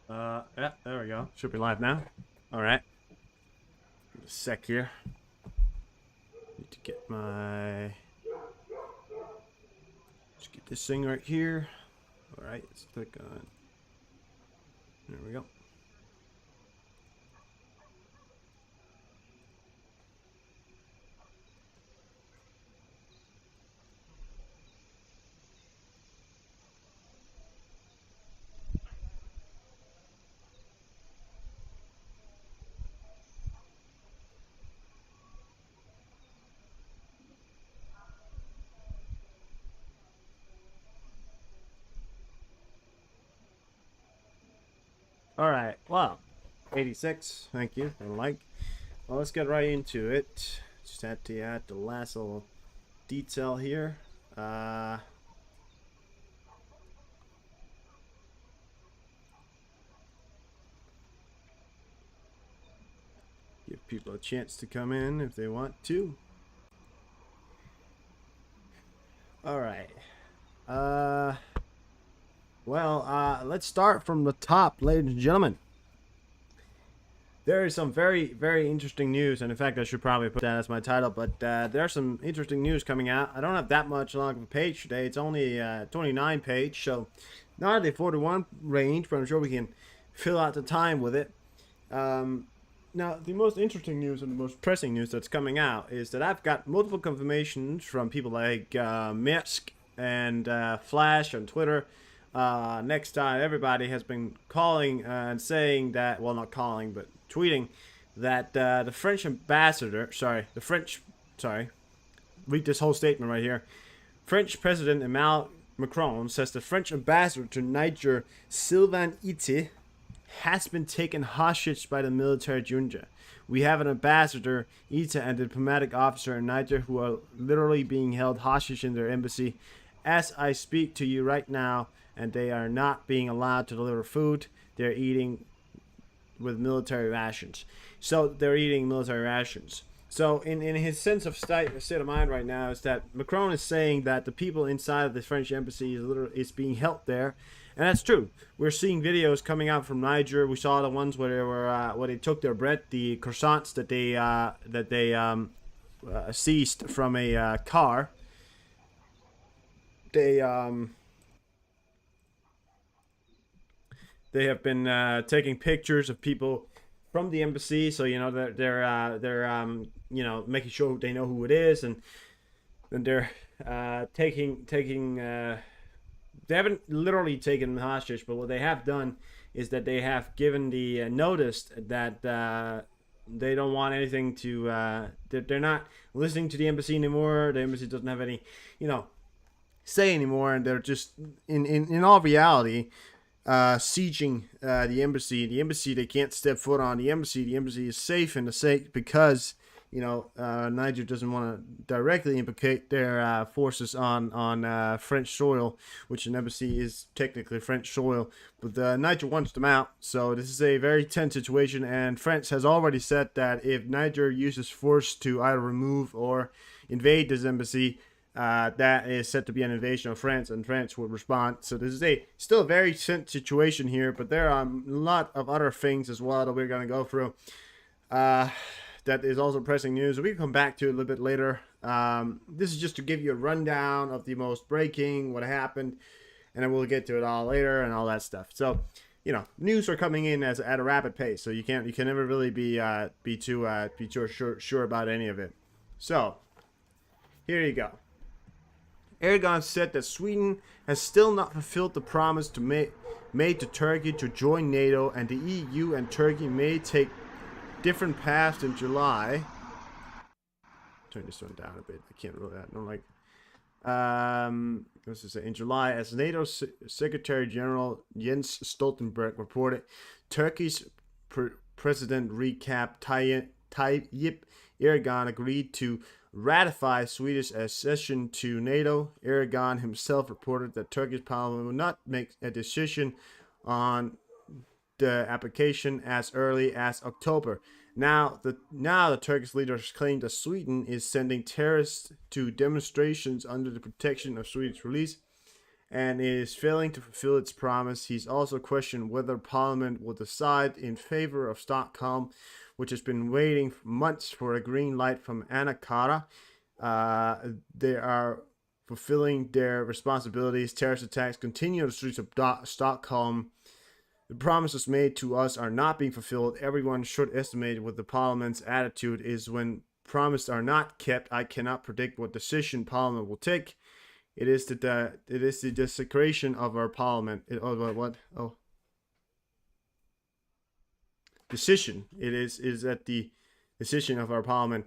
Yeah, there we go. Should be live now. All right. Give it a sec here. Need to get my. Just get this thing right here. All right. Let's click on. There we go. All right. Wow. 86. Thank you for the like. Well, let's get right into it. Just had to add the last little detail here. Give people a chance to come in if they want to. All right. Let's start from the top, ladies and gentlemen. There is some very, very interesting news, and in fact, I should probably put that as my title. But there's some interesting news coming out. I don't have that much long of a page today. It's only 29 page, so not the 41 range, but I'm sure we can fill out the time with it. Now, the most interesting news and the most pressing news that's coming out is that I've got multiple confirmations from people like Mirsk and Flash on Twitter. Next time, everybody has been calling and saying that, well, not calling, but tweeting that the French ambassador, sorry, read this whole statement right here. French President Emmanuel Macron says the French ambassador to Niger, Sylvain Ite, has been taken hostage by the military junta. We have an ambassador, Ita, and a diplomatic officer in Niger who are literally being held hostage in their embassy as I speak to you right now, and they are not being allowed to deliver food. They're eating with military rations. So they're eating military rations. So in his sense of state of mind right now is that Macron is saying that the people inside of the French embassy is being held there, and that's true. We're seeing videos coming out from Niger. We saw the ones where they were where they took their bread, the croissants that they seized from a car. They they have been taking pictures of people from the embassy, so you know they're you know making sure they know who it is, and they're taking they haven't literally taken them hostage, but what they have done is that they have given the notice that they don't want anything to they're not listening to the embassy anymore. The embassy doesn't have any, you know, say anymore, and they're just in all reality sieging the embassy. The embassy they can't step foot on. The embassy is safe and safe because you know Niger doesn't want to directly implicate their forces on French soil, which an embassy is technically French soil. But Niger wants them out, so this is a very tense situation. And France has already said that if Niger uses force to either remove or invade this embassy, that is said to be an invasion of France, and France would respond. So this is still a very tense situation here, but there are a lot of other things as well that we're going to go through. That is also pressing news. We can come back to it a little bit later. This is just to give you a rundown of the most breaking, what happened, and then we'll get to it all later and all that stuff. So, you know, news are coming in at a rapid pace, so you can never really be too sure about any of it. So, here you go. Erdogan said that Sweden has still not fulfilled the promise made to Turkey to join NATO, and the EU and Turkey may take different paths in July. Turn this one down a bit. I can't really. I don't like. What's to say? In July, as NATO Secretary General Jens Stoltenberg reported, Turkey's President Recep Tayyip Erdogan agreed to ratify Swedish accession to NATO. Erdogan himself reported that Turkish parliament will not make a decision on the application as early as October. Now the Turkish leaders claim that Sweden is sending terrorists to demonstrations under the protection of Swedish police, and is failing to fulfill its promise. He's also questioned whether Parliament will decide in favor of Stockholm, which has been waiting for months for a green light from Ankara. They are fulfilling their responsibilities. Terrorist attacks continue on the streets of Stockholm. The promises made to us are not being fulfilled. Everyone should estimate what the Parliament's attitude is when promises are not kept. I cannot predict what decision Parliament will take. It is the desecration of our Parliament. Decision. It is at the decision of our Parliament.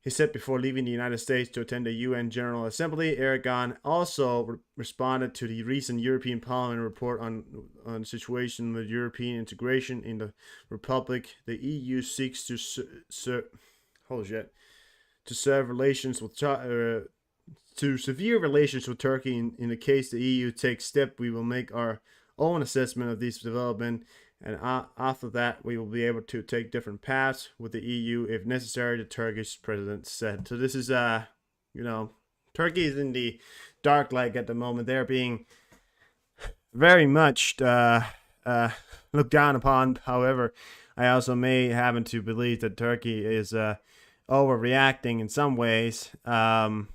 He said before leaving the United States to attend the UN General Assembly. Erdogan also responded to the recent European Parliament report on the situation with European integration in the Republic. The EU seeks to severe relations with Turkey. In the case the EU takes step, we will make our own assessment of this development. And after that, we will be able to take different paths with the EU if necessary, the Turkish president said. So this is, Turkey is in the dark lake at the moment. They're being very much looked down upon. However, I also may happen to believe that Turkey is overreacting in some ways. But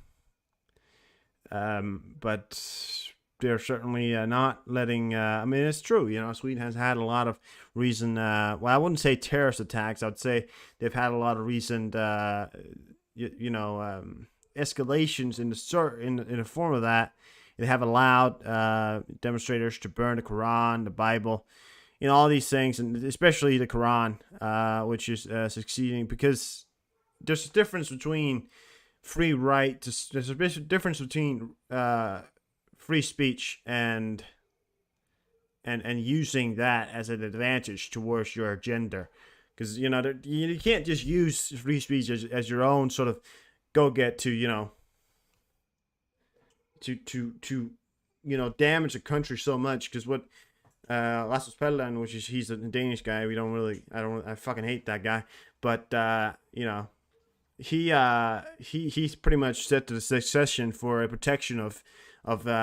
they're certainly not letting. It's true. Sweden has had a lot of recent. I wouldn't say terrorist attacks. I'd say they've had a lot of recent, escalations in the form of that. They have allowed demonstrators to burn the Quran, the Bible, all these things, and especially the Quran, which is succeeding because there's a difference between free right. There's a difference between free speech and using that as an advantage towards your agenda, because you can't just use free speech as your own sort of go get to damage a country so much. Because what Rasmus Paludan, he's a Danish guy, I fucking hate that guy, but he's pretty much set to the succession for a protection of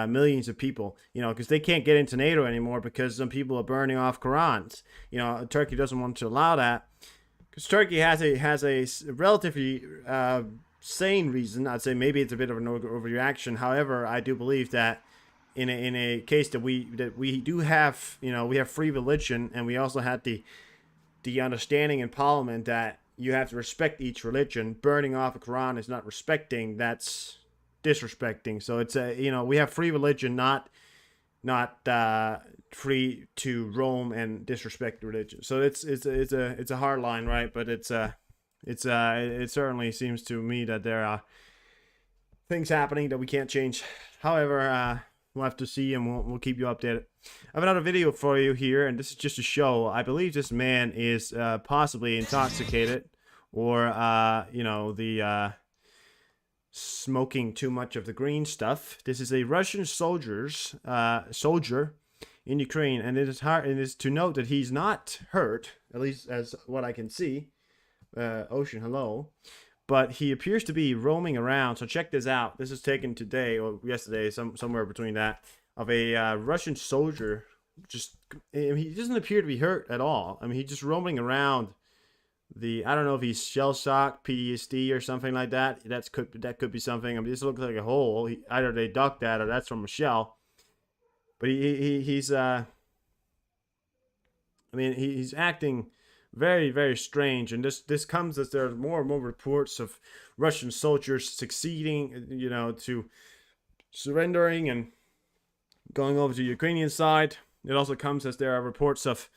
millions of people, because they can't get into NATO anymore because some people are burning off Qurans. Turkey doesn't want to allow that because Turkey has a relatively sane reason. I'd say maybe it's a bit of an overreaction. However, I do believe that in a case that we do have, we have free religion, and we also had the understanding in Parliament that you have to respect each religion. Burning off a Quran is not respecting. That's disrespecting. So it's we have free religion, not free to roam and disrespect religion. So it's a hard line, right? But it certainly seems to me that there are things happening that we can't change. However, we'll have to see, and we'll keep you updated. I have another video for you here, and this is just to show. I believe this man is possibly intoxicated, or smoking too much of the green stuff. This is a Russian soldier in Ukraine, and it is to note that he's not hurt, at least as what I can see. Ocean, hello. But he appears to be roaming around. So check this out. This is taken today or yesterday, somewhere between that, of a Russian soldier. He doesn't appear to be hurt at all. He's just roaming around. I don't know if he's shell shock, PTSD, or something like that. That could be something. This looks like a hole. Either they ducked that or that's from a shell. But he's acting very, very strange, and this comes as there are more and more reports of Russian soldiers succeeding, to surrendering and going over to the Ukrainian side. It also comes as there are reports of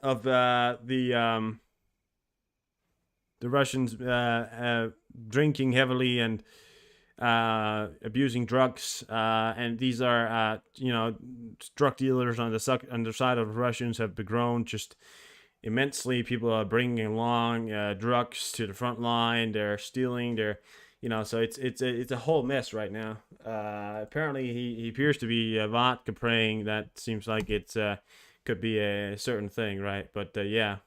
the Russians drinking heavily and abusing drugs, and these are drug dealers on the side of the Russians have grown just immensely. People are bringing along drugs to the front line. They're stealing. So it's a whole mess right now. Apparently he appears to be vodka praying. That seems like it's could be a certain thing, right? But yeah.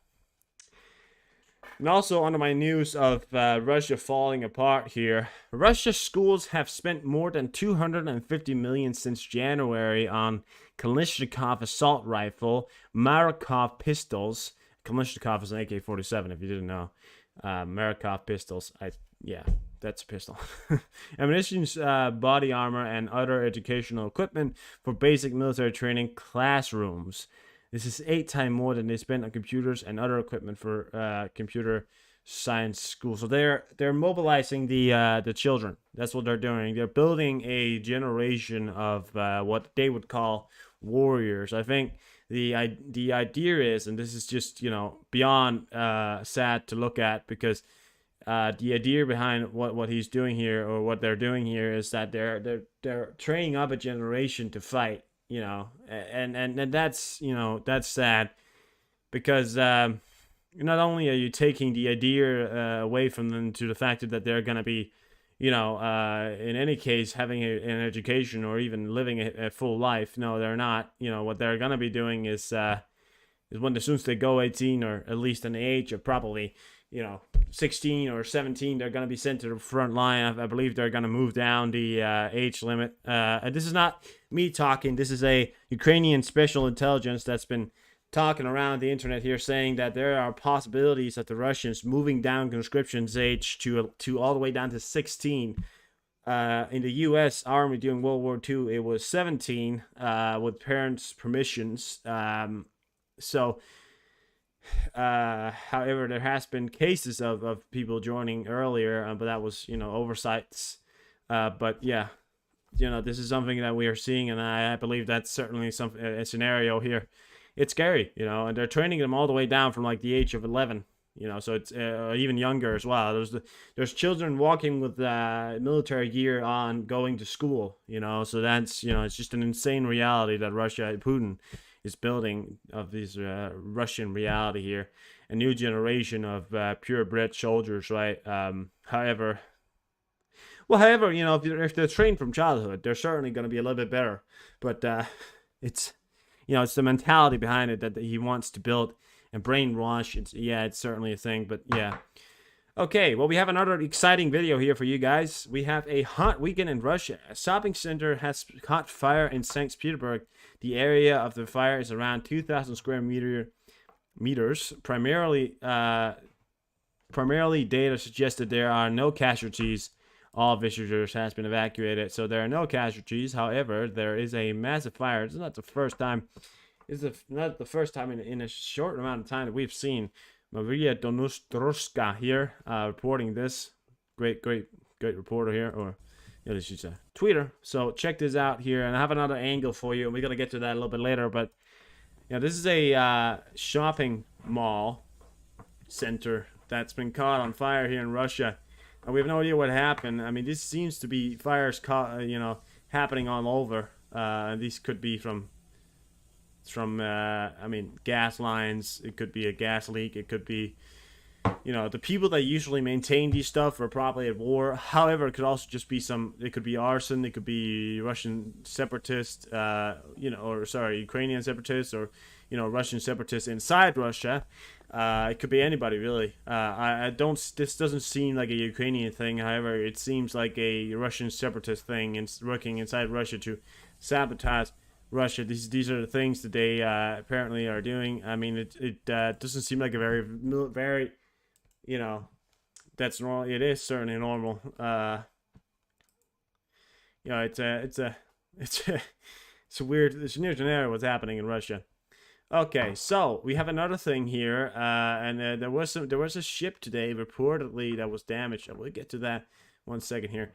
And also, under my news of Russia falling apart here, Russia's schools have spent more than 250 million since January on Kalashnikov assault rifle, Makarov pistols. Kalashnikov is an AK-47, if you didn't know. Makarov pistols. Yeah, that's a pistol. Ammunition, body armor, and other educational equipment for basic military training classrooms. This is 8 times more than they spent on computers and other equipment for computer science school. So they're mobilizing the children. That's what they're doing. They're building a generation of what they would call warriors. I think the idea is, and this is just beyond sad to look at, because the idea behind what he's doing here, or what they're doing here, is that they're training up a generation to fight. And that's that's sad, because not only are you taking the idea away from them to the fact that they're going to be in any case having an education or even living a full life. No, they're not. What they're going to be doing is when, as soon as they go 18, or at least an age of probably 16 or 17, they're going to be sent to the front line. I believe they're going to move down the age limit. And this is not me talking. This is a Ukrainian special intelligence that's been talking around the internet here, saying that there are possibilities that the Russians moving down conscription's age to all the way down to 16. In the U.S. Army during World War II, it was 17 with parents' permissions. However, there has been cases of people joining earlier, but that was oversights. But yeah, this is something that we are seeing, and I believe that's certainly a scenario here. It's scary, and they're training them all the way down from like the age of 11. So it's even younger as well. There's children walking with military gear on, going to school. So that's it's just an insane reality that Putin is building of this Russian reality here, a new generation of purebred soldiers, right? However, if they're trained from childhood, they're certainly going to be a little bit better. But it's it's the mentality behind it that he wants to build and brainwash. It's certainly a thing. But yeah. Okay, well, we have another exciting video here for you guys. We have a hot weekend in Russia. A shopping center has caught fire in St. Petersburg. The area of the fire is around 2,000 square meters. Primarily, data suggested there are no casualties. All visitors has been evacuated, so there are no casualties. However, there is a massive fire. It's not the first time. Not the first time in a short amount of time that we've seen Maria Donostroska here reporting this. Great reporter here, or she's a tweeter. So check this out here, and I have another angle for you, and we're gonna get to that a little bit later. But this is a shopping mall center that's been caught on fire here in Russia, and we have no idea what happened. I mean, this seems to be fires happening all over. These could be from gas lines. It could be a gas leak. It could be the people that usually maintain these stuff are probably at war. However, it could also just be it could be arson. It could be Russian separatists, Ukrainian separatists, or Russian separatists inside Russia. It could be anybody, really. This doesn't seem like a Ukrainian thing. However, it seems like a Russian separatist thing, and working inside Russia to sabotage Russia. These are the things that they apparently are doing. I mean, it doesn't seem like a very that's normal. It is certainly normal. It's a weird. It's a new scenario what's happening in Russia. Okay, so we have another thing here, and there was a ship today reportedly that was damaged. I will get to that 1 second here.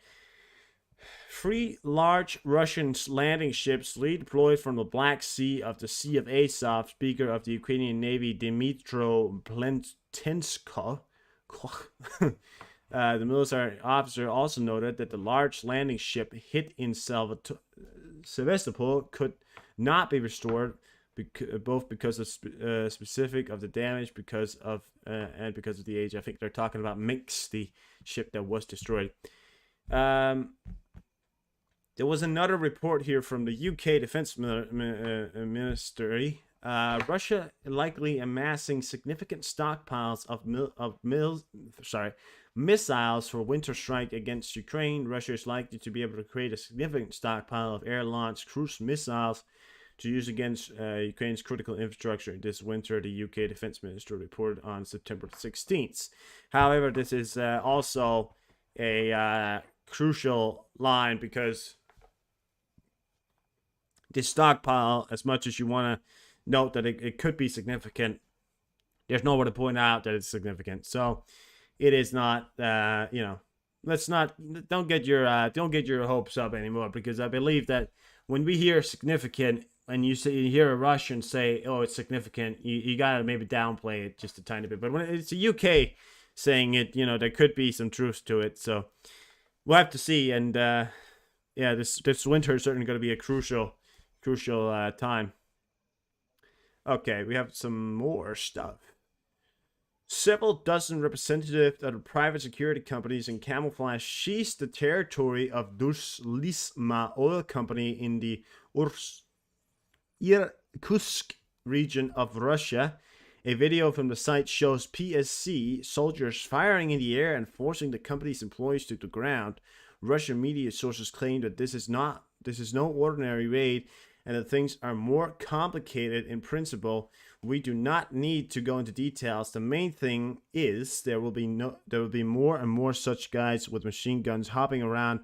3 large Russian landing ships redeployed from the Black Sea of the Sea of Azov. Speaker of the Ukrainian Navy Dmytro Plentensko, the military officer, also noted that the large landing ship hit in Sevastopol could not be restored, both because of specific of the damage, and because of the age. I think they're talking about Minsk, the ship that was destroyed. There was another report here from the UK Defence Ministry Russia likely amassing significant stockpiles of missiles for winter strike against Ukraine. Russia is likely to be able to create a significant stockpile of air-launched cruise missiles to use against Ukraine's critical infrastructure this winter, the UK Defense Minister reported on September 16th. However, this is also a crucial line, because this stockpile, as much as you want to note that it could be significant, there's nowhere to point out that it's significant. So it is not, don't get your hopes up anymore, because I believe that when we hear significant, and you hear a Russian say, "Oh, it's significant," you gotta maybe downplay it just a tiny bit. But when it's a UK saying it, there could be some truth to it. So we'll have to see. And this winter is certainly going to be a crucial time. Okay, we have some more stuff. Several dozen representatives of private security companies in camouflage seized the territory of Duslisma oil company in the Irkutsk region of Russia. A video from the site shows PSC soldiers firing in the air and forcing the company's employees to the ground. Russian media sources claim that this is no ordinary raid, and that things are more complicated in principle. We do not need to go into details. The main thing is there will be more and more such guys with machine guns hopping around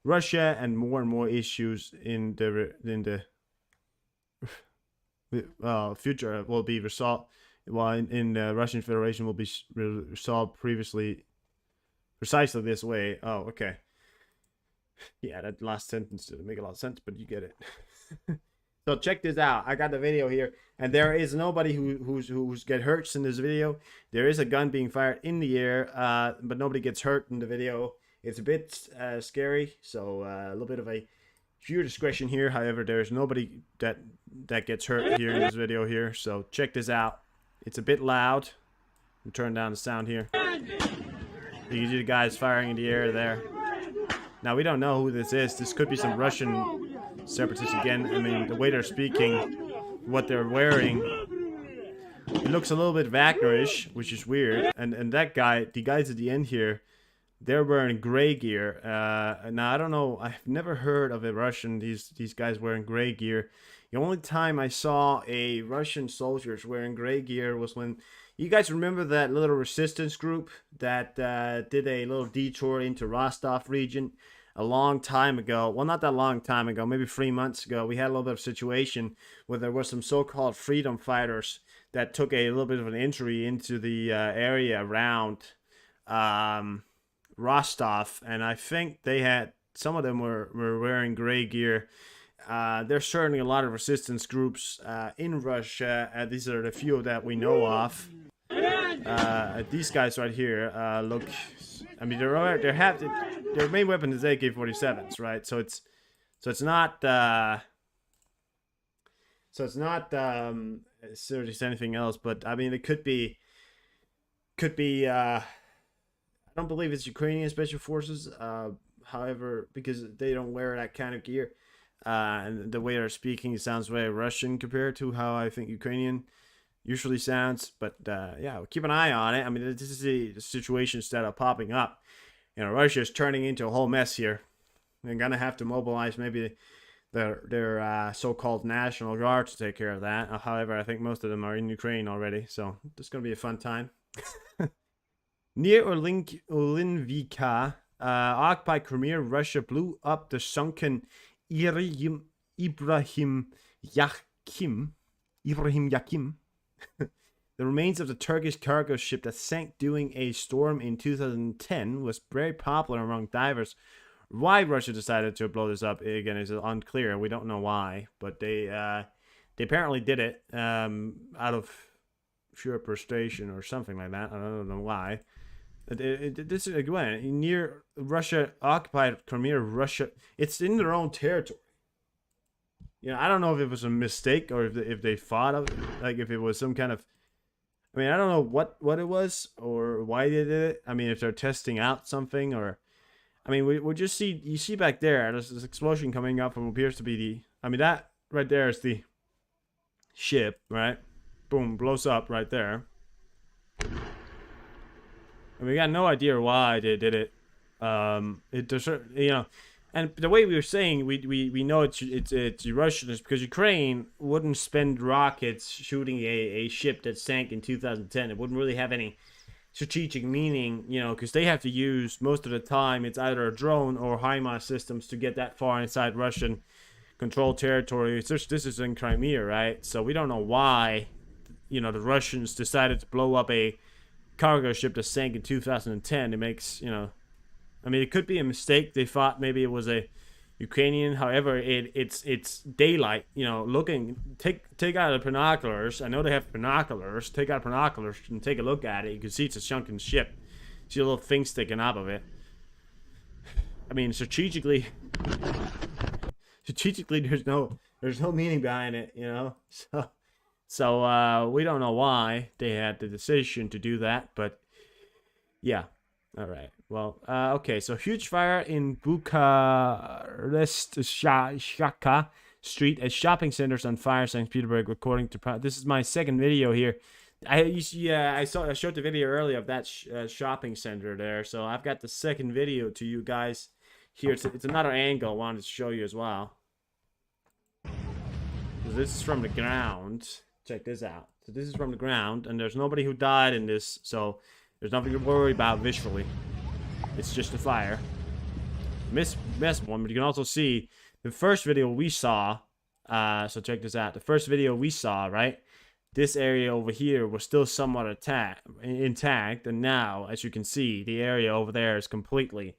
Russia, and more issues in the future will be resolved. While in the Russian Federation will be resolved precisely this way. Oh, okay. Yeah, that last sentence didn't make a lot of sense, but you get it. So check this out. I got the video here, and there is nobody who's get hurt in this video. There is a gun being fired in the air, but nobody gets hurt in the video. It's a bit scary, so a little bit of a viewer discretion here. However, there's nobody that gets hurt here in this video here. So check this out. It's a bit loud. I'll turn down the sound here. You see the guys firing in the air there. Now, we don't know who this is. This could be some Russian separatists again. I mean, the way they're speaking, what they're wearing, it looks a little bit Wagnerish, which is weird. And that guy, the guys at the end here, they're wearing gray gear. Now, I don't know. I've never heard of a Russian, these guys wearing gray gear. The only time I saw a Russian soldiers wearing gray gear was when, you guys remember that little resistance group that did a little detour into Rostov region a long time ago? Well, not that long time ago, maybe 3 months ago. We had a little bit of situation where there were some so-called freedom fighters that took a little bit of an entry into the area around Rostov, and I think some of them were wearing gray gear. There's certainly a lot of resistance groups in Russia. These are the few that we know of. These guys right here, look. I mean, their main weapon is AK-47s, right? So it's not seriously anything else. But I mean, it could be. I don't believe it's Ukrainian special forces. However, because they don't wear that kind of gear. And the way they're speaking sounds very Russian compared to how I think Ukrainian usually sounds. But yeah, we'll keep an eye on it. I mean, this is the situations that are popping up. Russia is turning into a whole mess here. They're gonna have to mobilize maybe their so-called National Guard to take care of that. However, I think most of them are in Ukraine already, so this is gonna be a fun time. Near Olinvika, occupied Crimea, Russia blew up the sunken Ibrahim Yakim. The remains of the Turkish cargo ship that sank during a storm in 2010 was very popular among divers. Why Russia decided to blow this up again is unclear. We don't know why, but they apparently did it out of pure frustration or something like that. I don't know why. This is again near Russia occupied Crimea. Russia, it's in their own territory. I don't know if it was a mistake or if they thought of it, like if it was some kind of. I mean, I don't know what it was or why they did it. I mean, if they're testing out something or, I mean, we just you see back there's this explosion coming up from what appears to be I mean, that right there is the ship, right? Boom, blows up right there. And we got no idea why they did it. It does, you know, and the way we were saying, we know it's Russian is because Ukraine wouldn't spend rockets shooting a ship that sank in 2010. It wouldn't really have any strategic meaning, you know, because they have to use most of the time it's either a drone or HIMARS systems to get that far inside Russian controlled territory. This is in Crimea, right? So we don't know why, you know, the Russians decided to blow up a cargo ship that sank in 2010. It makes, you know, I mean, it could be a mistake. They thought maybe it was a Ukrainian. However, it's daylight. You know, looking take out the binoculars. I know they have binoculars. Take out binoculars and take a look at it. You can see it's a sunken ship. See a little thing sticking out of it. I mean, strategically, there's no meaning behind it. You know, so we don't know why they had the decision to do that, but yeah. All right. Well, okay. So huge fire in Bucharest Shaka Street. A shopping center's on fire. St. Petersburg. According to this is my second video here. I showed the video earlier of that shopping center there. So I've got the second video to you guys here. It's another angle I wanted to show you as well. So this is from the ground. Check this out. So this is from the ground, and there's nobody who died in this. So there's nothing to worry about visually. It's just a fire. Miss one, but you can also see the first video we saw. So check this out. The first video we saw, right? This area over here was still somewhat intact, and now, as you can see, the area over there is completely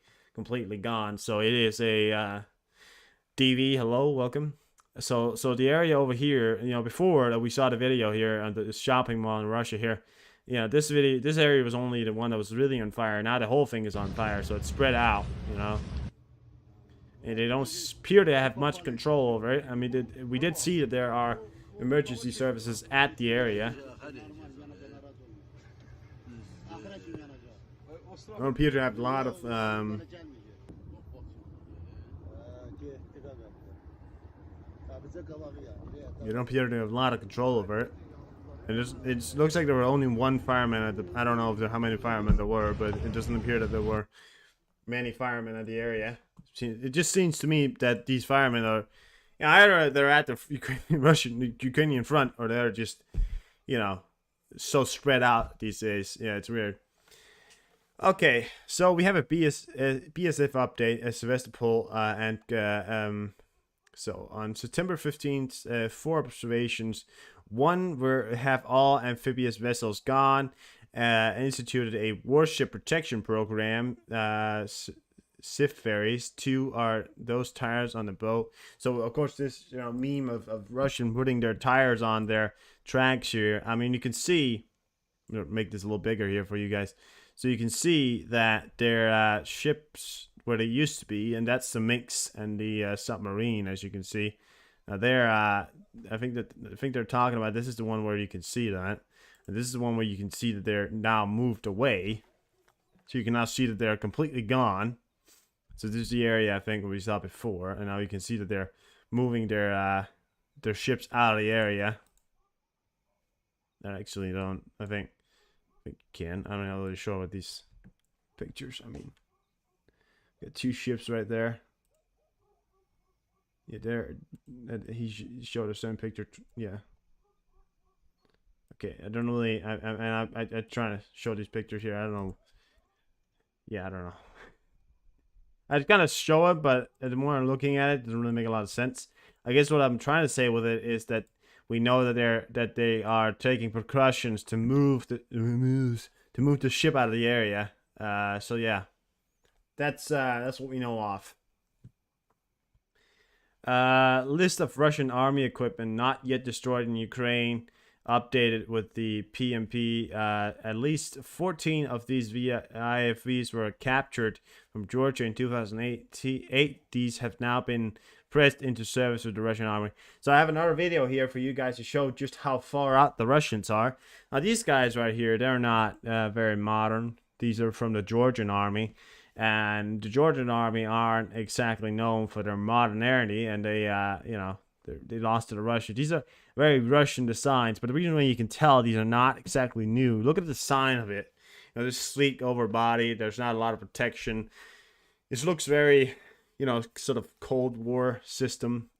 gone. So it is a DV. Hello, welcome. So the area over here, you know, before that we saw the video here on the shopping mall in Russia here. You know, this area was only the one that was really on fire. Now the whole thing is on fire, so it's spread out, you know. And they don't appear to have much control over it. I mean, we did see that there are emergency services at the area. They don't appear to have a lot of you don't appear to have a lot of control over it. It looks like there were only one fireman at the. I don't know how many firemen there were, but it doesn't appear that there were many firemen at the area. It just seems to me that these firemen are, you know, either they're at the Ukrainian front, or they're just, you know, so spread out these days. Yeah, it's weird. Okay, so we have a BSF update at Sevastopol, so on September 15th, 4 observations. One have all amphibious vessels gone. Instituted a warship protection program. SIF ferries. 2 are those tires on the boat. So of course this, you know, meme of Russian putting their tires on their tracks here. I mean, you can see. I'm gonna make this a little bigger here for you guys. So you can see that their ships where they used to be, and that's the Minsk and the submarine, as you can see. Now I think they're talking about, this is the one where you can see that. And this is the one where you can see that they're now moved away. So you can now see that they're completely gone. So this is the area I think we saw before, and now you can see that they're moving their ships out of the area. I actually don't. I think you can. I don't know how to show with these pictures. I mean, got 2 ships right there. Yeah, there. He showed the same picture. Yeah. Okay, I don't really. I'm trying to show these pictures here. I don't know. Yeah, I don't know. I kind of show it, but the more I'm looking at it, it doesn't really make a lot of sense. I guess what I'm trying to say with it is that we know that they are taking precautions to move the ship out of the area. So yeah, that's what we know of. List of Russian army equipment not yet destroyed in Ukraine, updated with the PMP. At least 14 of these IFVs were captured from Georgia in 2008. These have now been pressed into service with the Russian army. So I have another video here for you guys to show just how far out the Russians are. Now these guys right here, they're not very modern. These are from the Georgian army. And the Georgian army aren't exactly known for their modernity, and they, you know, they lost to the Russians. These are very Russian designs, but the reason why you can tell these are not exactly new. Look at the design of it. You know, this sleek over body. There's not a lot of protection. This looks very, you know, sort of Cold War system.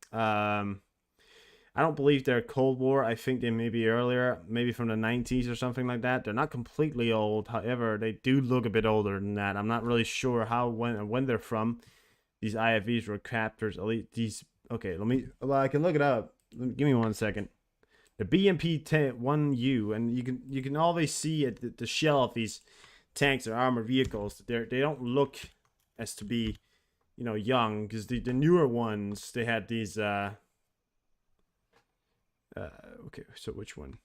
I don't believe they're Cold War. I think they may be earlier, maybe from the 90s or something like that. They're not completely old. However, they do look a bit older than that. I'm not really sure when they're from. These IFVs were captors. At least these. Okay, well, I can look it up. Give me 1 second. The BMP-1U, and you can always see at the shell of these tanks or armored vehicles. They don't look as to be, you know, young, because the newer ones, they had these. Okay, so which one?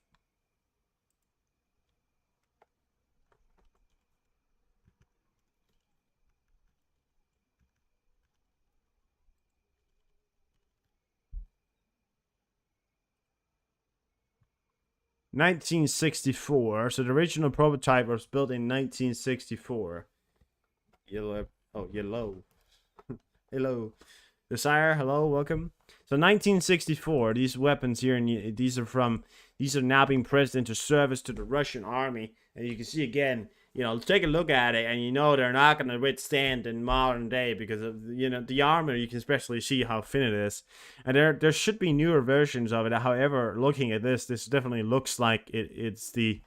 (1964). So the original prototype was built in 1964. Yellow. Oh, yellow. Hello. Desire, hello, welcome. So 1964, these weapons here, and these are now being pressed into service to the Russian army. And you can see again, you know, take a look at it, and you know they're not going to withstand in modern day because of, you know, the armor. You can especially see how thin it is. And there should be newer versions of it. However, looking at this definitely looks like it's may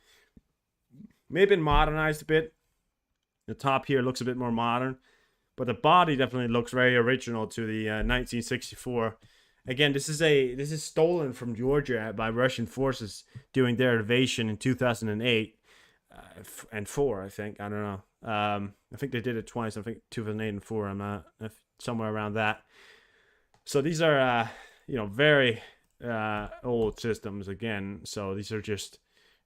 have been modernized a bit. The top here looks a bit more modern. But the body definitely looks very original to the 1964. Again, this is stolen from Georgia by Russian forces during their invasion in 2008 and 4. I think, I don't know. I think they did it twice. I think 2008 and 4. I'm not somewhere around that. So these are you know, very old systems again. So these are just,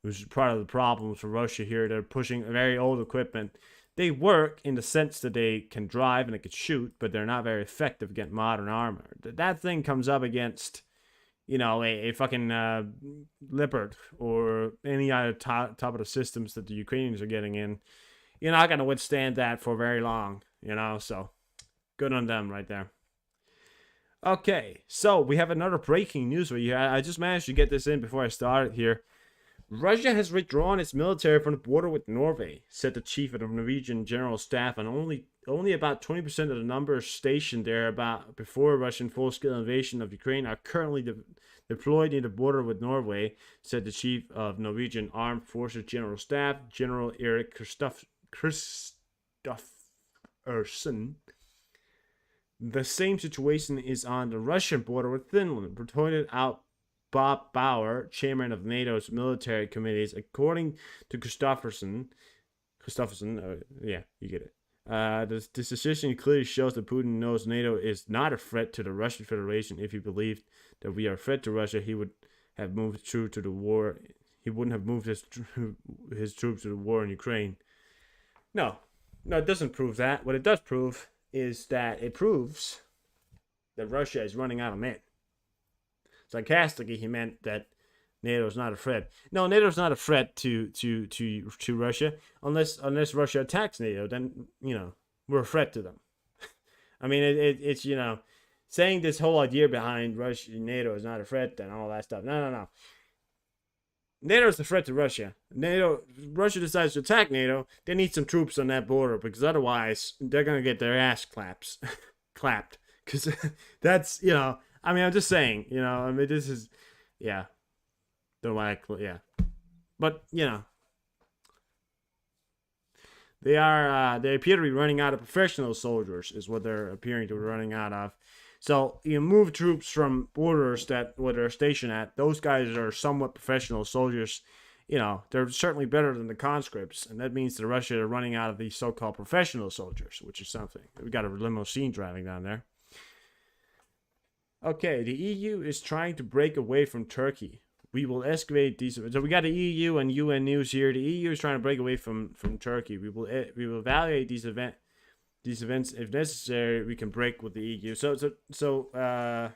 it was part of the problems for Russia here. They're pushing very old equipment. They work in the sense that they can drive and they can shoot, but they're not very effective against modern armor. That thing comes up against, you know, a fucking Leopard or any other top of the systems that the Ukrainians are getting in. You're not going to withstand that for very long, you know, so good on them right there. Okay, so we have another breaking news for you. I just managed to get this in before I started here. Russia has withdrawn its military from the border with Norway, said the chief of the Norwegian General Staff, and only about 20% of the numbers stationed there before Russian full-scale invasion of Ukraine are currently deployed near the border with Norway, said the chief of Norwegian Armed Forces General Staff, General Erik Kristoffersen. The same situation is on the Russian border with Finland, pointed out Bob Bauer, chairman of NATO's military committees. According to Kristoffersen, yeah, you get it. This decision clearly shows that Putin knows NATO is not a threat to the Russian Federation. If he believed that we are a threat to Russia, he would have moved true to the war. He wouldn't have moved his troops to the war in Ukraine. No, it doesn't prove that. What it does prove is that it proves that Russia is running out of men. Sarcastically, he meant that NATO is not a threat. No, NATO is not a threat to Russia unless Russia attacks NATO. Then, you know, we're a threat to them. I mean, it's, you know, saying this whole idea behind NATO is not a threat and all that stuff. No. NATO is a threat to Russia. Russia decides to attack NATO. They need some troops on that border because otherwise they're gonna get their ass clapped. Because that's, you know. I mean, I'm just saying, you know, I mean, this is, yeah. Don't like, yeah. But, you know. They appear to be running out of professional soldiers, is what they're appearing to be running out of. So, you move troops from borders where they're stationed at. Those guys are somewhat professional soldiers. You know, they're certainly better than the conscripts. And that means that Russia are running out of these so-called professional soldiers, which is something. We got a limousine driving down there. Okay, the EU is trying to break away from Turkey. We will escalate these. So we got the EU and UN news here. The EU is trying to break away from Turkey. We will evaluate these events if necessary. We can break with the EU. So with a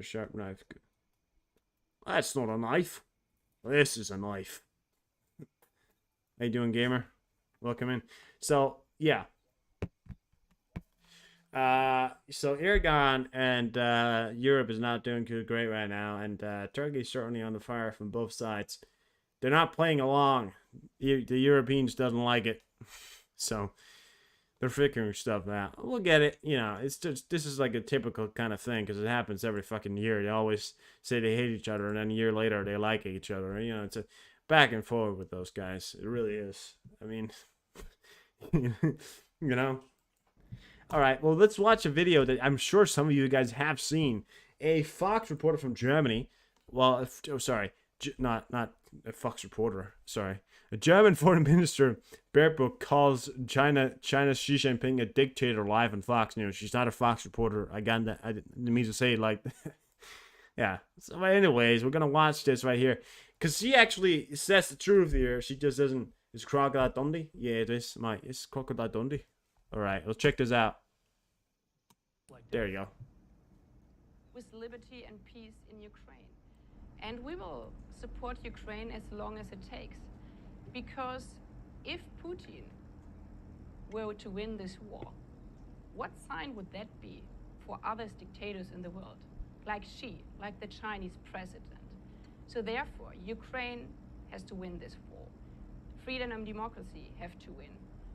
sharp knife. That's not a knife. This is a knife. How you doing, gamer? Welcome in. So yeah. So Iran and Europe is not doing too great right now, and Turkey's certainly on the fire from both sides. They're not playing along. The Europeans doesn't like it, so they're figuring stuff out. We'll get it. You know, it's just this is like a typical kind of thing because it happens every fucking year. They always say they hate each other, and then a year later they like each other. You know, it's a back and forth with those guys. It really is. I mean, you know. All right, well, let's watch a video that I'm sure some of you guys have seen. A Fox reporter from Germany. Well, sorry, not a Fox reporter. Sorry, a German foreign minister, Baerbock, calls China's Xi Jinping a dictator live on Fox News. She's not a Fox reporter. I got that. I didn't mean to say it like, yeah. So, anyways, we're gonna watch this right here because she actually says the truth here. She just doesn't. Is Crocodile Dundee? Yeah, it is. It's Crocodile Dundee. All right, let's check this out. There you go. With liberty and peace in Ukraine. And we will support Ukraine as long as it takes. Because if Putin were to win this war, what sign would that be for other dictators in the world? Like Xi, like the Chinese president. So therefore, Ukraine has to win this war. Freedom and democracy have to win.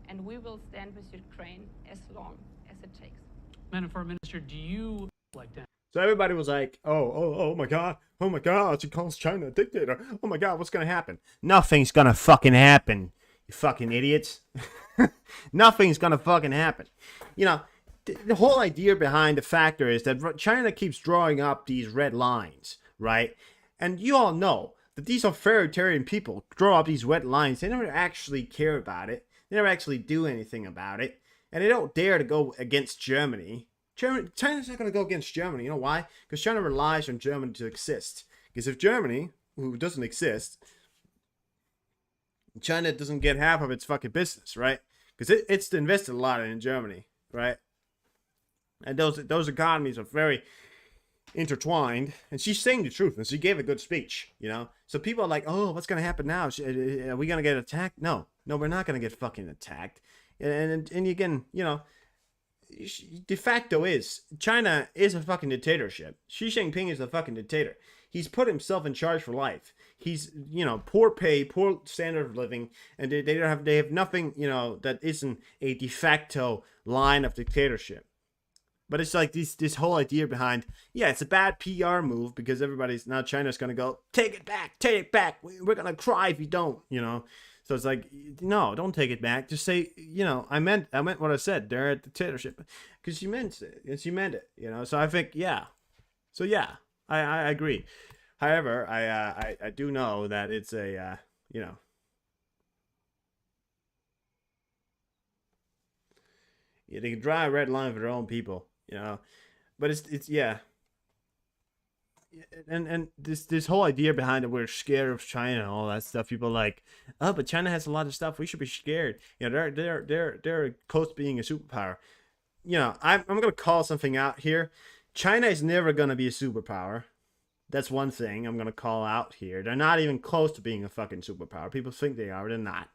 And we will stand with Ukraine as long as it takes. Madam Foreign Minister, do you like that? So everybody was like, oh my God, she calls China a dictator. Oh my God, what's gonna happen? Nothing's gonna fucking happen, you fucking idiots. Nothing's gonna fucking happen. You know, the whole idea behind the factor is that China keeps drawing up these red lines, right? And you all know that these authoritarian people draw up these red lines. They never actually care about it. They never actually do anything about it. And they don't dare to go against Germany. China's not going to go against Germany. You know why? Because China relies on Germany to exist. Because if Germany, who doesn't exist, China doesn't get half of its fucking business, right? Because it's invested a lot in Germany, right? And those economies are very intertwined. And she's saying the truth. And she gave a good speech, you know? So people are like, oh, what's going to happen now? Are we going to get attacked? No, we're not going to get fucking attacked. And again, you know, de facto is China is a fucking dictatorship. Xi Jinping is a fucking dictator. He's put himself in charge for life. He's, you know, poor pay, poor standard of living, and they have nothing, you know, that isn't a de facto line of dictatorship. But it's like this whole idea behind, yeah, it's a bad PR move because everybody's now China's gonna go take it back. We're gonna cry if you don't, you know. So it's like, no, don't take it back. Just say, you know, I meant what I said. They're a dictatorship, because she meant it, and she meant it, you know. So I think, yeah. So yeah, I agree. However, I do know that it's a, you know, yeah, they can draw a red line for their own people, you know. But it's yeah. And this whole idea behind it, we're scared of China and all that stuff. People are like, oh, but China has a lot of stuff. We should be scared. You know, they're close to being a superpower. You know, I'm gonna call something out here. China is never gonna be a superpower. That's one thing I'm gonna call out here. They're not even close to being a fucking superpower. People think they are, they're not.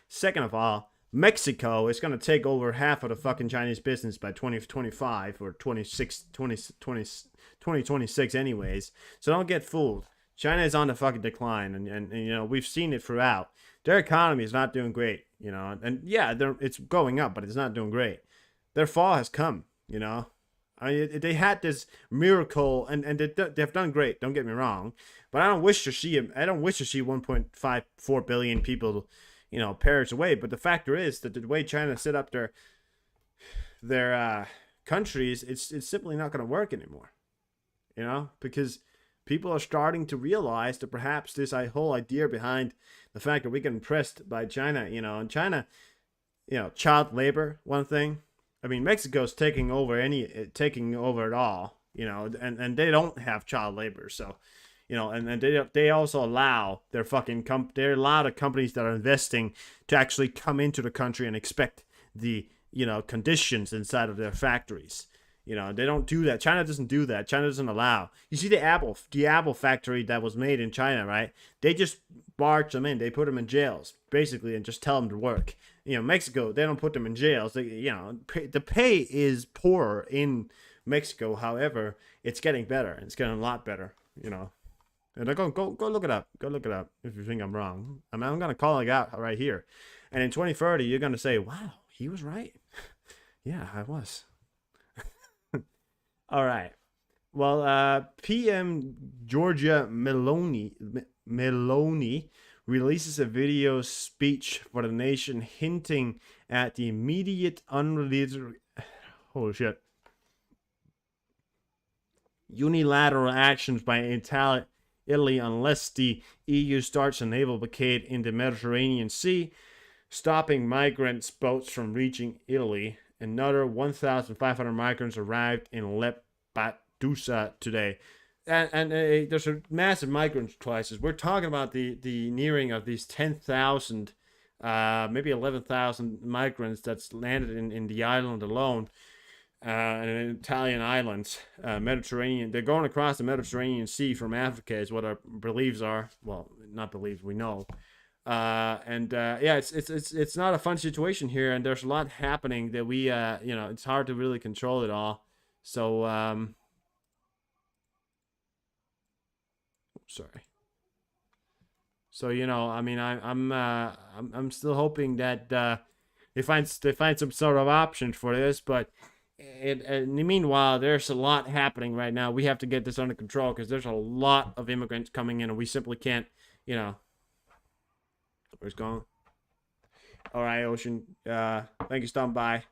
Second of all, Mexico is going to take over half of the fucking Chinese business by 2025 or 2026 anyways. So don't get fooled. China is on the fucking decline, and you know, we've seen it throughout. Their economy is not doing great, you know. And yeah, it's going up, but it's not doing great. Their fall has come, you know. I mean, they had this miracle, and they've done great. Don't get me wrong, but I don't wish to see 1.54 billion people, you know, perish away. But the factor is that the way China set up their countries, it's simply not going to work anymore. You know, because people are starting to realize that perhaps this whole idea behind the fact that we get impressed by China, you know, and China, you know, child labor, one thing. I mean, Mexico's taking over it all, you know, and they don't have child labor, so, you know, and they also allow their they allow the companies that are investing to actually come into the country and expect the, you know, conditions inside of their factories. You know, they don't do that. China doesn't do that. China doesn't allow. You see the Apple factory that was made in China, right? They just barge them in. They put them in jails, basically, and just tell them to work. You know, Mexico, they don't put them in jails. They, you know, the pay is poorer in Mexico. However, it's getting better. It's getting a lot better, you know. And go look it up. Go look it up if you think I'm wrong. I'm going to call it out right here. And in 2030, you're going to say, wow, he was right. Yeah, I was. All right. Well, PM Georgia Meloni releases a video speech for the nation hinting at the immediate unilateral actions by Italy unless the EU starts a naval blockade in the Mediterranean Sea, stopping migrants' boats from reaching Italy. Another 1,500 migrants arrived in Lampedusa today. And there's a massive migrant crisis. We're talking about the nearing of these 10,000, maybe 11,000 migrants that's landed in the island alone, in Italian islands, Mediterranean. They're going across the Mediterranean Sea from Africa is what our beliefs are. Well, not beliefs, we know. Yeah, it's not a fun situation here, and there's a lot happening that we, you know, it's hard to really control it all. So, sorry. So, you know, I mean, I'm still hoping that they find some sort of option for this, but meanwhile, there's a lot happening right now. We have to get this under control because there's a lot of immigrants coming in, and we simply can't, you know. Where's going? All right, Ocean. Thank you, stopping by.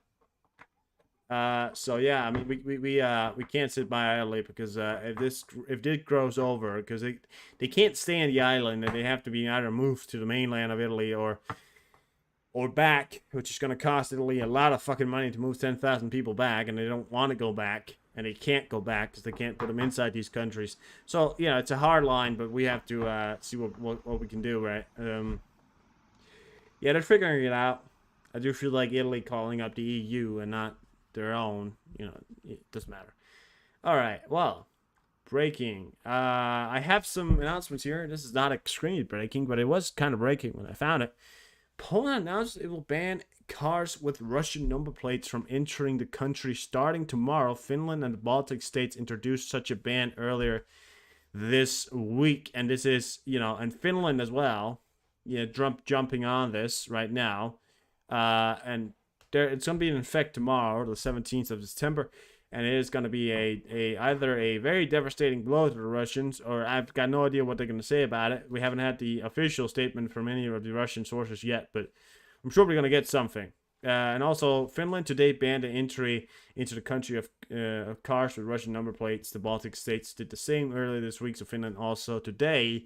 So yeah, I mean, we can't sit by idly because if this grows over, because they can't stay on the island, and they have to be either moved to the mainland of Italy or back, which is going to cost Italy a lot of fucking money to move 10,000 people back, and they don't want to go back, and they can't go back because they can't put them inside these countries. So yeah, it's a hard line, but we have to see what we can do, right? Yeah, they're figuring it out. I do feel like Italy calling up the EU and not their own. You know, it doesn't matter. All right, well, breaking. I have some announcements here. This is not extremely breaking, but it was kind of breaking when I found it. Poland announced it will ban cars with Russian number plates from entering the country starting tomorrow. Finland and the Baltic states introduced such a ban earlier this week, and this is, you know, and Finland as well. Yeah, jumping on this right now, and it's going to be in effect tomorrow, the 17th of September, and it is going to be either a very devastating blow to the Russians, or I've got no idea what they're going to say about it. We haven't had the official statement from any of the Russian sources yet, but I'm sure we're going to get something. And also, Finland today banned the entry into the country of cars with Russian number plates. The Baltic states did the same earlier this week, so Finland also today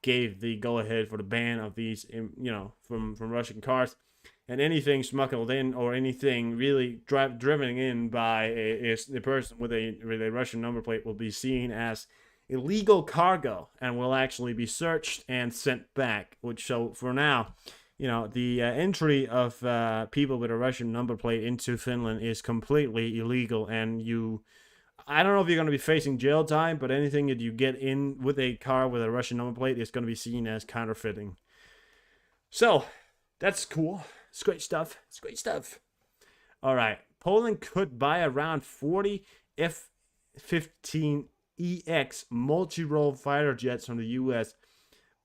gave the go-ahead for the ban of these, you know, from Russian cars. And anything smuggled in or anything really driven in by a person with a Russian number plate will be seen as illegal cargo and will actually be searched and sent back. Which, so for now, you know, the entry of people with a Russian number plate into Finland is completely illegal, and I don't know if you're going to be facing jail time, but anything that you get in with a car with a Russian number plate is going to be seen as counterfeiting. So, that's cool. It's great stuff. It's great stuff. All right. Poland could buy around 40 F-15EX multi-role fighter jets from the U.S.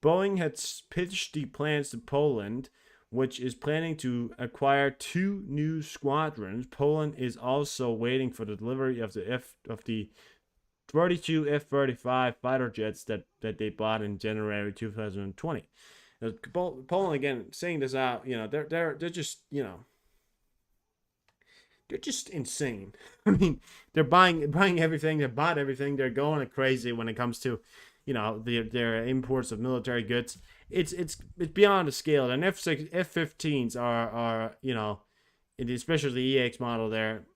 Boeing has pitched the plans to Poland, which is planning to acquire 2 new squadrons. Poland is also waiting for the delivery of the 32 F-35 fighter jets that they bought in January 2020. Poland, again, saying this out, you know, they're just, you know, they're just insane. I mean, they're buying everything. They bought everything. They're going crazy when it comes to, you know, their imports of military goods. It's beyond the scale. And F-15s are you know, especially the EX model, they're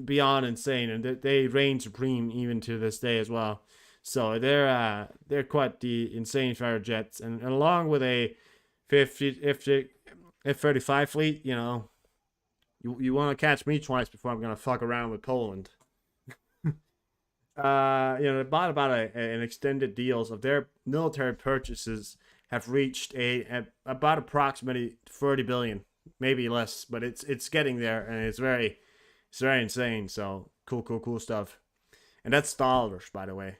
beyond insane, and they reign supreme even to this day as well. So they're quite the insane fighter jets, and along with a F-35 fleet, you know, You want to catch me twice before I'm gonna fuck around with Poland. They bought about an extended deals of their military purchases have reached about approximately 30 billion, maybe less, but it's getting there, and it's very insane. So cool stuff, and that's dollars, by the way.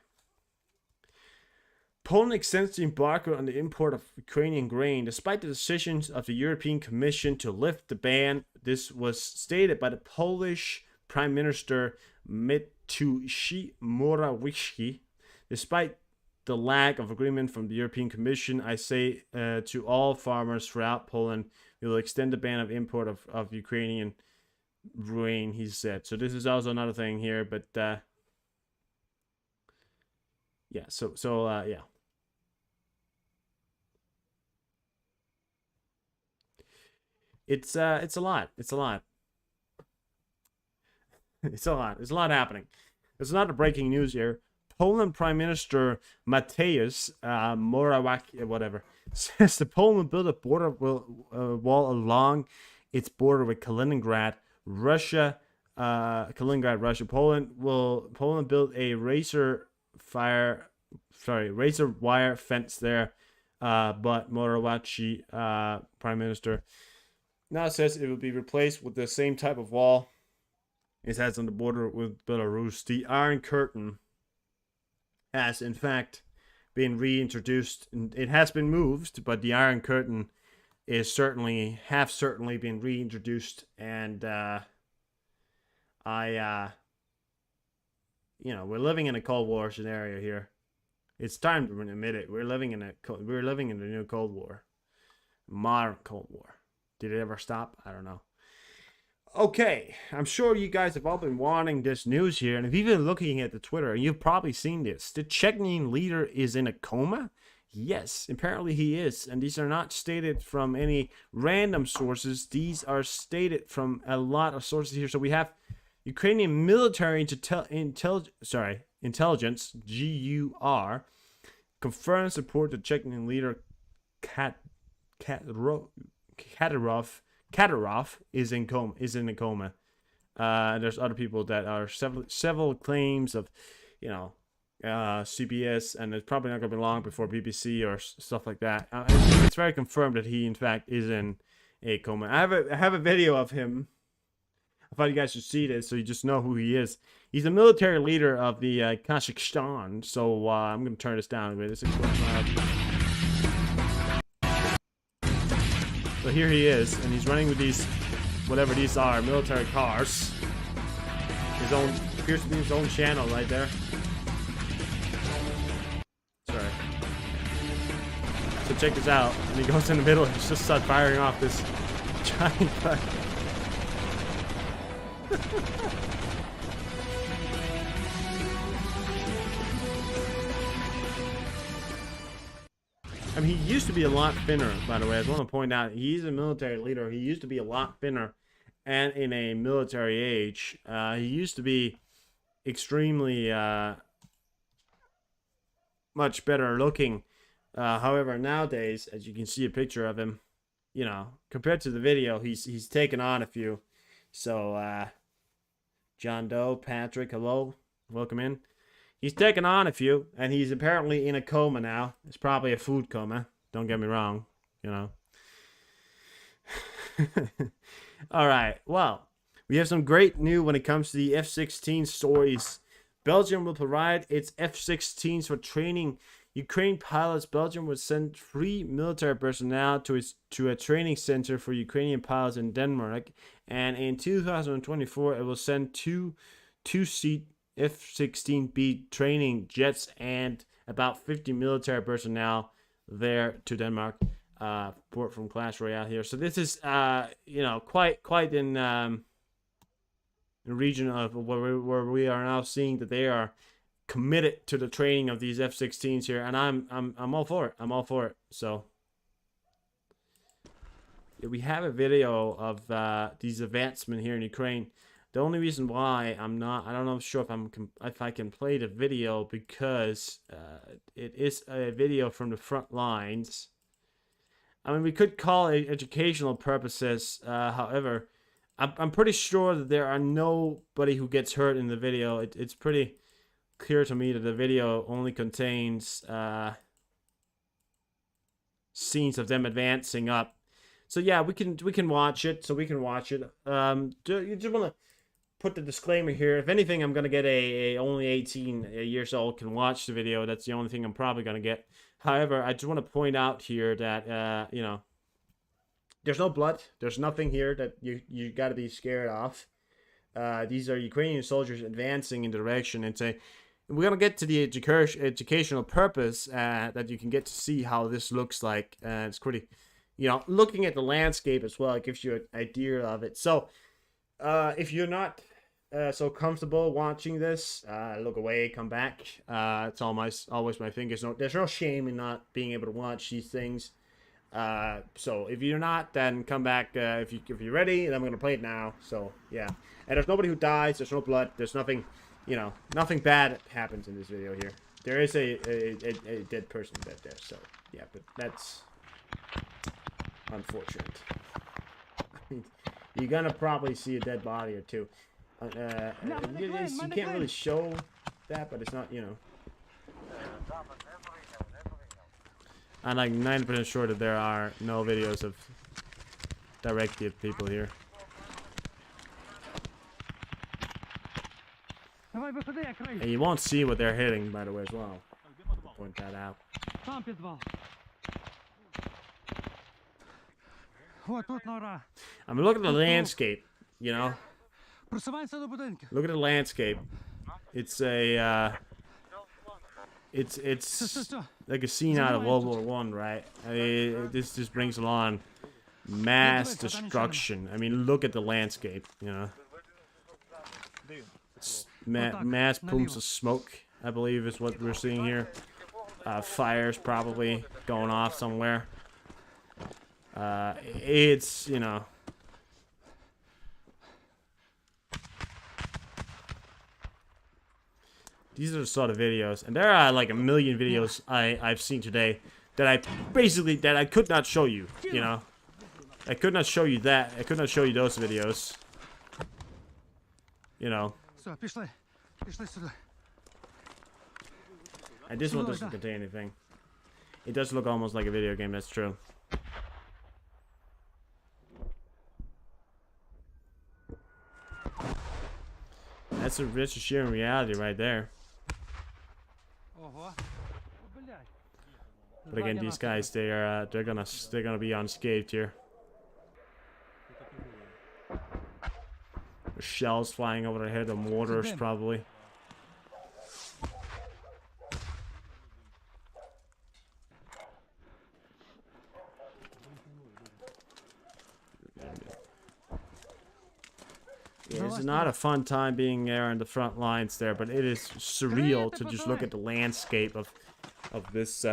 Poland extends the embargo on the import of Ukrainian grain, despite the decisions of the European Commission to lift the ban. This was stated by the Polish Prime Minister Mateusz Morawiecki. Despite the lack of agreement from the European Commission, I say to all farmers throughout Poland, we will extend the ban of import of Ukrainian grain, he said. So this is also another thing here, but yeah, yeah. It's a lot. It's a lot. It's a lot. There's a lot happening. There's a lot of breaking news here. Poland Prime Minister Mateusz Morawiecki, whatever, says the Poland will build a border wall along its border with Kaliningrad, Russia. Russia. Poland build a razor wire fence there. But Morawiecki, Prime Minister, now says it will be replaced with the same type of wall it has on the border with Belarus. The Iron Curtain has, in fact, been reintroduced. It has been moved, but the Iron Curtain is certainly been reintroduced. And we're living in a Cold War scenario here. It's time to admit it. We're living in a new Cold War, modern Cold War. Did it ever stop? I don't know. Okay, I'm sure you guys have all been wanting this news here, and if you've been looking at the Twitter, you've probably seen this. The Chechnya leader is in a coma? Yes, apparently he is, and these are not stated from any random sources. These are stated from a lot of sources here. So we have Ukrainian military intelligence, GUR, confirms support the Chechnya leader Kadyrov is in a coma. There's other people that are several claims of, CBS, and it's probably not going to be long before BBC or stuff like that. It's very confirmed that he, in fact, is in a coma. I have a video of him. I thought you guys should see this so you just know who he is. He's a military leader of the Kazakhstan. So I'm going to turn this down a bit. So here he is, and he's running with these, whatever these are, military cars. Appears to be his own channel right there. Sorry. So check this out. And he goes in the middle and just starts firing off this giant gun. I mean, he used to be a lot thinner, by the way. I just want to point out, he's a military leader. He used to be a lot thinner and in a military age. He used to be extremely much better looking. However, nowadays, as you can see a picture of him, compared to the video, he's taken on a few. So, John Doe, Patrick, hello, welcome in. He's taken on a few, and he's apparently in a coma now. It's probably a food coma. Don't get me wrong, All right, well, we have some great news when it comes to the F-16 stories. Belgium will provide its F-16s for training Ukraine pilots. Belgium will send 3 military personnel to a training center for Ukrainian pilots in Denmark. And in 2024, it will send two-seat F-16B training jets and about 50 military personnel there to Denmark. Report from Clash Royale here. So this is, quite in the region of where we are now seeing that they are committed to the training of these F-16s here, and I'm all for it. I'm all for it. So yeah, we have a video of these advancements here in Ukraine. The only reason why I don't know if I can play the video because it is a video from the front lines. I mean, we could call it educational purposes. However, I'm pretty sure that there are nobody who gets hurt in the video. It's pretty clear to me that the video only contains scenes of them advancing up. So yeah, we can watch it. So we can watch it. You just want to put the disclaimer here. If anything, I'm gonna get a only 18 years old can watch the video. That's the only thing I'm probably gonna get. However, I just want to point out here that you know, there's no blood. There's nothing here that you got to be scared of. These are Ukrainian soldiers advancing in direction, and say we're gonna get to the educational purpose that you can get to see how this looks like. It's pretty, you know, looking at the landscape as well. It gives you an idea of it. So if you're not so comfortable watching this, look away, come back. It's always my fingers. There's no shame in not being able to watch these things. So if you're not, then come back if you're ready, and I'm gonna play it now. So yeah, and there's nobody who dies. There's no blood. There's nothing, you know, nothing bad happens in this video here. There is a dead person dead there. So yeah, but that's unfortunate. You're gonna probably see a dead body or two. You can't really show that, but it's not, you know. I'm like 90% sure that there are no videos of directed people here. And you won't see what they're hitting, by the way, as well. I'll point that out. I mean, look at the landscape, you know? Look at the landscape. It's a, it's like a scene out of World War One, right? I mean, this just brings along mass destruction. I mean, look at the landscape, you know? Mass plumes of smoke, I believe, is what we're seeing here. Fires probably going off somewhere. It's, you know... These are the sort of videos, and there are like a million videos I've seen today that I could not show you, you know? I could not show you that. I could not show you those videos. You know. And this one doesn't contain anything. It does look almost like a video game, that's true. That's a sheer reality right there. But again, these guys, they're gonna be unscathed here. There's shells flying over their head, or mortars probably. Yeah, it's not a fun time being there in the front lines there, but it is surreal to just look at the landscape of this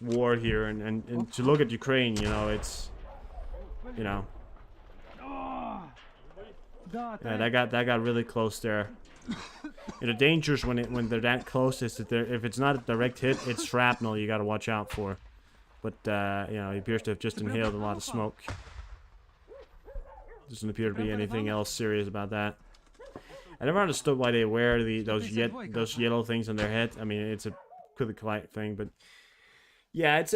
war here, and to look at Ukraine. You know, it's, you know, yeah, that got really close there. And the dangers when they're that close is that if it's not a direct hit, it's shrapnel you got to watch out for. But you know, he appears to have just inhaled a lot of smoke. Doesn't appear to be anything else serious about that. I never understood why they wear those yellow things on their head. I mean, it's a pretty polite thing, but yeah, it's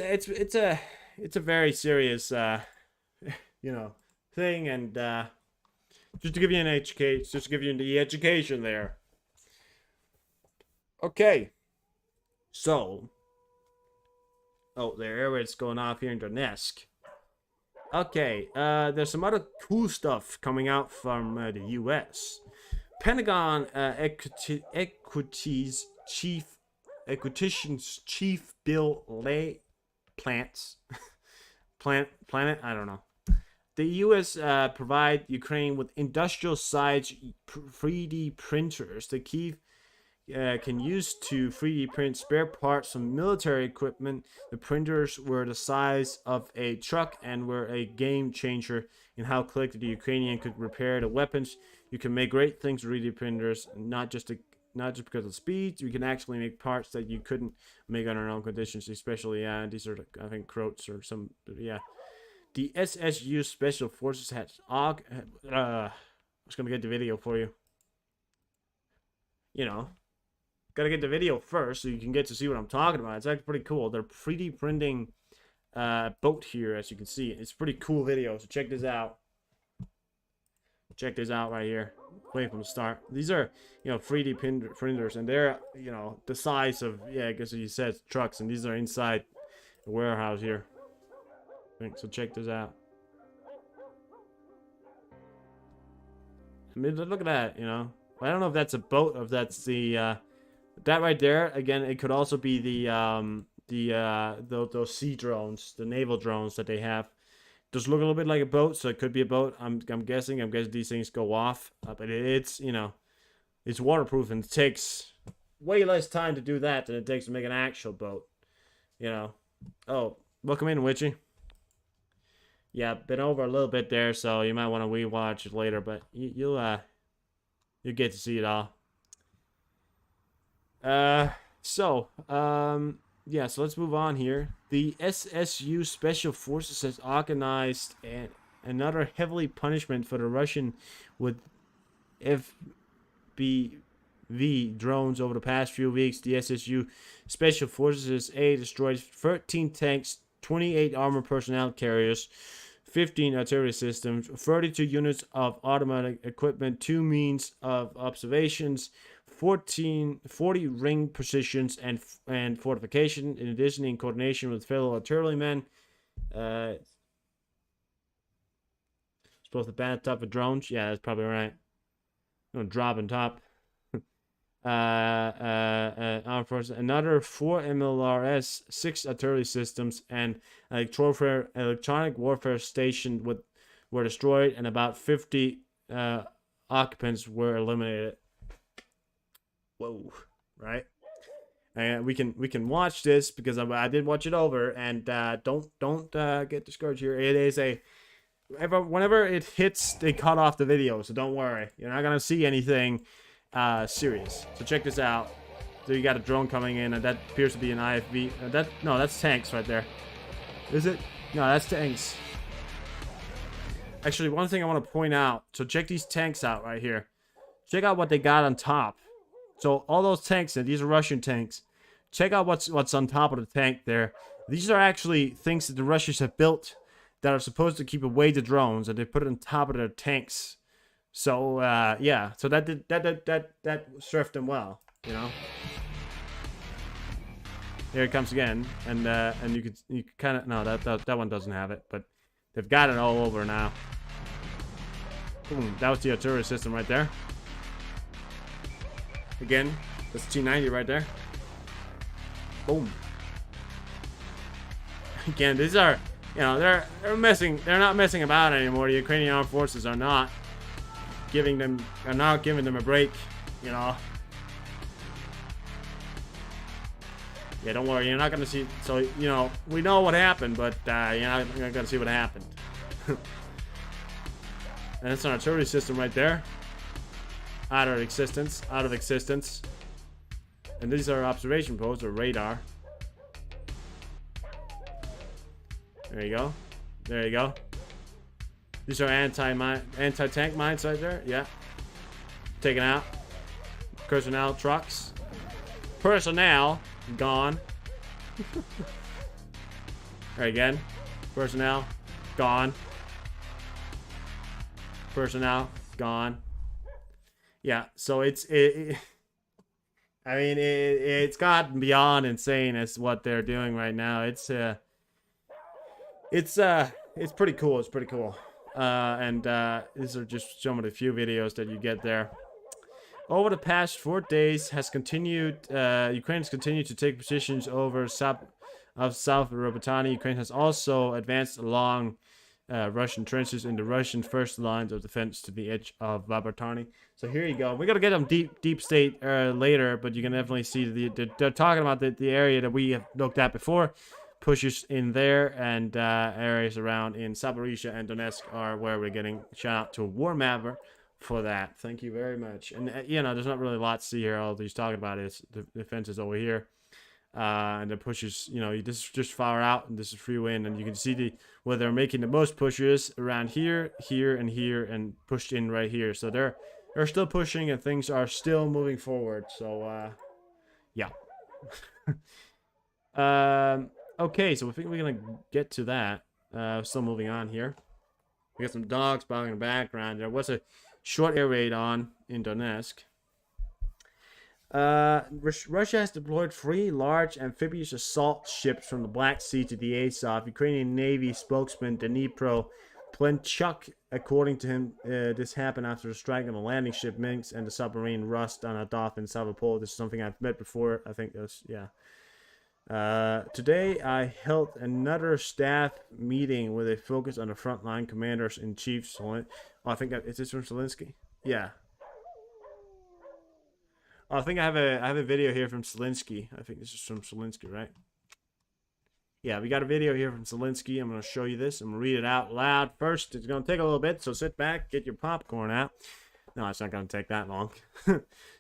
a very serious you know, thing, and just to give you an education, just to give you the education there. Okay, so the air raid's going off here in Donetsk. Okay, there's some other cool stuff coming out from the U.S. Pentagon Equities Chief Bill Planet, I don't know. The U.S. provide Ukraine with industrial-sized 3D printers that Kyiv can use to 3D print spare parts from military equipment. The printers were the size of a truck and were a game changer in how quickly the Ukrainian could repair the weapons. You can make great things with 3D printers, not just because of speed. You can actually make parts that you couldn't make under normal conditions, especially these are, I think, Croats or some, yeah. The SSU Special Forces has I was gonna get the video for you. You know, gotta get the video first so you can get to see what I'm talking about. It's actually pretty cool. They're 3D printing boat here, as you can see. It's a pretty cool video, so check this out. Check this out right here. Way from the start. These are, 3D printers, and they're, the size of, I guess you said trucks, and these are inside the warehouse here. So check this out. I mean, look at that, I don't know if that's a boat, or if that's the, that right there, again, it could also be those sea drones, the naval drones that they have. Does look a little bit like a boat, so it could be a boat. I'm guessing these things go off, but it's it's waterproof, and it takes way less time to do that than it takes to make an actual boat. Oh, welcome in, Witchy. Yeah, been over a little bit there, so you might want to rewatch it later, but you'll get to see it all. Yeah, so let's move on here. The SSU Special Forces has organized another heavily punishment for the Russian with FPV drones over the past few weeks. The SSU Special Forces destroyed 13 tanks, 28 armored personnel carriers, 15 artillery systems, 32 units of automatic equipment, 2 means of observations, 40 ring positions and fortification. In addition, in coordination with fellow artillerymen, it's both a bad type of drones. Yeah, that's probably right. No, drop on top. Armed forces. Another 4 MLRS, 6 artillery systems, and electronic warfare station were destroyed, and about 50 occupants were eliminated. Whoa, right? And we can watch this because I did watch it over, and don't get discouraged here. It is whenever it hits, they cut off the video, so don't worry. You're not gonna see anything serious. So check this out. So you got a drone coming in, and that appears to be an IFV. That's tanks right there. Is it? No, that's tanks. Actually, one thing I want to point out. So check these tanks out right here. Check out what they got on top. So all those tanks, and these are Russian tanks. Check out what's on top of the tank there. These are actually things that the Russians have built that are supposed to keep away the drones, and they put it on top of their tanks. So yeah, so that served them well, Here it comes again, and you could kind of that one doesn't have it, but they've got it all over now. Boom, that was the artillery system right there. Again, that's T-90 right there. Boom. Again, these are, they're not messing about anymore. The Ukrainian armed forces are not giving them a break, Yeah, don't worry, you're not gonna see. So we know what happened, but you're not gonna see what happened. And it's an artillery system right there. Out of existence. And these are observation posts, or radar. There you go. These are anti-tank mines right there. Yeah. Taken out. Personnel trucks. Personnel gone. There again. Personnel gone. Personnel gone. Yeah, so it's gotten beyond insane as what they're doing right now. It's pretty cool. It's pretty cool. And these are just some of the few videos that you get there. Over the past 4 days, Ukraine has continued to take positions over South Robotyne. Ukraine has also advanced along Russian trenches in the Russian first lines of defense to the edge of Robotyne. So here you go. We're gonna get them deep state later, but you can definitely see they're talking about the area that we have looked at before. Pushes in there, and areas around in Zaporizhia and Donetsk are where we're getting shout out to Warmapper for that. Thank you very much. And there's not really a lot to see here. All he's talking about is the defenses over here. and the pushes, this is just far out, and this is free wind, and you can see where they're making the most pushes around here, here, and here, and pushed in right here. So they're still pushing, and things are still moving forward. So yeah. Okay, so I think we're gonna get to that. Still moving on here. We got some dogs barking in the background. There was a short air raid on in Donetsk. Russia has deployed 3 large amphibious assault ships from the Black Sea to the Azov. Ukrainian Navy spokesman Dnipro Plenchuk, according to him, this happened after a strike on the landing ship Minsk and the submarine Rust on Adov in Sevastopol. This is something I've met before. I think that's, yeah. Today I held another staff meeting with a focus on the frontline commanders in chief. I think is this from Zelensky? Yeah. Oh, I think I have a video here from Zelensky. I think this is from Zelensky, right? Yeah, we got a video here from Zelensky. I'm going to show you this. I'm going to read it out loud first. It's going to take a little bit, so sit back, get your popcorn out. No, it's not going to take that long.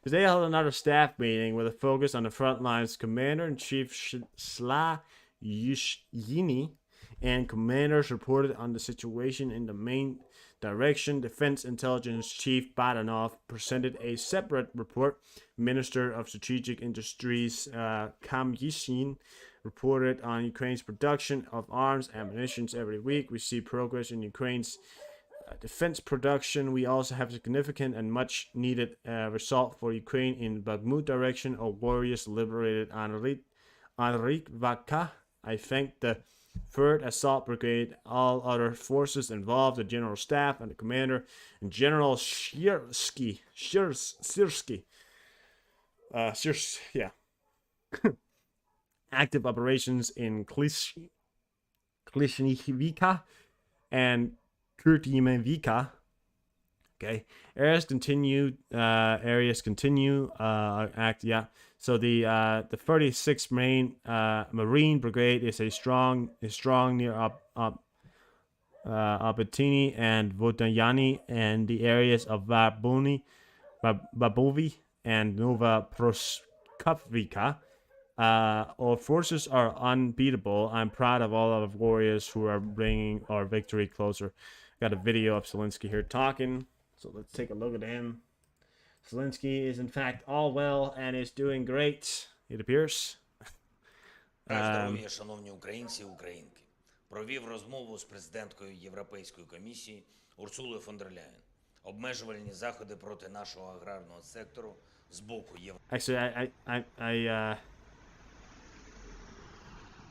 Today I held another staff meeting with a focus on the front lines Commander-in-Chief Sla Yini and commanders reported on the situation in the main direction. Defense Intelligence Chief Badanov presented a separate report. Minister of Strategic Industries Kam Yishin reported on Ukraine's production of arms and ammunition every week. We see progress in Ukraine's defense production. We also have significant and much needed result for Ukraine in Bakhmut direction. Our warriors liberated Anrikvaka. I thank the 3rd Assault Brigade, all other forces involved, the General Staff and the Commander, and General Sirsky. Yeah. Active operations in Klishnikivka and Kurtimivka. Okay, areas continue. So the 36th Marine Brigade is strong near Albertini and Vodnyani and the areas of Babovi and Nova Proskopvika. Our forces are unbeatable. I'm proud of all of the warriors who are bringing our victory closer. Got a video of Zelensky here talking, so let's take a look at him. Zelensky is in fact all well and is doing great, it appears. Здоров'я, шановні українці і українки. Провів розмову з президенткою Європейської комісії Урсулою фон дер Ляєн. Обмежувальні заходи проти нашого аграрного сектору з боку Actually,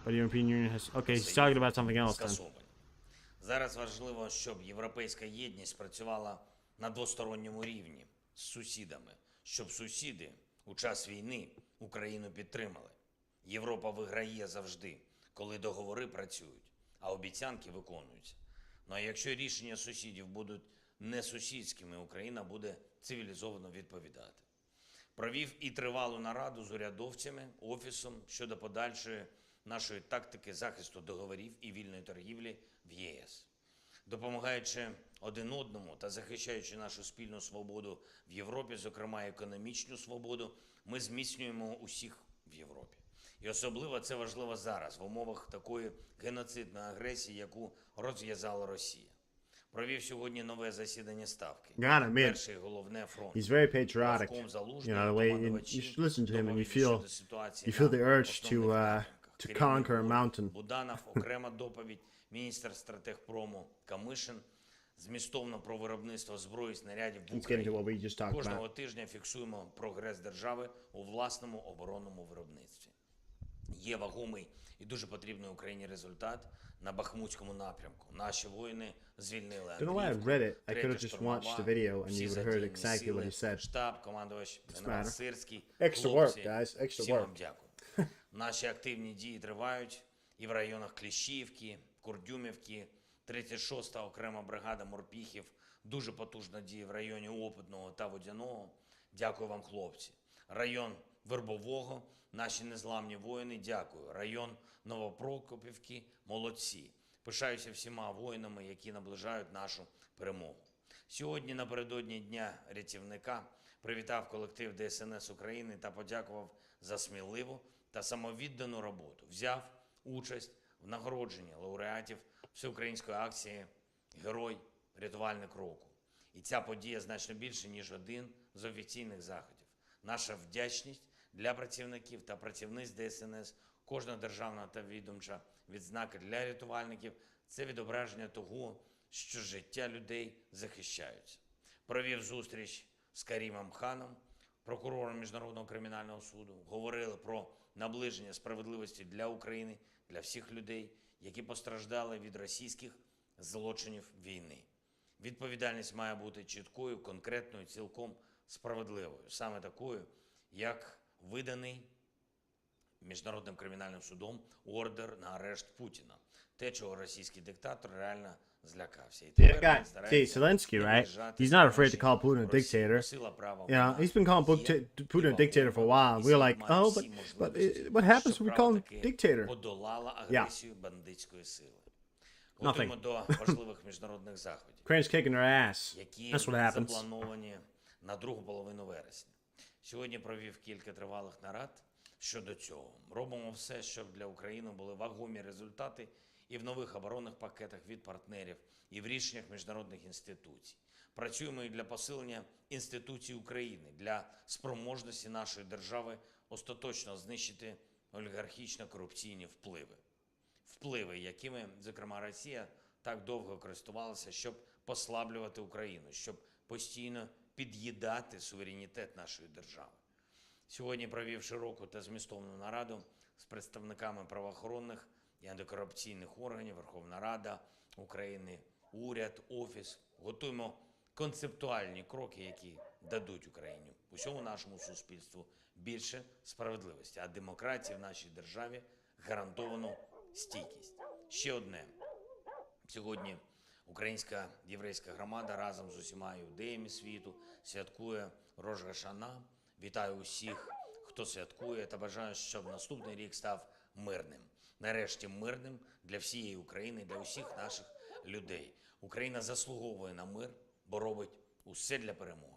but the European Union has... Okay, he's talking about something else then. Зараз важливо, щоб європейська єдність працювала на двосторонньому рівні з сусідами, щоб сусіди у час війни Україну підтримали. Європа виграє завжди, коли договори працюють, а обіцянки виконуються. Ну а якщо рішення сусідів будуть не сусідськими, Україна буде цивілізовано відповідати. Провів і тривалу нараду з урядовцями, офісом щодо подальшої нашої тактики захисту договорів і вільної торгівлі в ЄС. Допомагаючи один одному та захищаючи нашу спільну свободу в Європі, зокрема економічну свободу, ми зміцнюємо усіх в Європі. І особливо це важливо зараз, в умовах такої геноцидної агресії, яку розв'язала Росія. Провів сьогодні нове засідання Ставки. Перше і головне фронт. He's very patriotic. The way you should listen to him and you feel the urge to conquer a mountain. Буданов, окрема доповідь, міністр стратегпрому Камишин, змістовно про виробництво зброї, снарядів в Україні. Кожного тижня фіксуємо прогрес держави у власному оборонному виробництві. Є вагомий і дуже потрібний Україні результат на Бахмутському напрямку. Наші воїни звільнили Андріївку, всі задіяні сили, штаб, командувач генерал Сирський, хлопці, всім вам дякую. Наші активні дії тривають і в районах Кліщівки, Курдюмівки, 36-та окрема бригада Морпіхів, дуже потужна діє в районі Опитного та Водяного. Дякую вам, хлопці. Район Вербового, наші незламні воїни, дякую. Район Новопрокопівки, молодці. Пишаюся всіма воїнами, які наближають нашу перемогу. Сьогодні, напередодні Дня рятівника, привітав колектив ДСНС України та подякував за сміливу та самовіддану роботу. Взяв участь в нагородженні лауреатів всеукраїнської акції «Герой рятувальник року». І ця подія значно більше, ніж один з офіційних заходів. Наша вдячність для працівників та працівниць ДСНС, кожна державна та відомча відзнака для рятувальників – це відображення того, що життя людей захищаються. Провів зустріч з Карімом Ханом, прокурором Міжнародного кримінального суду. Говорили про наближення справедливості для України, для всіх людей, які постраждали від російських злочинів війни. Відповідальність має бути чіткою, конкретною, цілком справедливою. Саме такою, як виданий Міжнародним кримінальним судом ордер на арешт Путіна. Те, чого російський диктатор реально злякався. І Yeah, тепер guy, він see, старається Zelensky, right? наближати He's not afraid to наші call Putin a Росії. dictator. Сила права You know, вона he's been calling є, Putin a і dictator for a вагома, while. і We were світ like, має oh, всі but можливості, what happens щоб when we call him право-таки dictator? подолала агресію бандитської сили. Nothing. Готуємо до важливих міжнародних заходів, Ukraine's kicking their ass. які That's what happens. заплановані на другу половину вересня. Сьогодні провів кілька тривалих нарад щодо цього. Робимо все, щоб для України були вагомі результати і в нових оборонних пакетах від партнерів, і в рішеннях міжнародних інституцій. Працюємо і для посилення інституцій України, для спроможності нашої держави остаточно знищити олігархічно-корупційні впливи. Впливи, якими, зокрема, Росія так довго користувалася, щоб послаблювати Україну, щоб постійно під'їдати суверенітет нашої держави. Сьогодні провів широку та змістовну нараду з представниками правоохоронних і антикорупційних органів, Верховна Рада України, уряд, Офіс. Готуємо концептуальні кроки, які дадуть Україні, усьому нашому суспільству більше справедливості, а демократії в нашій державі гарантовану стійкість. Ще одне. Сьогодні українська єврейська громада разом з усіма іудеями світу святкує Рош га-Шана. Вітаю усіх, хто святкує, та бажаю, щоб наступний рік став мирним. Нарешті мирним для всієї України, для усіх наших людей. Україна заслуговує на мир, бо робить усе для перемоги.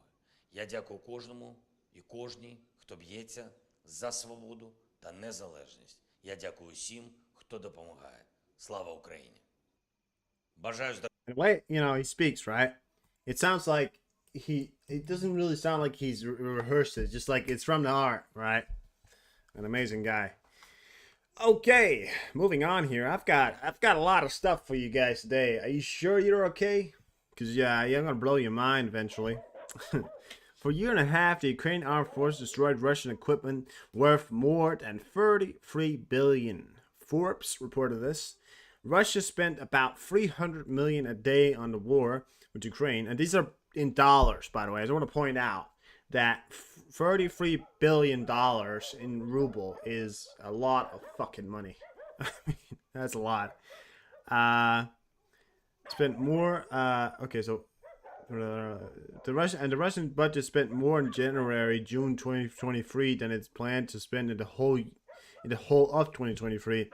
Я дякую кожному і кожній, хто б'ється за свободу та незалежність. Я дякую всім, хто допомагає. Слава Україні! Бажаю здоров'я. The way, you know, he speaks, right? It sounds like it doesn't really sound like he's rehearsed it, just like it's from the heart, right? An amazing guy. Okay, moving on here. I've got a lot of stuff for you guys today. Are you sure you're okay? Because yeah, I'm gonna blow your mind eventually. For a year and a half, the Ukrainian armed forces destroyed Russian equipment worth more than 33 billion. Forbes reported this. Russia spent about 300 million a day on the war with Ukraine, and these are in dollars, by the way. I just want to point out that 33 billion dollars in ruble is a lot of fucking money. I mean, that's a lot. Spent more. Okay, so the Russian budget spent more in June 2023 than it's planned to spend in the whole of 2023.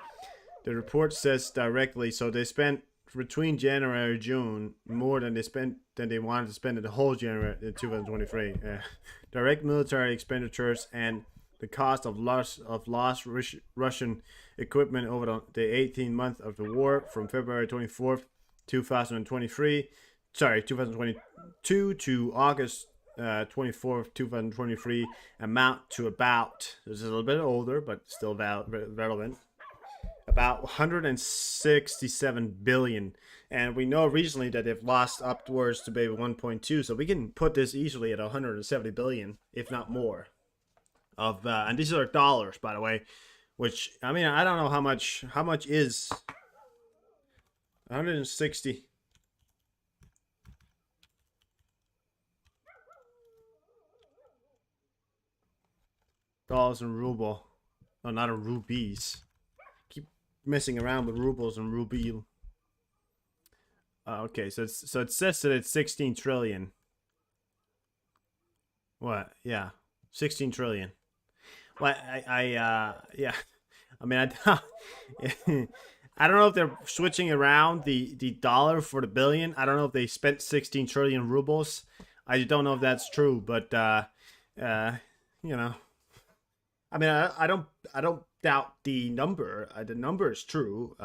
The report says directly, so they spent between January and June more than they wanted to spend in the whole January 2023. Direct military expenditures and the cost of lost Russian equipment over the 18 months of the war from February 24th, 2022 to August 24th, 2023 amount to about, this is a little bit older, but still relevant, about 167 billion. And we know recently that they've lost upwards to maybe 1.2, so we can put this easily at 170 billion, if not more. And these are dollars, by the way, which, I mean, I don't know how much is 160 dollars in ruble. No, not in rupees. Keep messing around with rubles and ruble. Okay, so it says that it's 16 trillion. What? Yeah, 16 trillion. Well, yeah. I mean, I don't know if they're switching around the dollar for the billion. I don't know if they spent 16 trillion rubles. I don't know if that's true, but you know, I mean, I don't doubt the number. The number is true.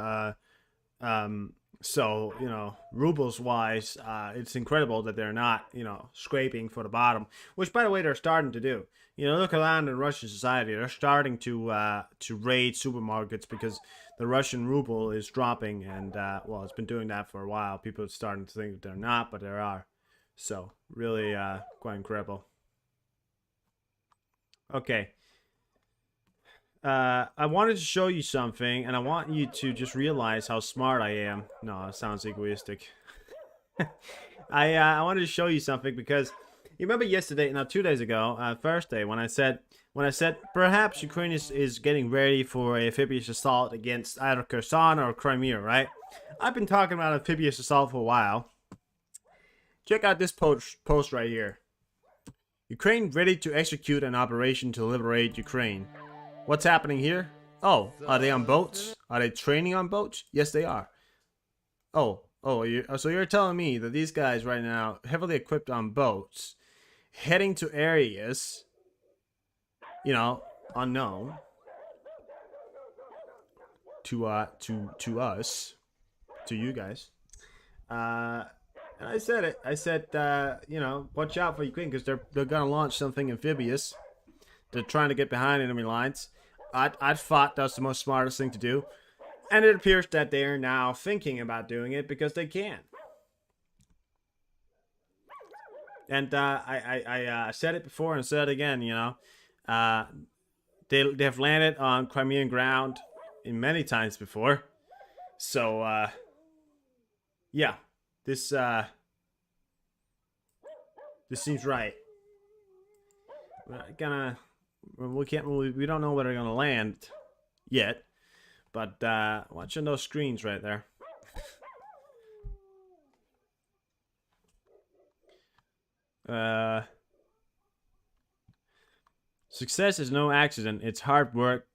So you know, rubles wise, it's incredible that they're not scraping for the bottom. Which, by the way, they're starting to do. You know, look around in Russian society. They're starting to raid supermarkets because the Russian ruble is dropping, and well, it's been doing that for a while. People are starting to think that they're not, but they are. So really, quite incredible. Okay. I wanted to show you something, and I want you to just realize how smart I am. No, it sounds egoistic. I wanted to show you something because you remember yesterday, no, 2 days ago, Thursday, when I said perhaps Ukraine is getting ready for a amphibious assault against either Kherson or Crimea, right? I've been talking about amphibious assault for a while. Check out this post right here. Ukraine ready to execute an operation to liberate Ukraine. What's happening here? Oh, are they on boats? Are they training on boats? Yes, they are. Oh, so you're telling me that these guys right now, heavily equipped on boats, heading to areas, unknown to us, to you guys. And I said it. I said, watch out for Ukraine because they're gonna launch something amphibious. They're trying to get behind enemy lines. I thought that's the most smartest thing to do, and it appears that they are now thinking about doing it because they can. And I said it before and said it again. They have landed on Crimean ground in many times before, so yeah, this seems right. We don't know where they're gonna land yet, but watching those screens right there. Success is no accident. It's hard work,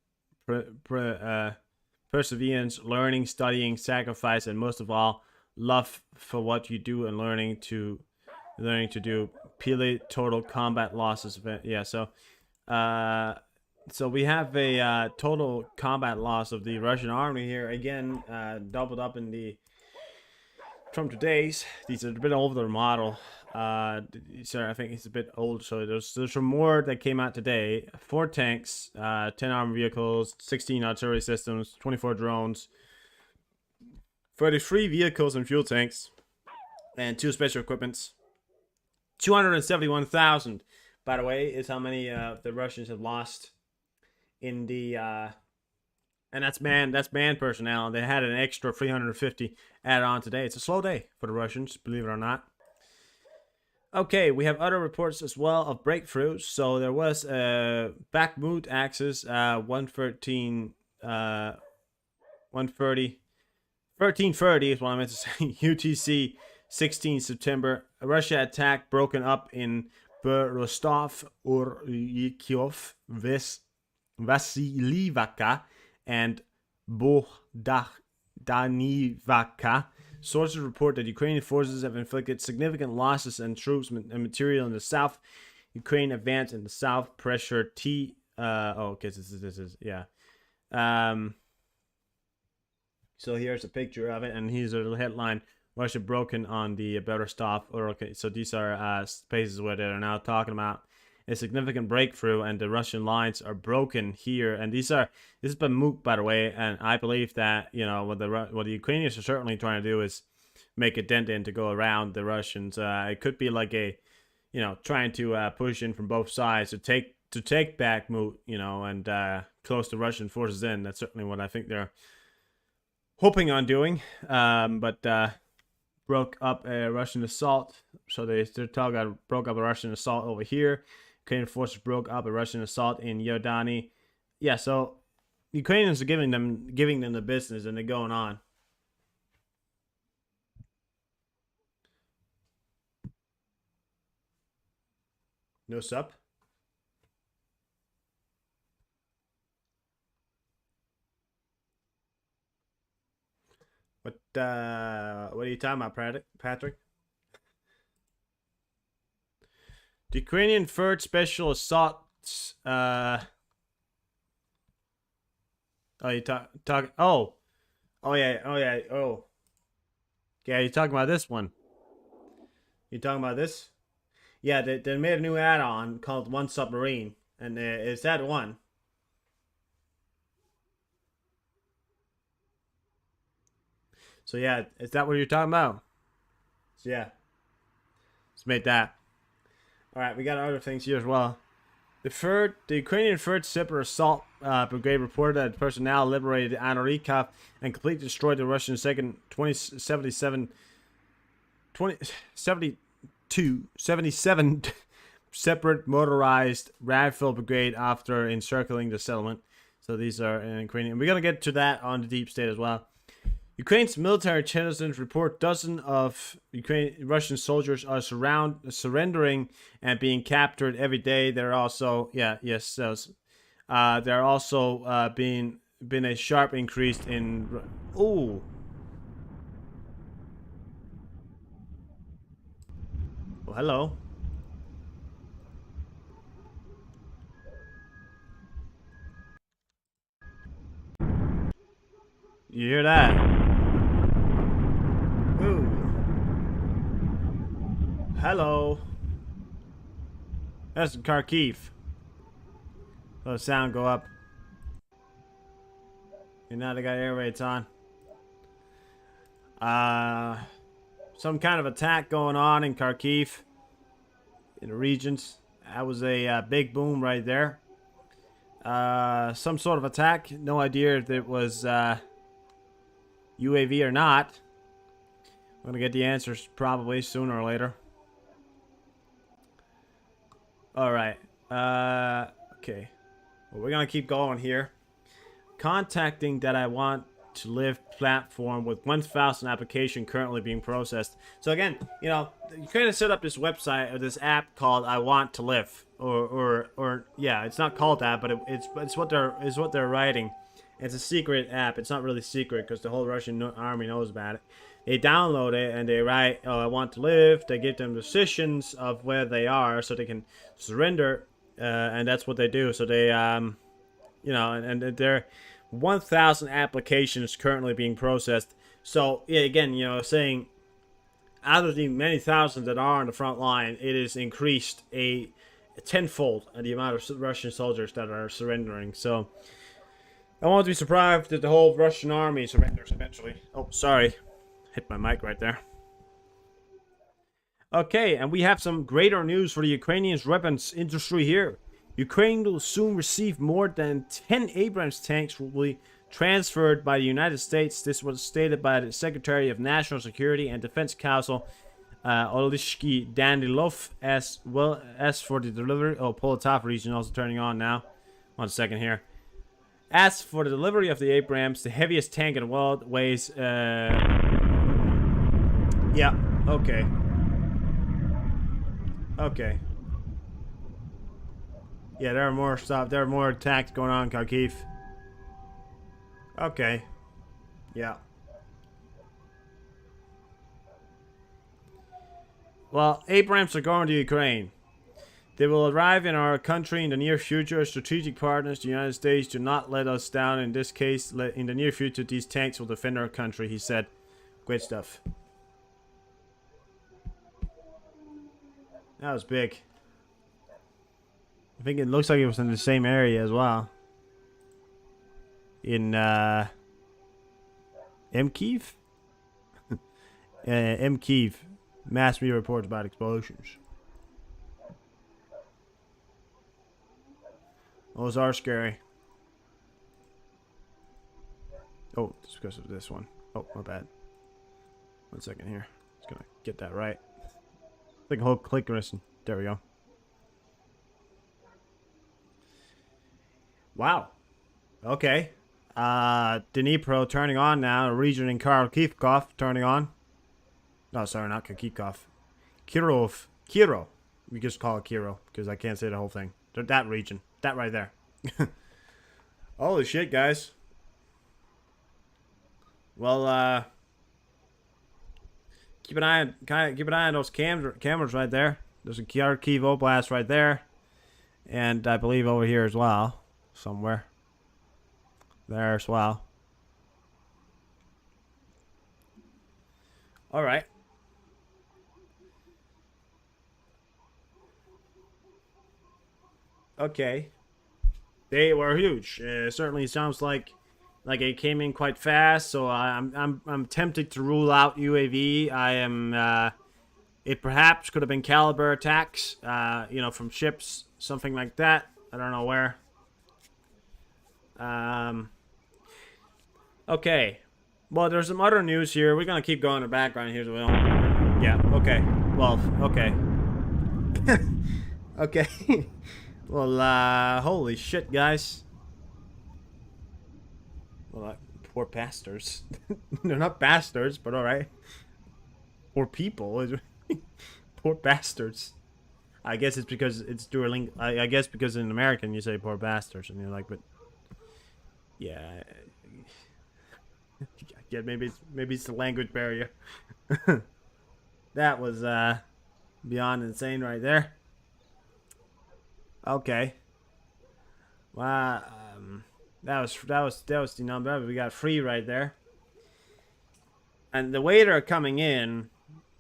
perseverance, learning, studying, sacrifice, and most of all, love for what you do and learning to do. Pili total combat losses. Yeah, so we have a total combat loss of the Russian army here again, doubled up in the from today's. These are a bit older model. Sorry, I think it's a bit old. So there's some more that came out today. 4 tanks, 10 armored vehicles, 16 artillery systems, 24 drones, 33 vehicles and fuel tanks, and 2 special equipments. 271,000, by the way, is how many the Russians have lost in the and that's man personnel. They had an extra 350 added on today. It's a slow day for the Russians, believe it or not. Okay, we have other reports as well of breakthroughs. So there was Bakhmut axis 113 130 1330 is what I meant to say. UTC 16 September. Russia attack broken up in Rostov, Urkyov, Vasilivka, and Bohdanivka. Sources report that Ukrainian forces have inflicted significant losses and troops and material in the south. Ukraine advanced in the south. Pressure T. Okay, this is yeah. So here's a picture of it, and here's a headline: Russia broken on the Berostov. Okay, so these are spaces where they're now talking about a significant breakthrough, and the Russian lines are broken here. And this is Bakhmut, by the way, and I believe that what the Ukrainians are certainly trying to do is make a dent in to go around the Russians. It could be like a trying to push in from both sides to take Bakhmut, and close the Russian forces in. That's certainly what I think they're hoping on doing. But broke up a Russian assault. So they broke up a Russian assault over here. Ukrainian forces broke up a Russian assault in Yordani. Yeah, so Ukrainians are giving them the business, and they're going on. No sup? What are you talking about, Patrick? The Ukrainian third special assaults Oh, you talk. Oh yeah. Oh yeah. Oh yeah. You talking about this one? You talking about this? Yeah, they made a new add-on called One Submarine, and it's that one. So yeah, is that what you're talking about? So yeah, let's make that. All right, we got other things here as well. The Ukrainian Third Separate Assault Brigade reported that personnel liberated Anorikov and completely destroyed the Russian second 77 separate motorized rifle brigade after encircling the settlement. So these are in Ukrainian. We're gonna get to that on the deep state as well. Ukraine's military intelligence report dozens of Russian soldiers are surrendering and being captured every day. They're also they're also been a sharp increase in. Oh. Oh, hello. You hear that? Ooh. Hello. That's Kharkiv. Let the sound go up. And now they got air raids on. Some kind of attack going on in Kharkiv. In the regions. That was a big boom right there. Some sort of attack. No idea if it was UAV or not. I'm gonna get the answers probably sooner or later. Alright. Okay. Well, we're gonna keep going here. Contacting that I want to live platform with 1,000 application currently being processed. So again, you know, you kind of set up this website or this app called I Want to Live, or yeah, it's not called that, but it's what they're writing. It's a secret app. It's not really secret because the whole Russian army knows about it. They download it and they write, "Oh, I want to live." They give them decisions of where they are so they can surrender, and that's what they do. So they, you know, and they're 1,000 applications currently being processed. So yeah, again, you know, saying out of the many thousands that are on the front line, it is increased a tenfold the amount of Russian soldiers that are surrendering. So I won't be surprised that the whole Russian army surrenders eventually. Oh, sorry. Hit my mic right there. Okay, and we have some greater news for the Ukrainian weapons industry here. Ukraine will soon receive more than 10 Abrams tanks will be transferred by the United States. This was stated by the Secretary of National Security and Defense Council, Oleshky Danilov, as well as for the delivery. Oh, Poltava region also turning on now. 1 second here. As for the delivery of the Abrams, the heaviest tank in the world weighs. Yeah. Okay. Okay. Yeah, there are more stuff. There are more attacks going on in Kharkiv. Okay. Yeah. Well, Abrams are going to Ukraine. They will arrive in our country in the near future. Strategic partners, the United States, do not let us down. In this case, in the near future, these tanks will defend our country, he said. Great stuff. That was big. I think it looks like it was in the same area as well. In Mkhiv? Mkhiv. Mass media reports about explosions. Those are scary. Oh, it's because of this one. Oh, my bad. 1 second here. Just gonna get that right. Like a whole click listen. There we go. Wow. Okay. Dnipro turning on now. A region in Kharkiv turning on. No, sorry, not Kharkiv. Kirov. Kiro. We just call it Kiro because I can't say the whole thing. That region. That right there. Holy shit, guys. Well, keep an eye on those cameras right there. There's a Kharkiv Oblast right there, and I believe over here as well, somewhere. there as well. All right. Okay. They were huge. Certainly sounds like it came in quite fast. So I'm tempted to rule out UAV. I am. It perhaps could have been caliber attacks. You know, from ships, something like that. I don't know where. Okay. Well, there's some other news here. We're gonna keep going in the background here, so we don't. Yeah. Okay. Well. Okay. Okay. Well, holy shit, guys. Well, poor bastards. They're not bastards, but alright. Poor people. Poor bastards. I guess it's because it's Duolingo. I guess because in American you say poor bastards, and you're like, but yeah, yeah, maybe it's the language barrier. That was beyond insane right there. Okay. Wow. That was the number. We got 3 right there. And the way they're coming in,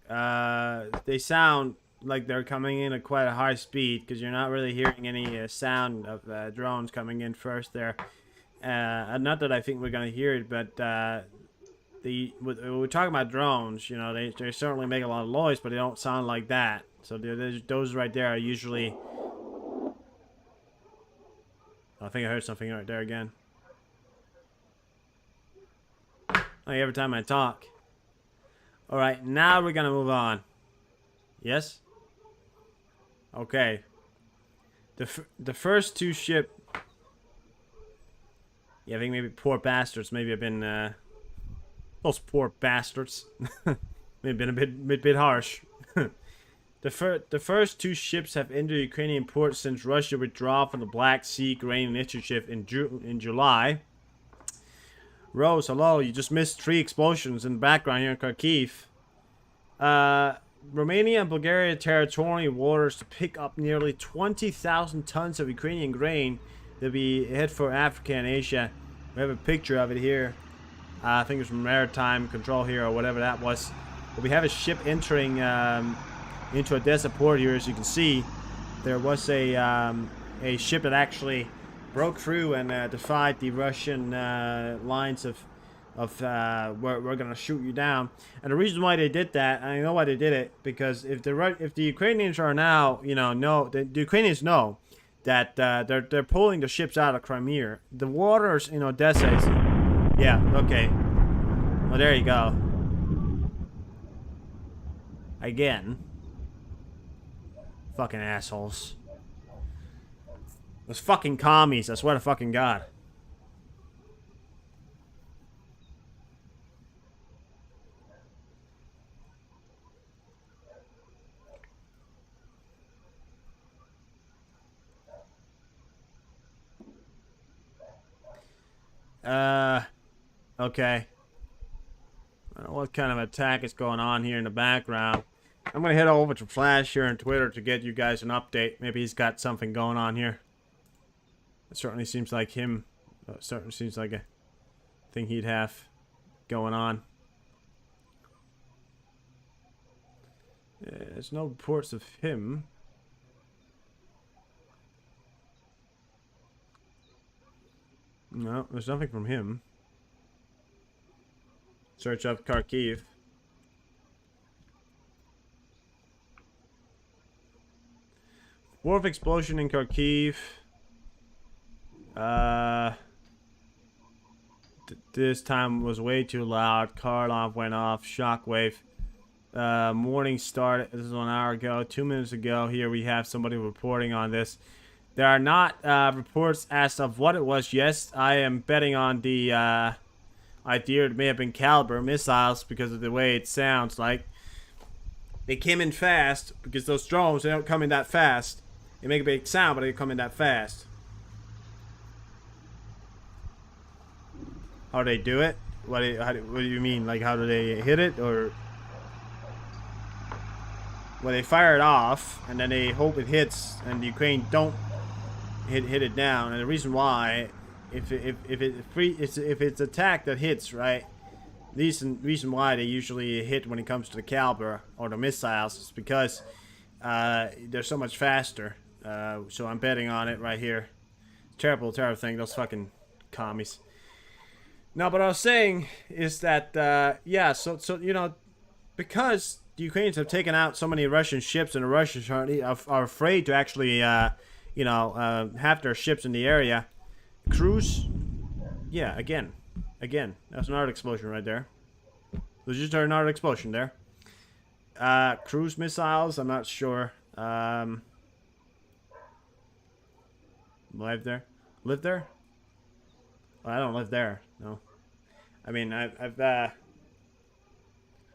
they sound like they're coming in at quite a high speed because you're not really hearing any sound of drones coming in first there. Not that I think we're gonna hear it, but we're talking about drones. You know, they certainly make a lot of noise, but they don't sound like that. So those right there are usually. I think I heard something right there again. Like every time I talk. Alright, now we're gonna move on. Yes? Okay. The first 2 ship... Yeah, I think maybe poor bastards. Maybe I've been... those poor bastards. Maybe been a bit harsh. The first 2 ships have entered Ukrainian ports since Russia withdrew from the Black Sea Grain Initiative in July. Rose, hello. You just missed 3 explosions in the background here in Kharkiv. Romania and Bulgaria territorial waters to pick up nearly 20,000 tons of Ukrainian grain that we head for Africa and Asia. We have a picture of it here. I think it's from Maritime Control here or whatever that was. But we have a ship entering... into Odessa port here. As you can see, there was a ship that actually broke through and defied the Russian lines of we're gonna shoot you down. And the reason why they did that, and I know why they did it, because if the Ukrainians are now, you know, the Ukrainians know that they're pulling the ships out of Crimea. The waters in Odessa is, yeah, okay. Well, there you go. Again. Fucking assholes. Those fucking commies, I swear to fucking God. Okay. I don't know what kind of attack is going on here in the background. I'm gonna head over to Flash here on Twitter to get you guys an update. Maybe he's got something going on here. It certainly seems like him. It certainly seems like a thing he'd have going on. There's no reports of him. No, there's nothing from him. Search up Kharkiv. Fourth explosion in Kharkiv. This time was way too loud. Car alarm went off. Shockwave. Morning started. This is 1 hour ago. 2 minutes ago. Here we have somebody reporting on this. There are not reports as of what it was. Yes, I am betting on the idea it may have been caliber missiles because of the way it sounds like. They came in fast because those drones, they don't come in that fast. They make a big sound, but they come in that fast. How do they do it? What do you mean? Like, how do they hit it? Or... Well, they fire it off, and then they hope it hits, and the Ukraine don't hit it down. And the reason why if it's attack that hits, right? Reason why they usually hit when it comes to the caliber or the missiles is because they're so much faster. So I'm betting on it right here. Terrible thing. Those fucking commies. Now, what I was saying is that yeah. So you know, because the Ukrainians have taken out so many Russian ships, and the Russians are afraid to actually you know have their ships in the area. Cruise, yeah. Again, that's another explosion right there. There's just another explosion there. Cruise missiles, I'm not sure. Live there? Live there? Well, I don't live there. No. I mean, I've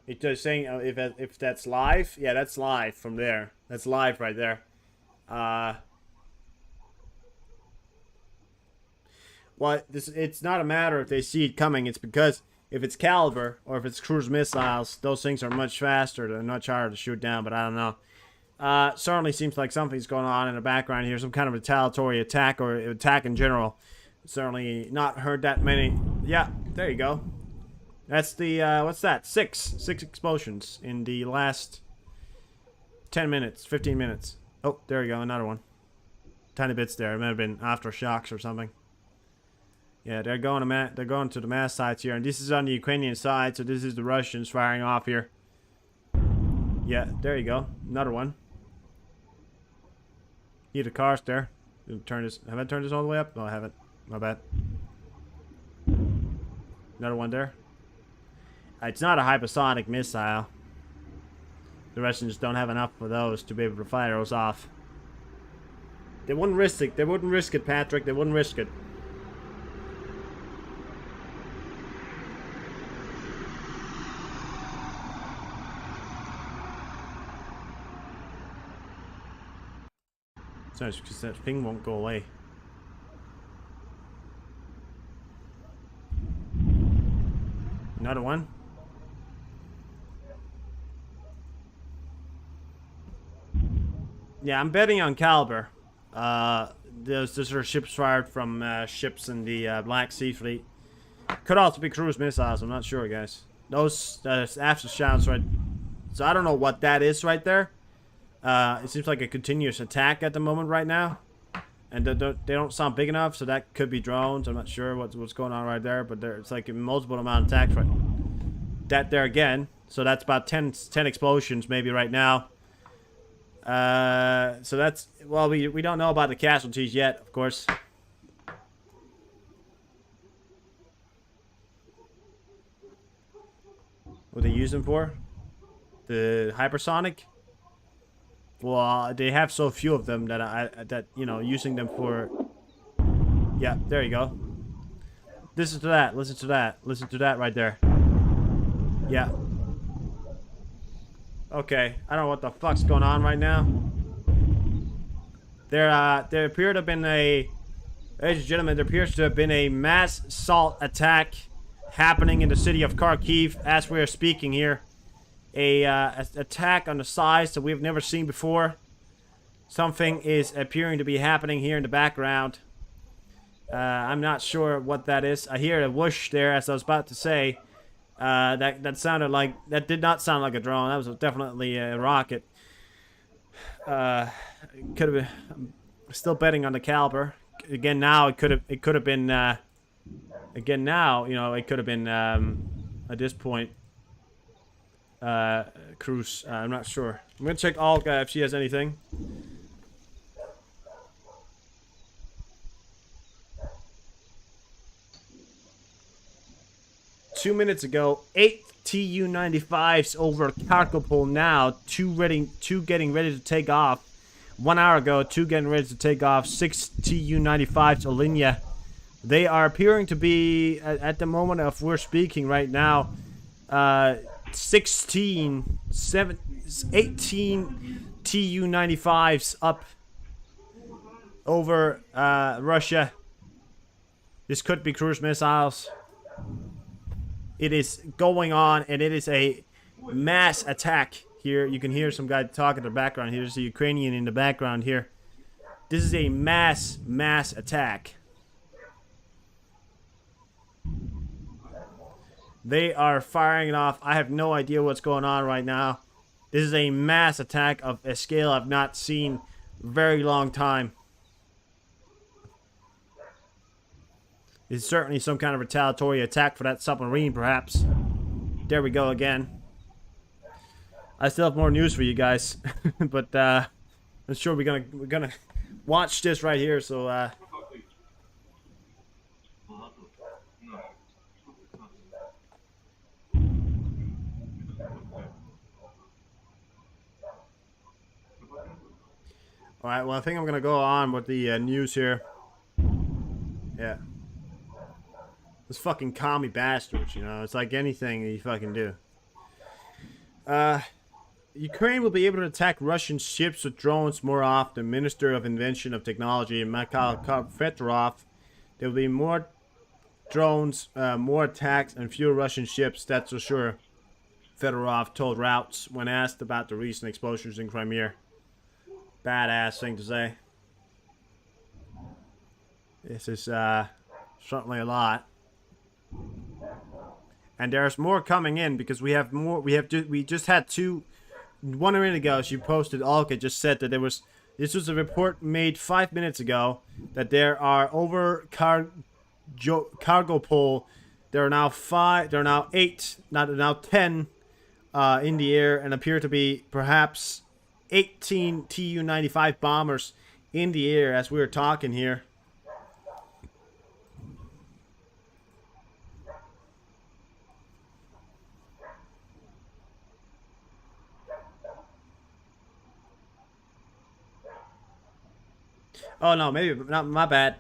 it's just saying if that's live, yeah, that's live from there. That's live right there. Well, it's not a matter if they see it coming. It's because if it's caliber or if it's cruise missiles, those things are much faster. They're much harder to shoot down, but I don't know. Certainly seems like something's going on in the background here. Some kind of retaliatory attack or attack in general. Certainly not heard that many. Yeah, there you go. That's the, what's that? Six explosions in the last 10 minutes, 15 minutes. Oh, there you go, another one. Tiny bits there. It might have been aftershocks or something. Yeah, they're going to the mass sites here, and this is on the Ukrainian side, so this is the Russians firing off here. Yeah, there you go, another one. Hear the cars there. Turn this. Have I turned this all the way up? No, I haven't. My bad. Another one there. It's not a hypersonic missile. The Russians don't have enough of those to be able to fire those off. They wouldn't risk it. They wouldn't risk it, Patrick. They wouldn't risk it. So it's because that thing won't go away. Another one. Yeah, I'm betting on caliber. Those are ships fired from ships in the Black Sea Fleet. Could also be cruise missiles. I'm not sure, guys. Those aftershocks, right? So I don't know what that is right there. It seems like a continuous attack at the moment right now. And they don't sound big enough, so that could be drones. I'm not sure what's going on right there, but it's like a multiple amount of attacks right. That there again. So that's about 10 explosions maybe right now. So that's, well, we don't know about the casualties yet, of course. What they use them for? The hypersonic? Well, they have so few of them that you know, using them for. Yeah, there you go. Listen to that. Listen to that. Listen to that right there. Yeah. Okay, I don't know what the fuck's going on right now. There appear to have been ladies and gentlemen, there appears to have been a mass assault attack happening in the city of Kharkiv as we are speaking here. A attack on the size that we've never seen before. Something is appearing to be happening here in the background. I'm not sure what that is. I hear a whoosh there, as I was about to say. That sounded like, that did not sound like a drone. That was definitely a rocket. Could have been. I'm still betting on the caliber. Again, now it could have been. Again, now you know it could have been at this point. Cruise. I'm not sure. I'm gonna check Olga if she has anything. Two minutes ago, 8 Tu-95s over Kharkiv now. Two getting ready to take off. 1 hour ago, 2 getting ready to take off. 6 Tu-95s Olynya. They are appearing to be at the moment of we're speaking right now. 18 Tu-95s up over Russia. This could be cruise missiles. It is going on, and it is a mass attack here. You can hear some guy talking in the background here. There's a Ukrainian in the background here. This is a mass attack. They are firing it off. I have no idea what's going on right now. This is a mass attack of a scale I've not seen very long time. It's certainly some kind of retaliatory attack for that submarine, perhaps. There we go again. I still have more news for you guys, but I'm sure we're gonna watch this right here. So all right. Well, I think I'm gonna go on with the news here. Yeah. Those fucking commie bastards, you know. It's like anything you fucking do. Ukraine will be able to attack Russian ships with drones more often. Minister of Invention of Technology, Mikhail Fedorov. There will be more drones, more attacks, and fewer Russian ships, that's for sure. Fedorov told Routes when asked about the recent explosions in Crimea. Badass thing to say. This is certainly a lot. And there's more coming in because we have more. We just had two. 1 minute ago, she posted. Alka just said that there was. This was a report made 5 minutes ago that there are over cargo pole. There are now 5. There are now 8. Now 10 in the air, and appear to be perhaps 18 Tu-95 bombers in the air as we were talking here. Oh no, maybe not. My bad.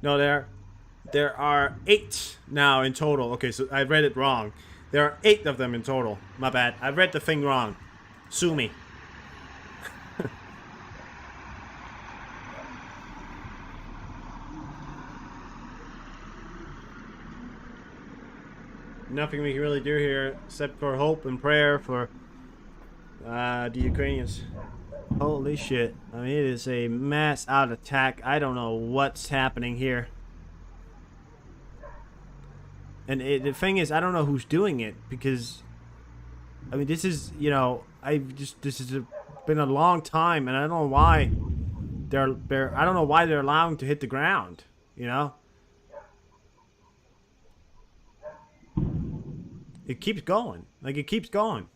No, there are 8 now in total. Okay, so I read it wrong. There are 8 of them in total. My bad. I read the thing wrong. Sue me. Nothing we can really do here except for hope and prayer for the Ukrainians. Holy shit. I mean, it is a mass out attack. I don't know what's happening here. And the thing is, I don't know who's doing it because, I mean, this is, you know, this has been a long time and I don't know why I don't know why they're allowing to hit the ground, you know? It keeps going. Like, it keeps going.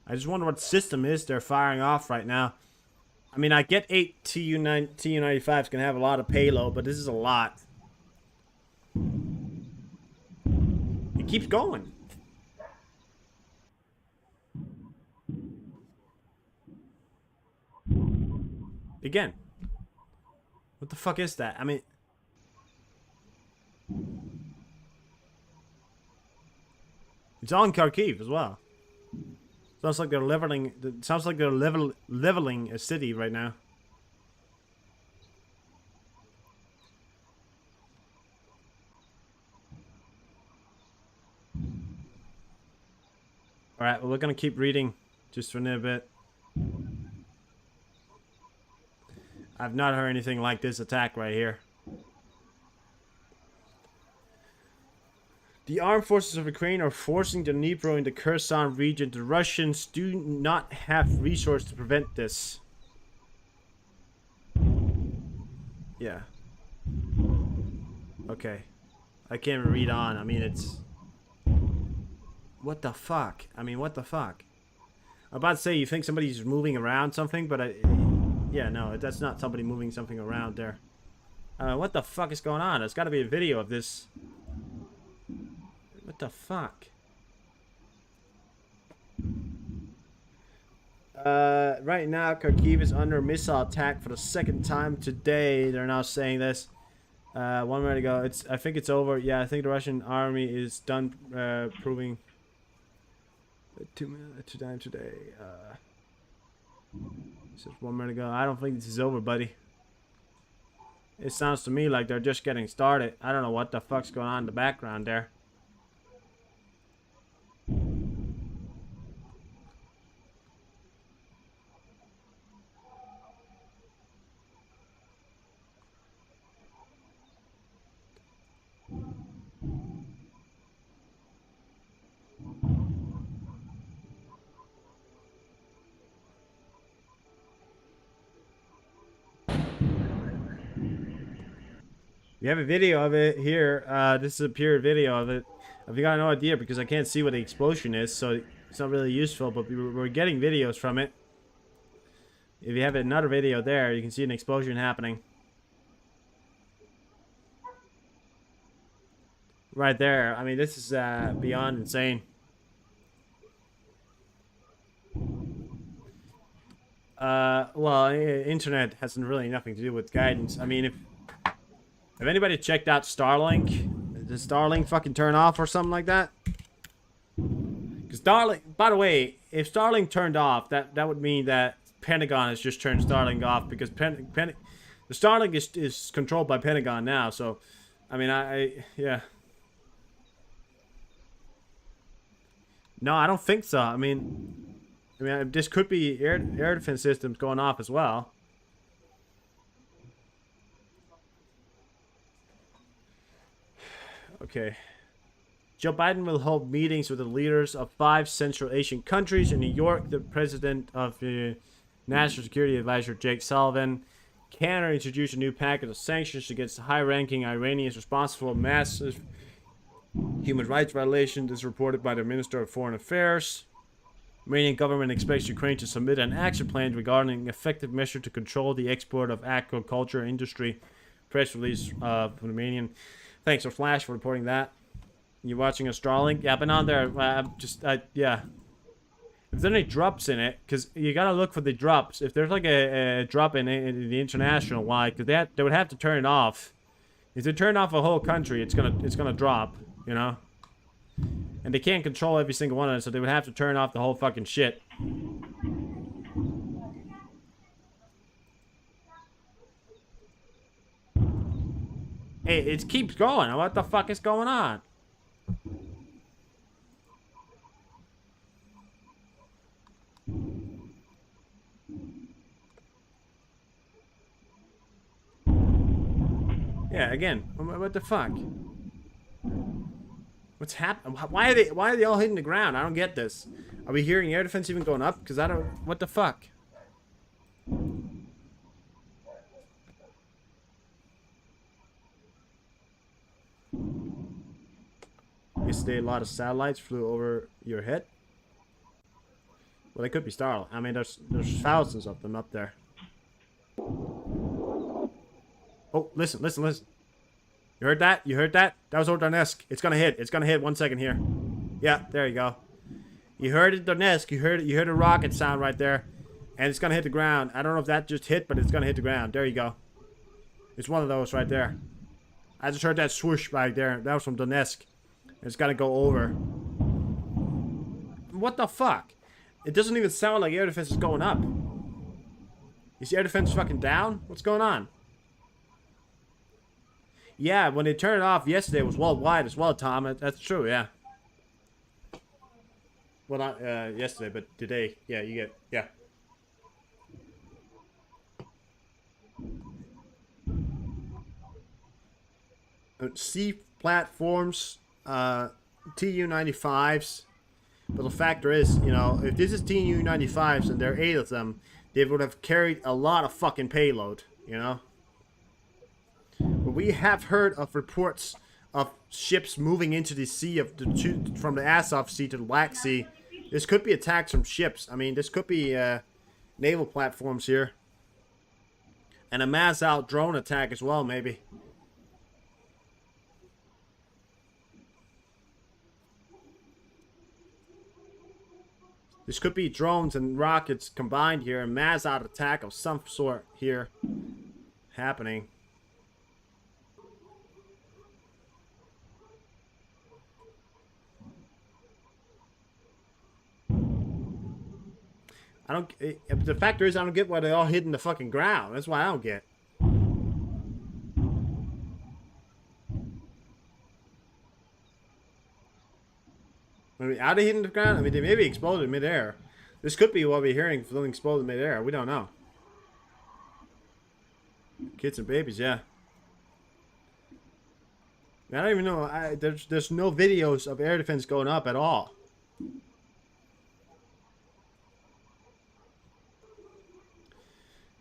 I just wonder what system is they're firing off right now. I mean, I get 8 Tu-95s can have a lot of payload, but this is a lot. It keeps going. Again. What the fuck is that? I mean... It's on Kharkiv as well. Sounds like they're leveling. Sounds like they're leveling a city right now. All right. Well, we're gonna keep reading just for a little bit. I've not heard anything like this attack right here. The armed forces of Ukraine are forcing the Dnipro in the Kherson region. The Russians do not have resources to prevent this. Yeah. Okay. I can't even read on. I mean, it's... What the fuck? I mean, what the fuck? I'm about to say you think somebody's moving around something, but yeah, no, that's not somebody moving something around there. What the fuck is going on? There's got to be a video of this. What the fuck? Right now, Kharkiv is under missile attack for the 2nd time today. They're now saying this. 1 minute ago. I think it's over. Yeah, I think the Russian army is done proving 2 times today. Just 1 minute ago. I don't think this is over, buddy. It sounds to me like they're just getting started. I don't know what the fuck's going on in the background there. We have a video of it here. This is a pure video of it. I've got no idea because I can't see what the explosion is, so it's not really useful, but we're getting videos from it. If you have another video there, you can see an explosion happening. Right there. I mean, this is beyond insane. Well, internet has really nothing to do with guidance. I mean, if anybody checked out Starlink, did Starlink fucking turn off or something like that? Because Starlink, by the way, if Starlink turned off, that would mean that Pentagon has just turned Starlink off, because the Starlink is controlled by Pentagon now. So, I mean, yeah. No, I don't think so. I mean, this could be air defense systems going off as well. Okay. Joe Biden will hold meetings with the leaders of 5 Central Asian countries in New York. The president of the National Security Advisor, Jake Sullivan, Canada introduced a new package of sanctions against high-ranking Iranians responsible for massive human rights violations, is reported by the Minister of Foreign Affairs. Iranian government expects Ukraine to submit an action plan regarding effective measure to control the export of agriculture industry. Press release from Iranian. Thanks for Flash for reporting that. You watching a Starlink? Yeah, I've been on there. Yeah. If there any drops in it, because you gotta look for the drops. If there's like a drop in the international wide, because they would have to turn it off. If they turn off a whole country, it's gonna drop, you know. And they can't control every single one of them, so they would have to turn off the whole fucking shit. Hey, it keeps going. What the fuck is going on? Yeah, again, what the fuck? What's happening? Why are they all hitting the ground? I don't get this. Are we hearing air defense even going up? Because I don't. What the fuck? Yesterday, a lot of satellites flew over your head. Well, they could be Starlink. I mean, there's thousands of them up there. Oh, listen. You heard that? You heard that? That was over Donetsk. It's gonna hit. It's gonna hit. 1 second here. Yeah, there you go. You heard it, Donetsk. You heard a rocket sound right there. And it's gonna hit the ground. I don't know if that just hit, but it's gonna hit the ground. There you go. It's one of those right there. I just heard that swoosh right there. That was from Donetsk. It's gonna go over. What the fuck? It doesn't even sound like air defense is going up. Is air defense fucking down? What's going on? Yeah, when they turned it off yesterday, it was worldwide as well, Tom. That's true, yeah. Well, not yesterday, but today. Yeah, you get, yeah. Sea platforms, Tu-95s. But the factor is, you know, if this is Tu-95s and there are 8 of them, they would have carried a lot of fucking payload, you know? But we have heard of reports of ships moving into the sea from the Azov Sea to the Black Sea. This could be attacks from ships. I mean, this could be naval platforms here. And a mass-out drone attack as well, maybe. This could be drones and rockets combined here. A mass-out attack of some sort here happening. The factor is I don't get why they all hid in the fucking ground. That's why I don't get. I mean, are they hitting the ground? I mean, they maybe exploded in midair. This could be what we're hearing, something exploded in midair. We don't know. Kids and babies, yeah. I don't even know. There's no videos of air defense going up at all.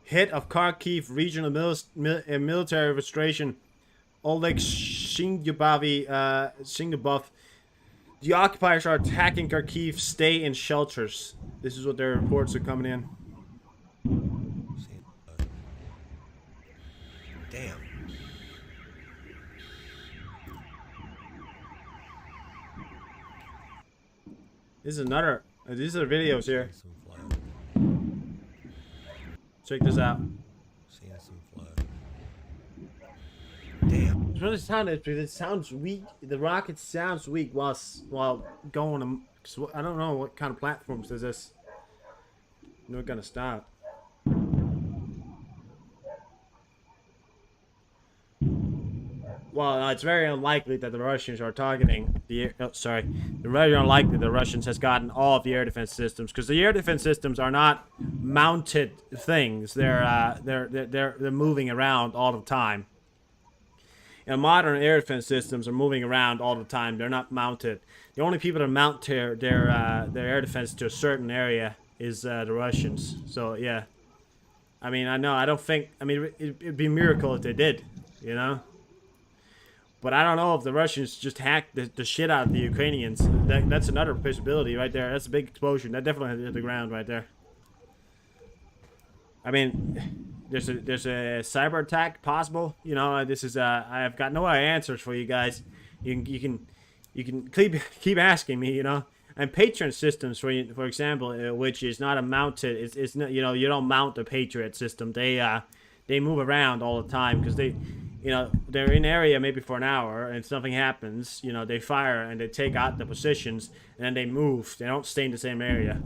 Head of Kharkiv Regional Military Administration Oleg Shingubov. The occupiers are attacking Kharkiv. Stay in shelters. This is what their reports are coming in. Damn. This is another. These are videos here. Some fly. Check this out. Seeing some fly. Damn. It's really sounded because it sounds weak. The rocket sounds weak while going. I don't know what kind of platforms is this. We're gonna stop. Well, it's very unlikely that the Russians are targeting the. Very unlikely the Russians has gotten all of the air defense systems because the air defense systems are not mounted things. They're moving around all the time. And modern air defense systems are moving around all the time. They're not mounted. The only people that mount their air defense to a certain area is the Russians. So yeah, I mean, I know. I don't think. I mean, it'd be a miracle if they did. You know. But I don't know if the Russians just hacked the shit out of the Ukrainians. That's another possibility right there. That's a big explosion. That definitely hit the ground right there. I mean, there's a cyber attack possible. You know, this is I've got no answers for you guys. You can keep asking me. You know, and Patriot systems for example, which is not a mounted. It's not, you know, you don't mount a Patriot system. They move around all the time because they. You know, they're in area maybe for an hour, and if something happens, you know, they fire and they take out the positions, and then they move. They don't stay in the same area.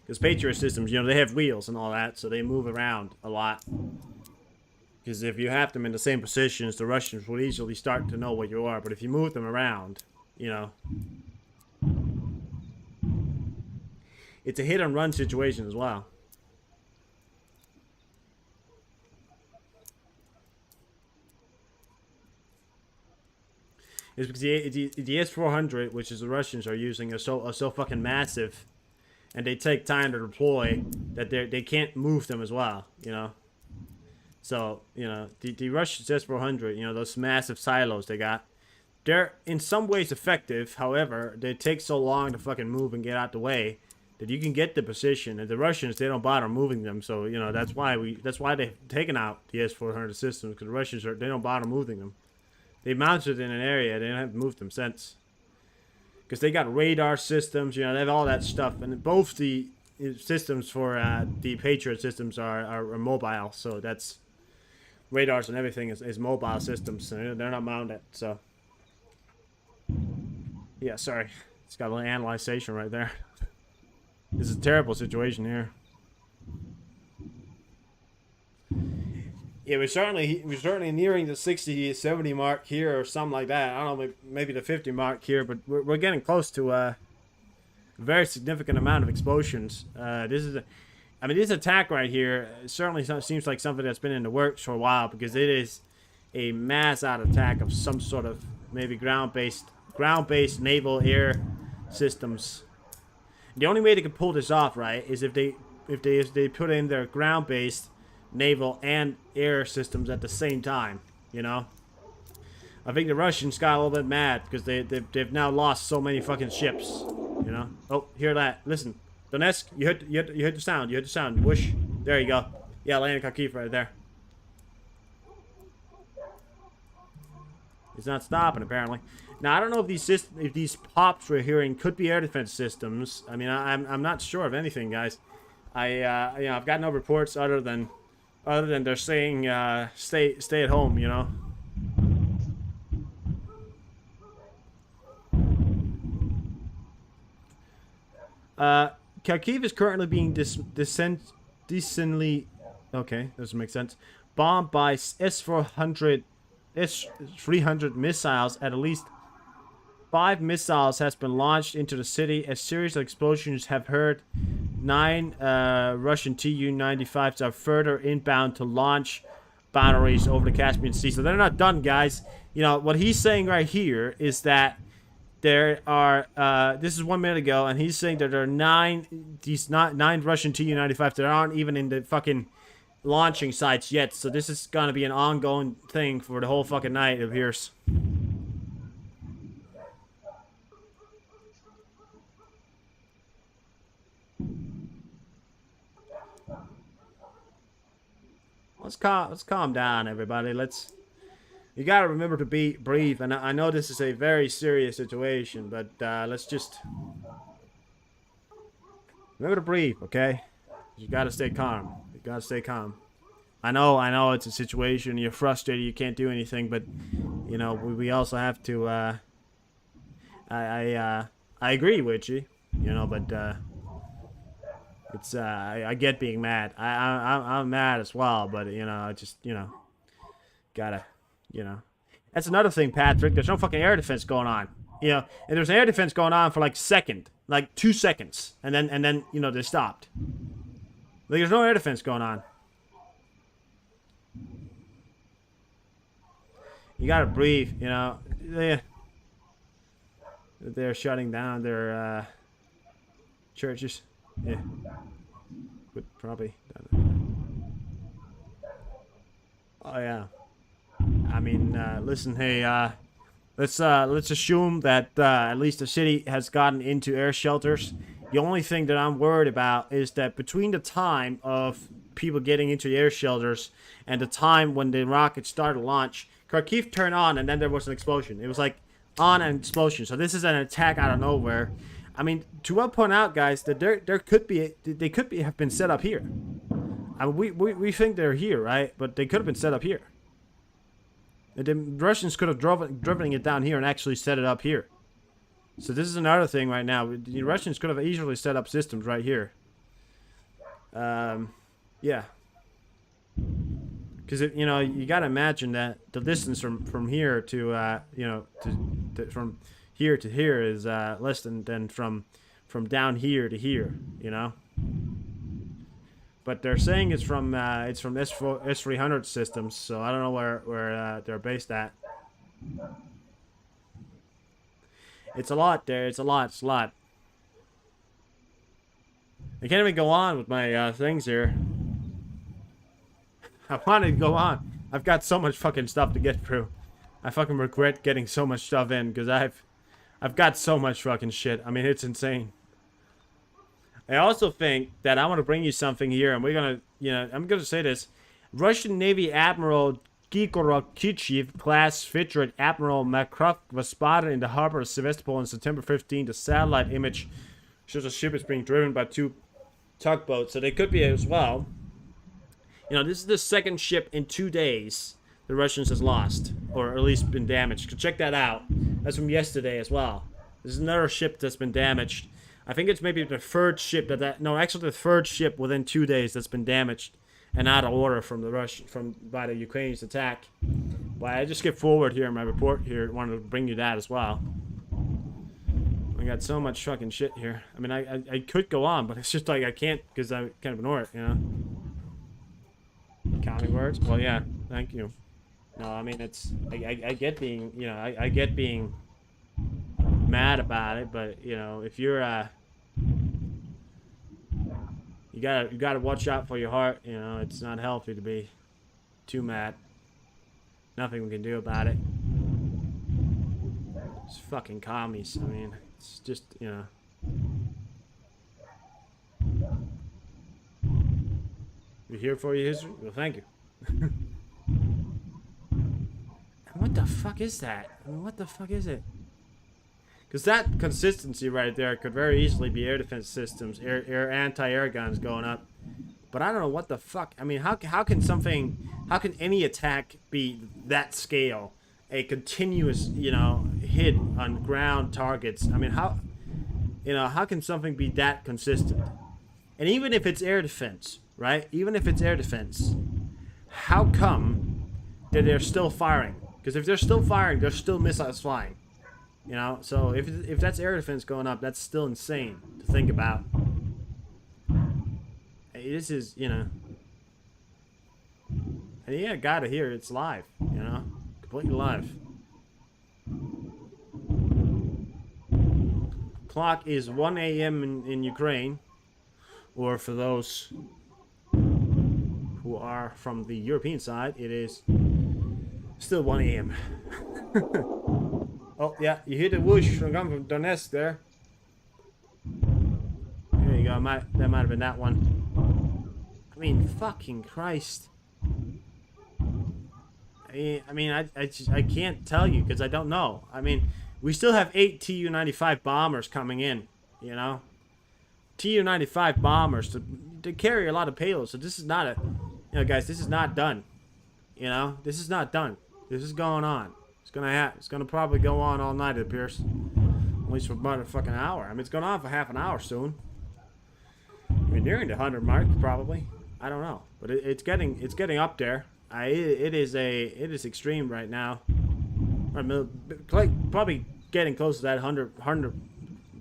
Because Patriot systems, you know, they have wheels and all that, so they move around a lot. Because if you have them in the same positions, the Russians will easily start to know where you are. But if you move them around, you know, it's a hit-and-run situation as well. Is because the S-400, which is the Russians are using, are so fucking massive, and they take time to deploy that they can't move them as well, you know. So you know the Russians S-400, you know, those massive silos they got, they're in some ways effective. However, they take so long to fucking move and get out the way that you can get the position, and the Russians, they don't bother moving them. So you know that's why they've taken out the S-400 systems, because the Russians they don't bother moving them. They mounted in an area, they haven't moved them since. Because they got radar systems, you know, they have all that stuff. And both the systems for the Patriot systems are mobile. So that's radars and everything is mobile systems. So they're not mounted. So yeah, sorry. It's got a little analyzation right there. This is a terrible situation here. Yeah, we're certainly nearing the 60, 70 mark here or something like that. I don't know, maybe the 50 mark here, but we're getting close to a very significant amount of explosions. This attack right here certainly seems like something that's been in the works for a while, because it is a mass out attack of some sort of maybe ground-based naval air systems. The only way they could pull this off, right, is if they put in their ground-based naval and air systems at the same time, you know. I think the Russians got a little bit mad because they've now lost so many fucking ships, you know. Oh, hear that? Listen, Donetsk, you heard the sound. You heard the sound. Whoosh. There you go. Yeah, landing Kharkiv right there. It's not stopping apparently. Now I don't know if these pops we're hearing could be air defense systems. I mean, I'm not sure of anything, guys. I've got no reports other than they're saying stay at home, you know. Kharkiv is currently being decently okay, doesn't make sense. Bombed by S-300 missiles. At least 5 missiles has been launched into the city. A series of explosions have heard. 9 Russian Tu-95s are further inbound to launch batteries over the Caspian Sea. So they're not done, guys. You know, what he's saying right here is that there are, this is 1 minute ago, and he's saying that there are 9 Russian Tu-95s that aren't even in the fucking launching sites yet, so this is gonna be an ongoing thing for the whole fucking night, it appears. Let's calm down, everybody. You gotta remember to breathe. And I know this is a very serious situation, but let's just remember to breathe, okay? You gotta stay calm. You gotta stay calm. I know it's a situation. You're frustrated. You can't do anything, but you know we also have to. I agree with you, you know, but it's I get being mad. I'm mad as well, but you know, I just gotta, you know. That's another thing, Patrick. There's no fucking air defense going on, you know. And there's air defense going on for like 2 seconds, and then you know they stopped. Like there's no air defense going on. You gotta breathe, you know. They're shutting down their churches. Yeah, would probably. Oh yeah. I mean, listen, hey, let's assume that at least the city has gotten into air shelters. The only thing that I'm worried about is that between the time of people getting into the air shelters and the time when the rocket started to launch, Kharkiv turned on and then there was an explosion. It was like on an explosion. So this is an attack out of nowhere. I mean, to point out, guys, that they could have been set up here. I mean, we think they're here, right? But they could have been set up here. The Russians could have driven it down here and actually set it up here. So this is another thing right now. The Russians could have easily set up systems right here. Yeah. Because you know you gotta imagine that the distance from here to you know from here to here is less than from down here to here. You know. But they're saying it's from S300 systems, so I don't know where they're based at. It's a lot there. It's a lot. I can't even go on with my things here. I wanted to go on. I've got so much fucking stuff to get through. I fucking regret getting so much stuff in because I've got so much fucking shit. I mean, it's insane. I also think that I want to bring you something here, and we're gonna, I'm gonna say this: Russian Navy Admiral Grigorov Kichiv class frigate Admiral Makarov was spotted in the harbor of Sevastopol on September 15. The satellite image shows a ship is being driven by 2 tugboats, so they could be as well. You know, this is the second ship in 2 days the Russians has lost, or at least been damaged. So check that out. That's from yesterday as well. This is another ship that's been damaged. I think it's maybe the third ship actually the third ship within 2 days that's been damaged and out of order from by the Ukrainians' attack. But I just skip forward here in my report here. Wanted to bring you that as well. We got so much fucking shit here. I mean, I could go on, but it's just like I can't because I can't ignore it, you know. Counting words? Well, yeah. Thank you. No, I mean I get being, I get being mad about it, but if you're you gotta watch out for your heart. It's not healthy to be too mad. Nothing we can do about it. It's fucking commies. I mean, it's just we're here for your history. Well, thank you. What the fuck is that? I mean, what the fuck is it? Because that consistency right there could very easily be air defense systems, anti-air guns going up. But I don't know what the fuck. I mean, how can any attack be that scale? A continuous, hit on ground targets. I mean, how can something be that consistent? And even if it's air defense, right? Even if it's air defense, how come that they're still firing? Because if they're still firing, there's still missiles flying. So if that's air defense going up, that's still insane to think about. This is, and yeah, gotta hear it's live, completely live. Clock is 1 a.m. in Ukraine, or for those who who are from the European side, it is still 1 a.m. Oh, yeah, you hear the whoosh from Donetsk there. There you go, that might have been that one. I mean, fucking Christ. I can't tell you because I don't know. I mean, we still have 8 Tu-95 bombers coming in, you know? Tu-95 bombers to carry a lot of payloads. So this is not a, you know, guys, this is not done. You know, this is not done. This is going on. It's gonna probably go on all night, it appears. At least for about a fucking hour. I mean, it's going on for half an hour soon. We're nearing the 100 mark, probably. I don't know, but it's getting up there. It is extreme right now. Probably getting close to that 100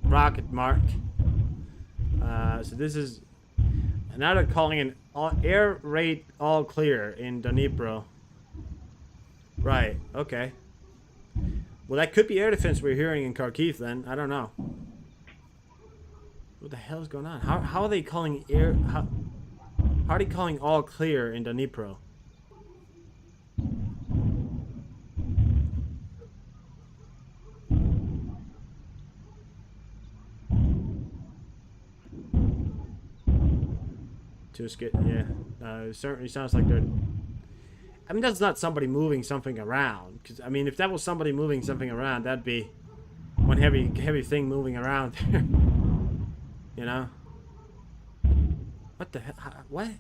rocket mark. So this is, now they're calling an air raid all clear in Dnipro. Right. Okay. Well, that could be air defense we're hearing in Kharkiv then. I don't know. What the hell is going on? How are they calling air? How are they calling all clear in Dnipro? Too scared. Yeah. It certainly sounds like they're. I mean, that's not somebody moving something around. Cause I mean, if that was somebody moving something around, that'd be one heavy thing moving around there. You know? What the hell? What?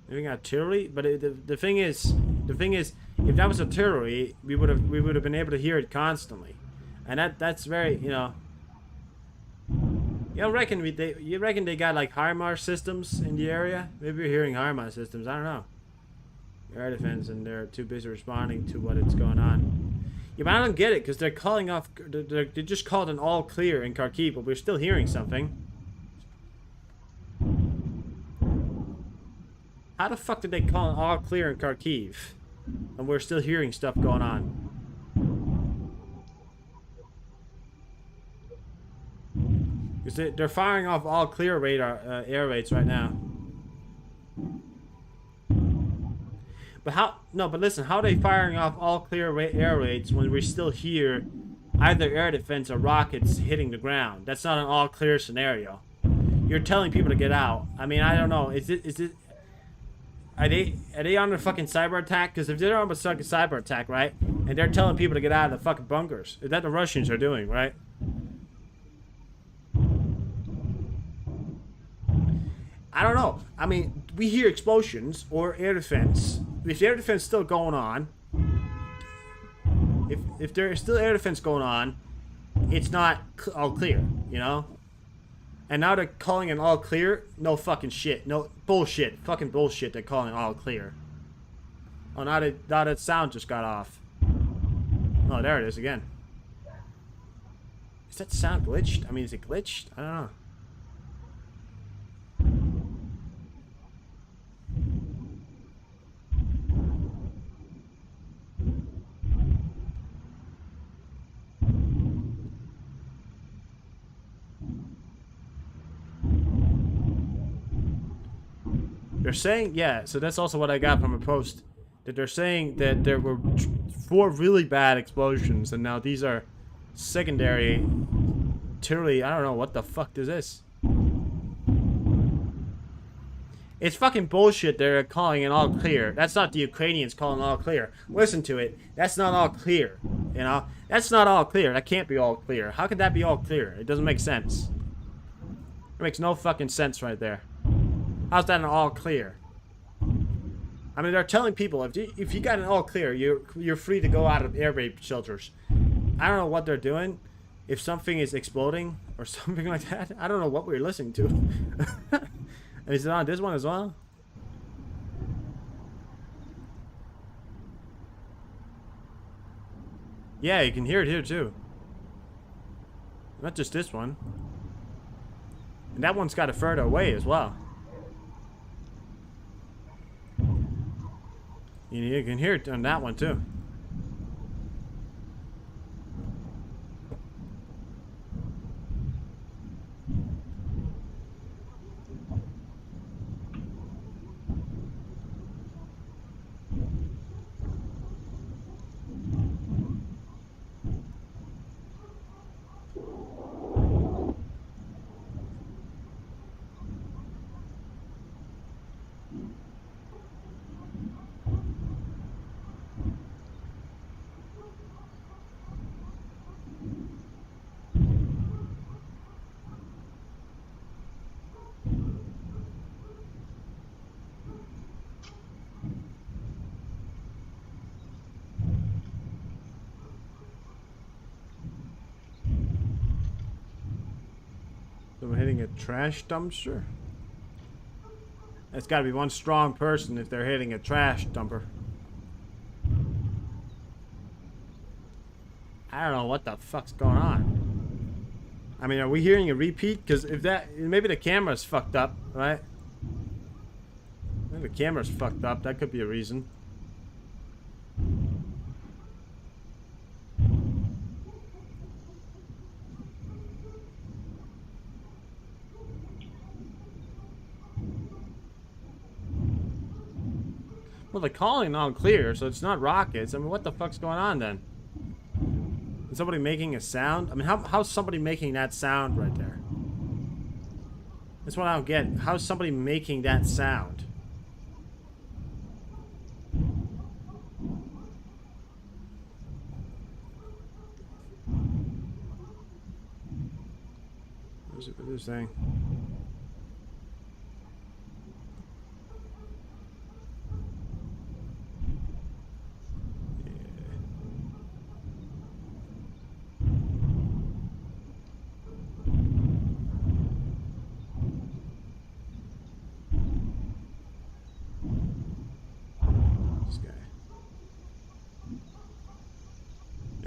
Moving artillery? But the thing is, if that was artillery, we would have been able to hear it constantly, and that's very, you know. You reckon they got like HIMARS systems in the area? Maybe we're hearing HIMARS systems. I don't know. Air defense, and they're too busy responding to what is going on. Yeah, but I don't get it because they're calling off. They just called an all clear in Kharkiv, but we're still hearing something. How the fuck did they call an all clear in Kharkiv, and we're still hearing stuff going on? Because they're firing off all clear radar air raids right now. But how? No, but listen, how are they firing off all clear air raids when we still hear either air defense or rockets hitting the ground? That's not an all clear scenario. You're telling people to get out. I mean, I don't know. Is it? Are they on a fucking cyber attack? Because if they're on a fucking cyber attack, right, and they're telling people to get out of the fucking bunkers, is that the Russians are doing, right? I don't know. I mean, we hear explosions or air defense. If air defense is still going on, if there is still air defense going on, it's not all clear, you know? And now they're calling it all clear? No fucking shit. No bullshit. Fucking bullshit they're calling it all clear. Oh, now that sound just got off. Oh, there it is again. Is that sound glitched? I mean, is it glitched? I don't know. They're saying, yeah, so that's also what I got from a post, that they're saying that there were 4 really bad explosions, and now these are secondary, literally, I don't know, what the fuck is this? It's fucking bullshit they're calling it all clear. That's not the Ukrainians calling it all clear. Listen to it. That's not all clear, you know? That's not all clear. That can't be all clear. How could that be all clear? It doesn't make sense. It makes no fucking sense right there. How's that an all clear? I mean, they're telling people if you got an all clear, you're free to go out of air raid shelters. I don't know what they're doing. If something is exploding or something like that, I don't know what we're listening to. Is it on this one as well? Yeah, you can hear it here too. Not just this one. And that one's got it further away as well. You can hear it on that one too. Someone hitting a trash dumpster? That's got to be one strong person if they're hitting a trash dumper. I don't know what the fuck's going on. I mean, are we hearing a repeat? Because if that, maybe the camera's fucked up, right? Maybe the camera's fucked up. That could be a reason. Well, they're calling all clear, so it's not rockets. I mean, what the fuck's going on then? Is somebody making a sound? I mean, how's somebody making that sound right there? That's what I don't get. How's somebody making that sound? What is this thing?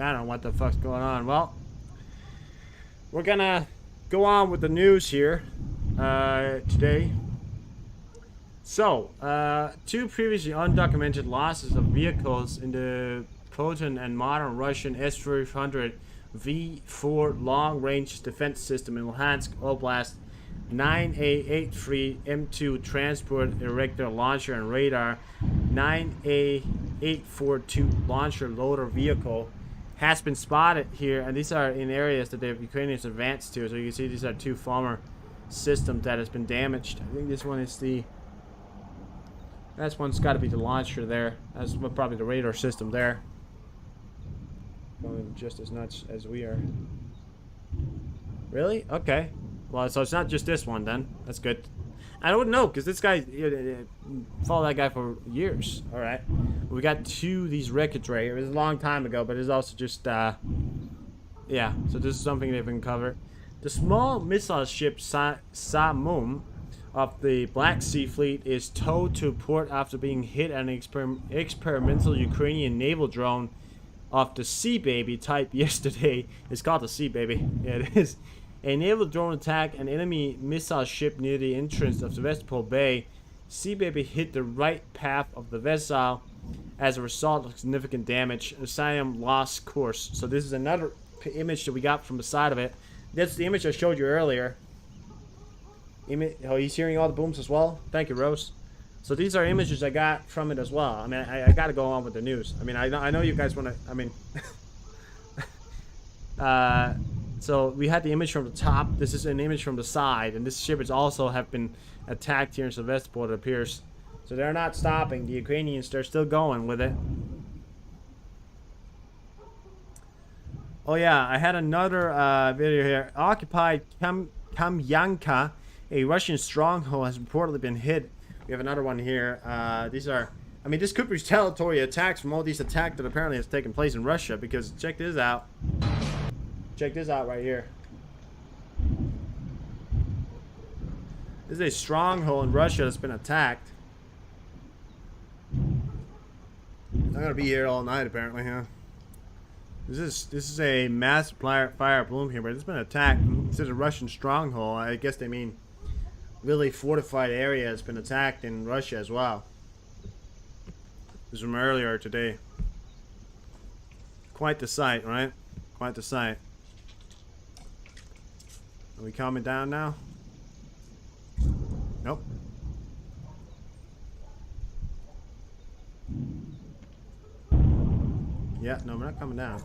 I don't know what the fuck's going on. Well, we're gonna go on with the news here today. So, two previously undocumented losses of vehicles in the potent and modern Russian S-300 V4 long-range defense system in Luhansk Oblast. 9A83 M2 transport erector launcher and radar. 9A842 launcher loader vehicle has been spotted here, and these are in areas that the Ukrainians advanced to. So you can see these are two former systems that has been damaged. I think this one is the... That one's got to be the launcher there. That's probably the radar system there. Going just as nuts as we are. Really? Okay. Well, so it's not just this one then. That's good. I wouldn't know, because this guy, followed that guy for years. Alright. We got two of these wreckage right here. It was a long time ago, but it's also just, yeah. So this is something they've been covered. The small missile ship Samum of the Black Sea Fleet is towed to port after being hit at an experimental Ukrainian naval drone of the Sea Baby type yesterday. It's called the Sea Baby. Yeah, it is. A naval drone attacked an enemy missile ship near the entrance of Sevastopol Bay. Sea Baby hit the right path of the vessel. As a result of significant damage, Siam lost course. So this is another image that we got from the side of it. That's the image I showed you earlier. Oh, he's hearing all the booms as well? Thank you, Rose. So these are images I got from it as well. I mean, I got to go on with the news. I mean, I know you guys want to... I mean... So we had the image from the top. This is an image from the side, and this ship is also have been attacked here in Sevastopol, it appears. So they're not stopping. The Ukrainians, they're still going with it. Oh yeah, I had another video here. Occupied Kamyanka, a Russian stronghold, has reportedly been hit. We have another one here. These are, I mean, this could be retaliatory attacks from all these attacks that apparently has taken place in Russia, because check this out. Check this out right here. This is a stronghold in Russia that's been attacked. I'm gonna be here all night apparently, huh? This is a mass fire bloom here, but it's been attacked. This is a Russian stronghold. I guess they mean really fortified area has been attacked in Russia as well. This is from earlier today. Quite the sight, right? Quite the sight. Are we calming down now? Nope. Yeah, no, we're not coming down.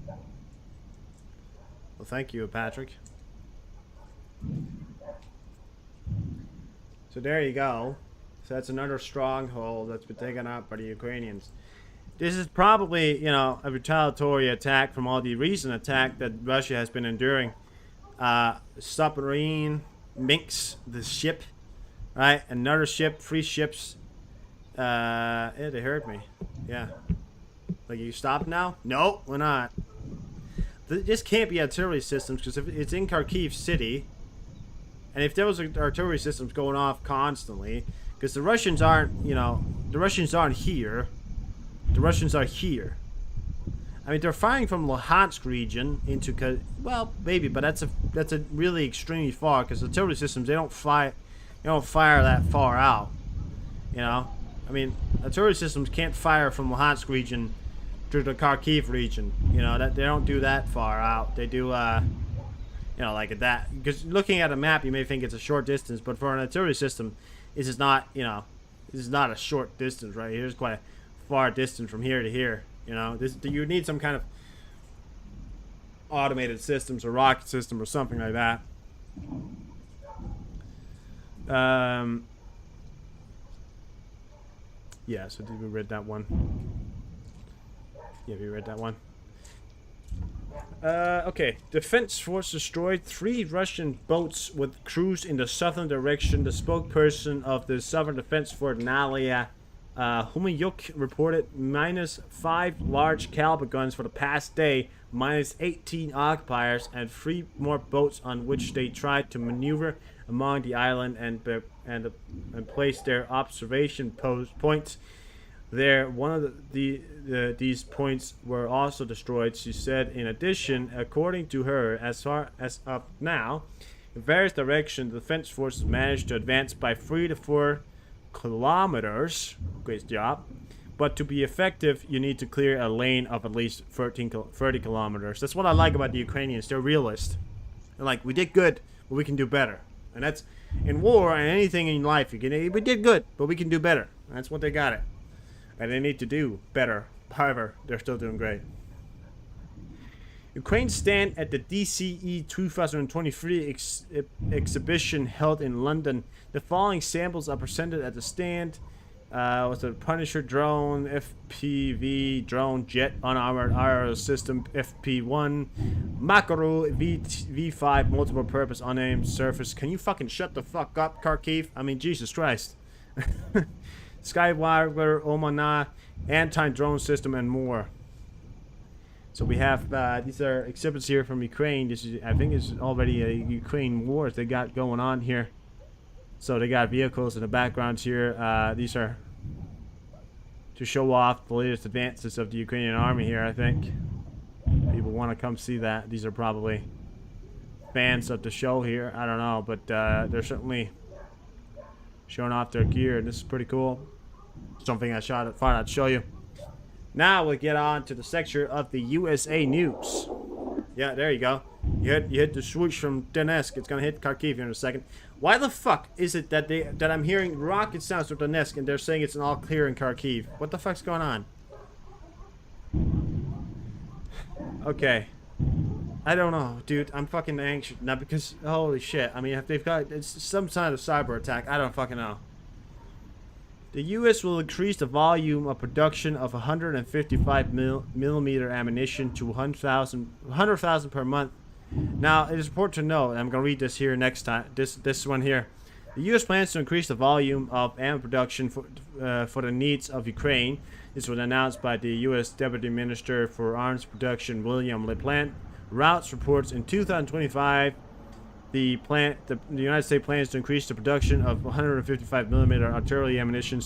Well, thank you, Patrick. So So there you go. So that's another stronghold that's been taken out by the Ukrainians. This is probably, you know, a retaliatory attack from all the recent attack that Russia has been enduring. Submarine, Minsk, the ship, right? Another ship, 3 ships. Yeah, they heard me. Yeah. Like, you stopped now? No, we're not. This can't be artillery systems, because if it's in Kharkiv City, and if there was artillery systems going off constantly, because the Russians aren't, you know, the Russians aren't here. The Russians are here. I mean, they're firing from Luhansk region into, well, maybe, but that's a really extremely far, because artillery systems, they don't fire that far out. You know, I mean, artillery systems can't fire from Luhansk region to the Kharkiv region. You know, that they don't do that far out. They do, you know, like that. Because looking at a map, you may think it's a short distance, but for an artillery system, this is not, you know, this is not a short distance, right? Here's quite a far distance from here to here. You know, you need some kind of automated systems or rocket system or something like that. Yeah, so did we read that one? Yeah, we read that one. Okay. Defense force destroyed 3 Russian boats with crews in the southern direction. The spokesperson of the Southern Defense Force, Nalia Humyuk, reported -5 large caliber guns for the past day, -18 occupiers, and 3 more boats on which they tried to maneuver among the island and place their observation points there. One of these points were also destroyed, she said. In addition, according to her, as far as of now, in various directions, the defense forces managed to advance by 3 to 4 kilometers. Great job. But to be effective, you need to clear a lane of at least 30 kilometers. That's what I like about the Ukrainians. They're realist. They're like, we did good, but we can do better. And that's, in war and anything in life, we did good, but we can do better. That's what they got it. And they need to do better. However, they're still doing great. Ukraine's stand at the DCE 2023 exhibition held in London. The following samples are presented at the stand. Was the Punisher drone, FPV drone, jet unarmored aerial system, FP1, Makaru V5 multiple purpose unnamed surface. Can you fucking shut the fuck up, Kharkiv? I mean, Jesus Christ. Skywire, Omana, anti-drone system, and more. So we have these are exhibits here from Ukraine. This is, I think, it's already a Ukraine wars they got going on here. So they got vehicles in the background here. These are to show off the latest advances of the Ukrainian army here, I think. People want to come see that. These are probably fans of the show here. I don't know, but they're certainly showing off their gear. This is pretty cool. Something I thought I'd show you. Now we'll get on to the section of the USA News. Yeah, there you go. You hit the switch from Donetsk. It's gonna hit Kharkiv here in a second. Why the fuck is it that I'm hearing rocket sounds from Donetsk and they're saying it's all clear in Kharkiv? What the fuck's going on? Okay. I don't know, dude. I'm fucking anxious now because holy shit. I mean, if they've got it's some kind of cyber attack, I don't fucking know. The U.S. will increase the volume of production of 155 millimeter ammunition to 100,000 per month. Now, it is important to note, and I'm going to read this here next time, this one here. The U.S. plans to increase the volume of ammo production for the needs of Ukraine. This was announced by the U.S. Deputy Minister for Arms Production, William LaPlante. Routes reports in 2025, the United States plans to increase the production of 155 millimeter artillery ammunition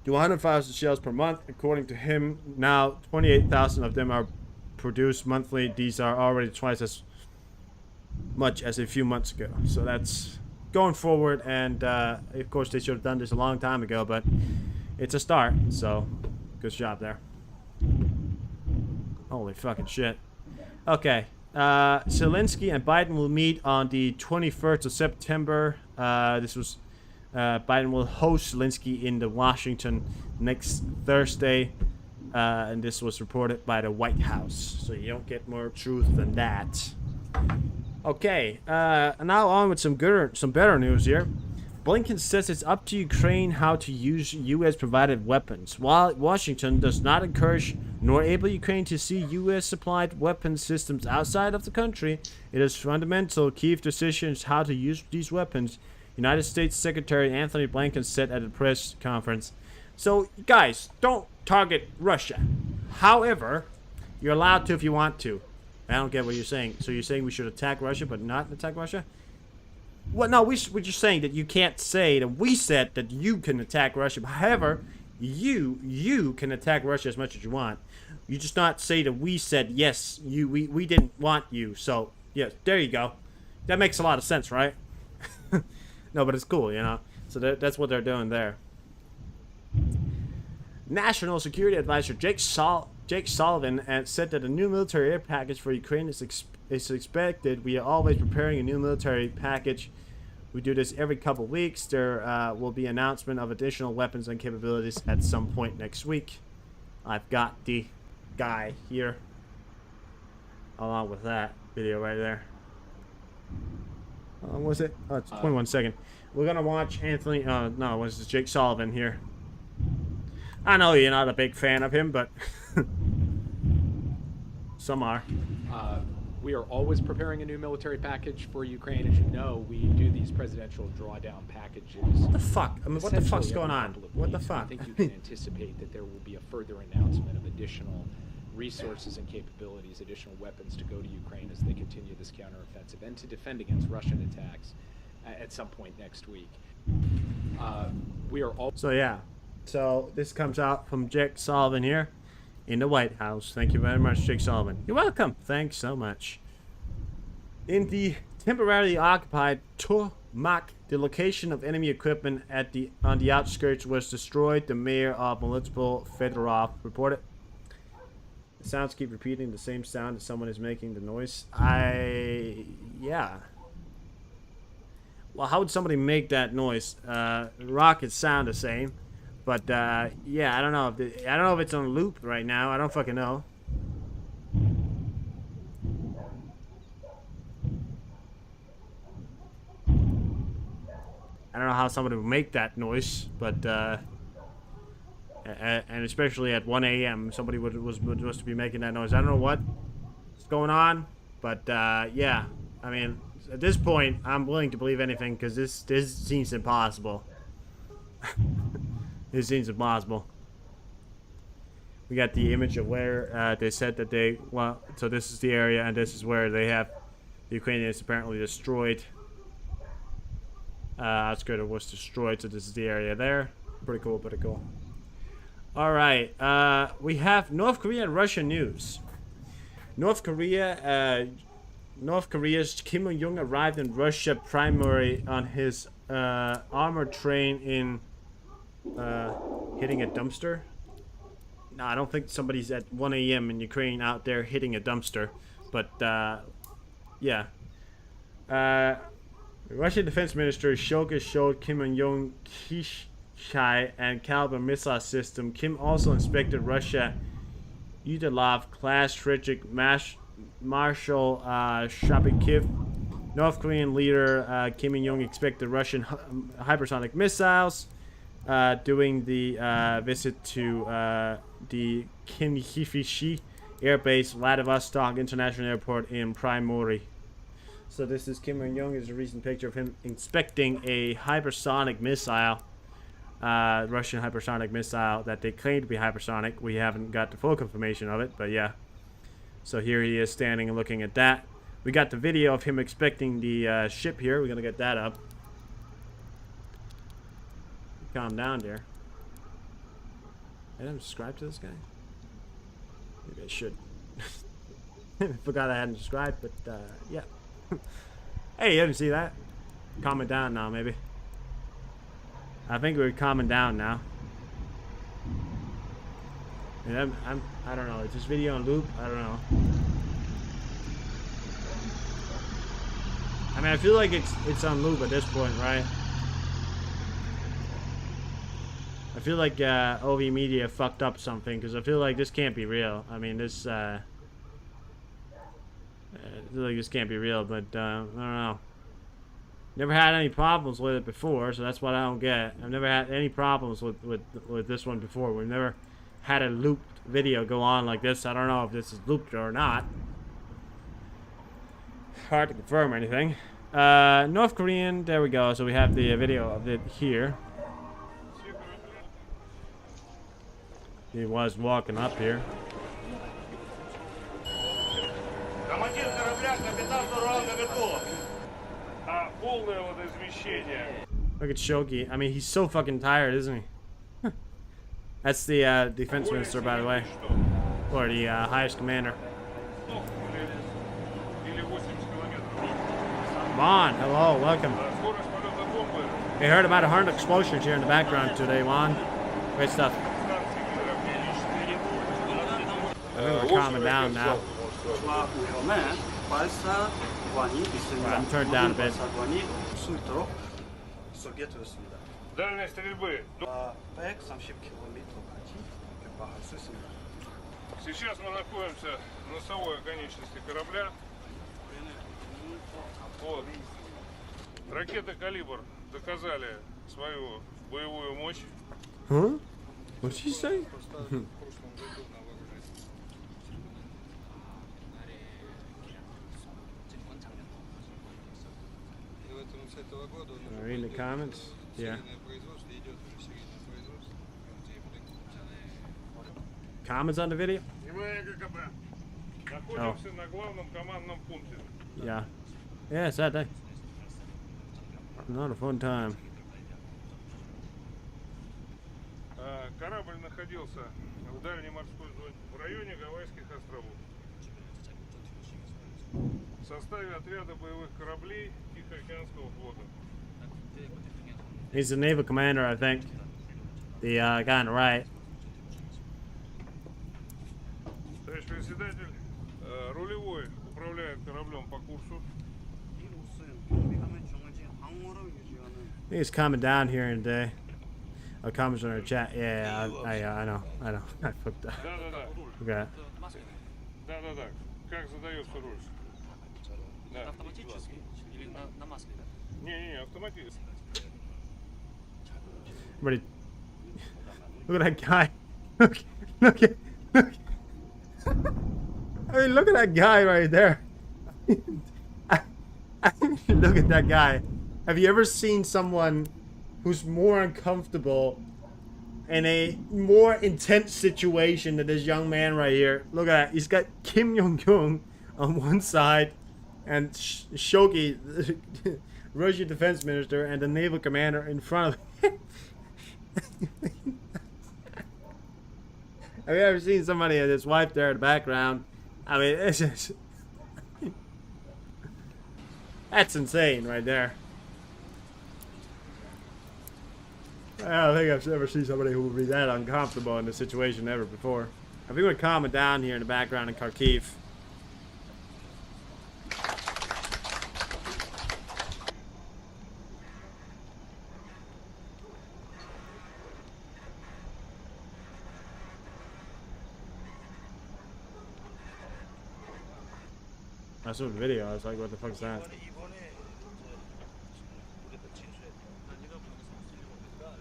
to 100,000 shells per month. According to him, now 28,000 of them are produced monthly. These are already twice as much as a few months ago. So that's going forward, and of course they should have done this a long time ago, but it's a start. So good job there. Holy fucking shit. Okay. Zelensky and Biden will meet on the 21st of September. Biden will host Zelensky in the Washington next Thursday. And this was reported by the White House. So you don't get more truth than that. Okay. Now on with some better news here. Blinken says it's up to Ukraine how to use U.S.-provided weapons. While Washington does not encourage nor enable Ukraine to see U.S.-supplied weapon systems outside of the country, it is fundamental key decisions how to use these weapons, United States Secretary Anthony Blinken said at a press conference. So, guys, don't target Russia. However, you're allowed to if you want to. I don't get what you're saying. So you're saying we should attack Russia but not attack Russia? Well, no, we're just saying that you can't say that we said that you can attack Russia. However, you can attack Russia as much as you want. You just not say that we said, yes, we didn't want you. So, yes, there you go. That makes a lot of sense, right? No, but it's cool, you know. So that's what they're doing there. National Security Advisor Jake Sullivan said that a new military air package for Ukraine is expected. We are always preparing a new military package. We do this every couple weeks. There will be announcement of additional weapons and capabilities at some point next week. I've got the guy here along with that video right there. How long was it? Oh, it's 21 seconds. We're gonna watch Anthony. No, it was Jake Sullivan here. I know you're not a big fan of him, but some are. We are always preparing a new military package for Ukraine. As you know, we do these presidential drawdown packages. What the fuck? I mean, what the fuck's going on? What the fuck? I think you can anticipate that there will be a further announcement of additional resources and capabilities, additional weapons to go to Ukraine as they continue this counteroffensive and to defend against Russian attacks at some point next week. We are all. So yeah. So this comes out from Jake Sullivan here in the White House. Thank you very much, Jake Sullivan. You're welcome. Thanks so much. In the temporarily occupied Tormak, the location of enemy equipment on the outskirts was destroyed. The mayor of Melitopol, Fedorov, reported. The sounds keep repeating the same sound as someone is making the noise. Yeah. Well, how would somebody make that noise? Rockets sound the same. But yeah, I don't know if it's on loop right now. I don't fucking know. I don't know how somebody would make that noise, but and especially at 1 a.m. somebody was supposed to be making that noise. I don't know what's going on, but yeah. I mean, at this point, I'm willing to believe anything because this seems impossible. This seems impossible. We got the image of where they said that they, well, so this is the area and this is where they have the Ukrainians apparently destroyed. Outskirt was destroyed, so this is the area there. Pretty cool, pretty cool. Alright, we have North Korea and Russia news. North Korea's Kim Jong-un arrived in Russia primarily on his armored train in hitting a dumpster. No, I don't think somebody's at 1 a.m. in Ukraine out there hitting a dumpster. But, yeah. Russian Defense Minister Shoigu showed Kim Jong-un Kishai and Caliber missile system. Kim also inspected Russia Yudilov-class Frederick Marshal Shabakiv. North Korean leader Kim Jong-un expected Russian hypersonic missiles during the visit to the Kinhifishi Air Base, Vladivostok International Airport in Primorye. So this is Kim Jong-un. Is a recent picture of him inspecting a hypersonic missile, Russian hypersonic missile that they claim to be hypersonic. We haven't got the full confirmation of it, but yeah. So here he is standing and looking at that. We got the video of him inspecting the ship here. We're gonna get that up. Calm down, dear. I didn't subscribe to this guy. Maybe I should. Forgot I hadn't subscribed, but yeah. Hey, you didn't see that? Calming down now, maybe. I think we're calming down now. And I don't know. Is this video on loop? I don't know. I mean, I feel like it's on loop at this point, right? I feel like OV Media fucked up something because I feel like this can't be real. I mean, this I feel like this can't be real, but I don't know. Never had any problems with it before, so that's what I don't get. I've never had any problems with this one before. We've never had a looped video go on like this. I don't know if this is looped or not. Hard to confirm anything. North Korean, there we go. So we have the video of it here. He was walking up here. Командир корабля, капитан Туралга готов. Полное водоизмещение. Look at Shoki. I mean, he's so fucking tired, isn't he? That's the defense minister, by the way. Or the highest commander. Come on. Hello. Welcome. We heard about 100 explosions here in the background today, Juan. Great stuff. I think we're calming down now. I'm turned down a bit. Дальность стрельбы. Сейчас мы находимся в носовой конечности корабля. Вот. Ракеты «Калибр» доказали свою боевую мощь. Huh? What'd she say? Reading the comments? Yeah. Comments on the video? Внимание, ГКБ. Находимся на главном командном пункте. Yeah. Yeah, it's that day. Not a fun time. Корабль находился в дальней морской зоне, в районе Гавайских островов. В составе отряда боевых кораблей Тихоокеанского флота. He's the naval commander, I think. The guy on the right. Товарищ председатель, рулевой управляет кораблем по курсу. I think he's coming down here in a day. Oh, comments on our chat. Yeah, I know. I fucked up. Да-да-да. Okay. Да-да-да. Как задается руль? Да. Автоматически или на маске? Не, автоматически. Ready. Look at that guy. Look. I mean, look at that guy right there. Look at that guy. Have you ever seen someone who's more uncomfortable in a more intense situation than this young man right here? Look at that. He's got Kim Jong-un on one side and Shoki, the Russian defense minister, and the naval commander in front of him. Have you ever seen somebody and his wife there in the background? I mean, it's just... That's insane right there. I don't think I've ever seen somebody who would be that uncomfortable in this situation ever before. I think we're calming down here in the background in Kharkiv. I saw the video, I was like, what the fuck is that?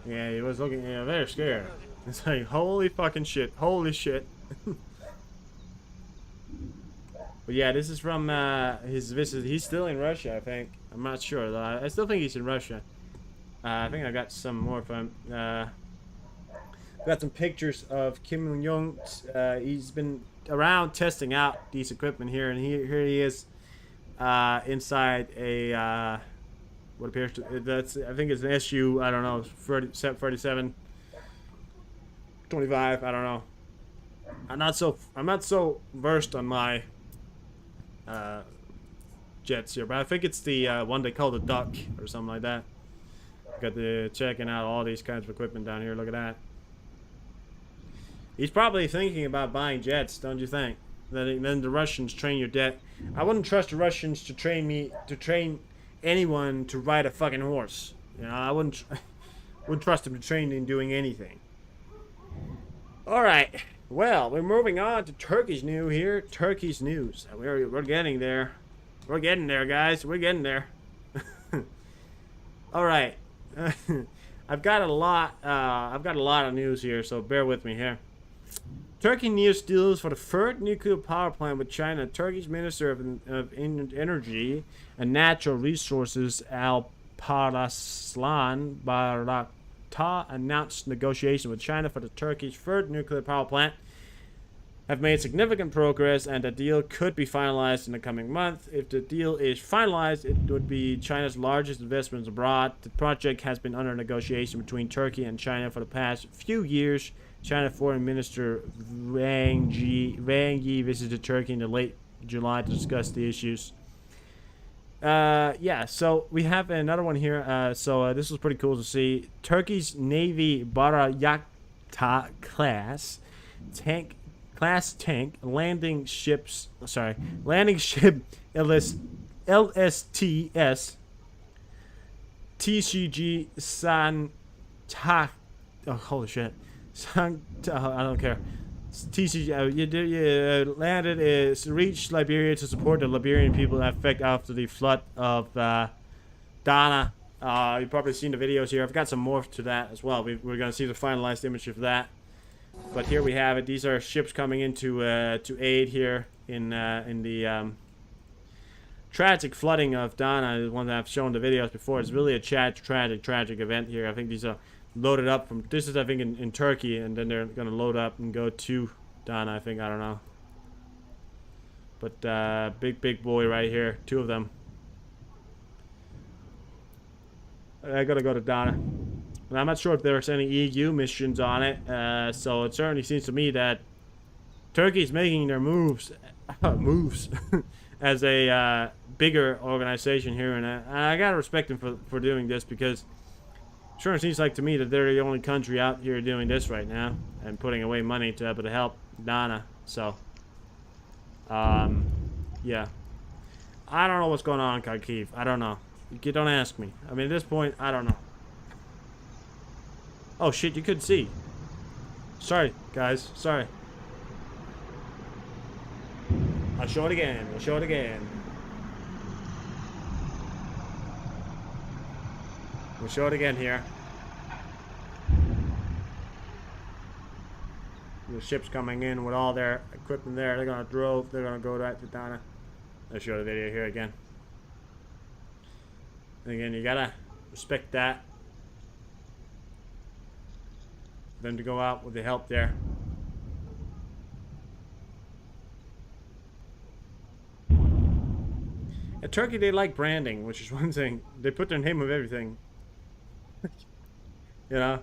Yeah, he was looking, very scared. It's like, holy fucking shit, holy shit. But yeah, this is from his visit. He's still in Russia, I think. I'm not sure, though. I still think he's in Russia. I think I got some more from got some pictures of Kim Jong-un. He's been around testing out these equipment here, and here he is inside a what appears to I think it's an SU, I don't know, 37 25, I don't know. I'm not so versed on my jets here, but I think it's the one they call the Duck or something like that. Got the checking out all these kinds of equipment down here. Look at that. He's probably thinking about buying jets, don't you think? Then the Russians train your jet. I wouldn't trust the Russians to train anyone to ride a fucking horse. You know, I wouldn't trust them to train in doing anything. All right. Well, we're moving on to Turkish news here. Turkish news. We're getting there. We're getting there, guys. We're getting there. All right. I've got a lot of news here, so bear with me here. Turkey nears deals for the third nuclear power plant with China. Turkey's Minister of Energy and Natural Resources, Alparslan Bayraktar, announced negotiations with China for the Turkey's third nuclear power plant have made significant progress, and the deal could be finalized in the coming month. If the deal is finalized, it would be China's largest investment abroad. The project has been under negotiation between Turkey and China for the past few years. China Foreign Minister Wang Yi visited Turkey in the late July to discuss the issues. Yeah, so we have another one here. This was pretty cool to see. Turkey's Navy Bayraktar class tank landing ship LSTS TCG Santa. Oh, holy shit. I don't care. TCG landed is reached Liberia to support the Liberian people affected after the flood of Dana. You've probably seen the videos here. I've got some more to that as well. We're going to see the finalized image of that. But here we have it. These are ships coming into to aid here in the tragic flooding of Dana. The one that I've shown the videos before. It's really a tragic event here. I think these are loaded up from. This is I think in Turkey, and then they're gonna load up and go to Dana. I think, I don't know. But big boy right here. Two of them. I gotta go to Dana. And I'm not sure if there's any EU missions on it, so it certainly seems to me that Turkey's making their moves as a bigger organization here, and I gotta respect them for doing this, because it sure seems like to me that they're the only country out here doing this right now and putting away money to be able to help Dana. So, yeah, I don't know what's going on in Kharkiv. I don't know. You don't ask me. I mean, at this point, I don't know. Oh shit, you couldn't see. Sorry, guys. Sorry. I'll show it again. We'll show it again. We'll show it again here. The ship's coming in with all their equipment there. They're gonna go right to Dana. I'll show the video here again. And again, you gotta respect that. Them to go out with the help there. At Turkey, they like branding, which is one thing. They put their name of everything. You know?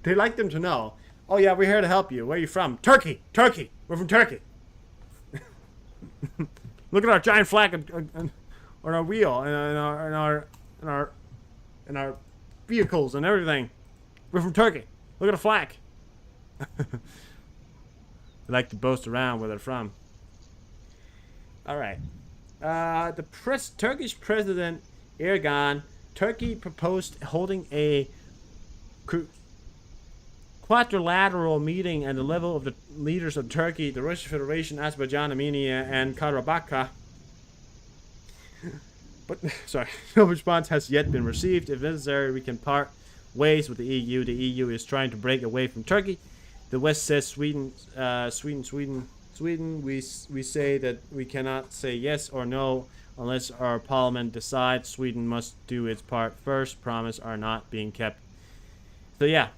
They like them to know. Oh yeah, we're here to help you. Where are you from? Turkey! Turkey! We're from Turkey! Look at our giant flag on our wheel and our vehicles and everything. We're from Turkey. Look at the flag. They like to boast around where they're from. Alright. Turkish President Erdogan, Turkey proposed holding a quadrilateral meeting at the level of the leaders of Turkey, the Russian Federation, Azerbaijan, Armenia, and Karabakh. But, sorry, no response has yet been received. If necessary, we can part ways with the EU. The EU is trying to break away from Turkey. The West says Sweden. We say that we cannot say yes or no unless our parliament decides. Sweden must do its part first. Promises are not being kept. So yeah.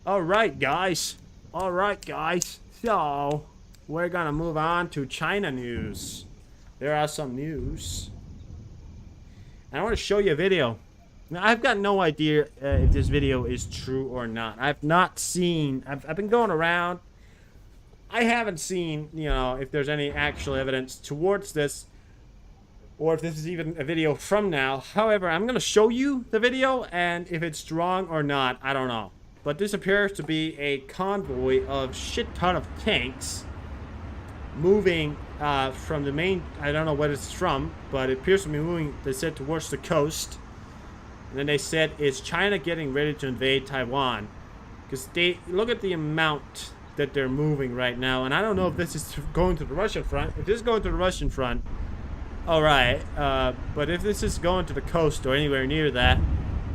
All right, guys. So we're gonna move on to China news. There are some news. And I want to show you a video. Now, I've got no idea if this video is true or not. I've not seen. I've been going around. I haven't seen, you know, if there's any actual evidence towards this, or if this is even a video from now. However, I'm gonna show you the video, and if it's strong or not, I don't know. But this appears to be a convoy of shit ton of tanks moving from the main. I don't know what it's from, but it appears to be moving. They said towards the coast. And then they said, is China getting ready to invade Taiwan? Because they look at the amount that they're moving right now. And I don't know if this is going to the Russian front. If this is going to the Russian front, Alright, but if this is going to the coast or anywhere near that,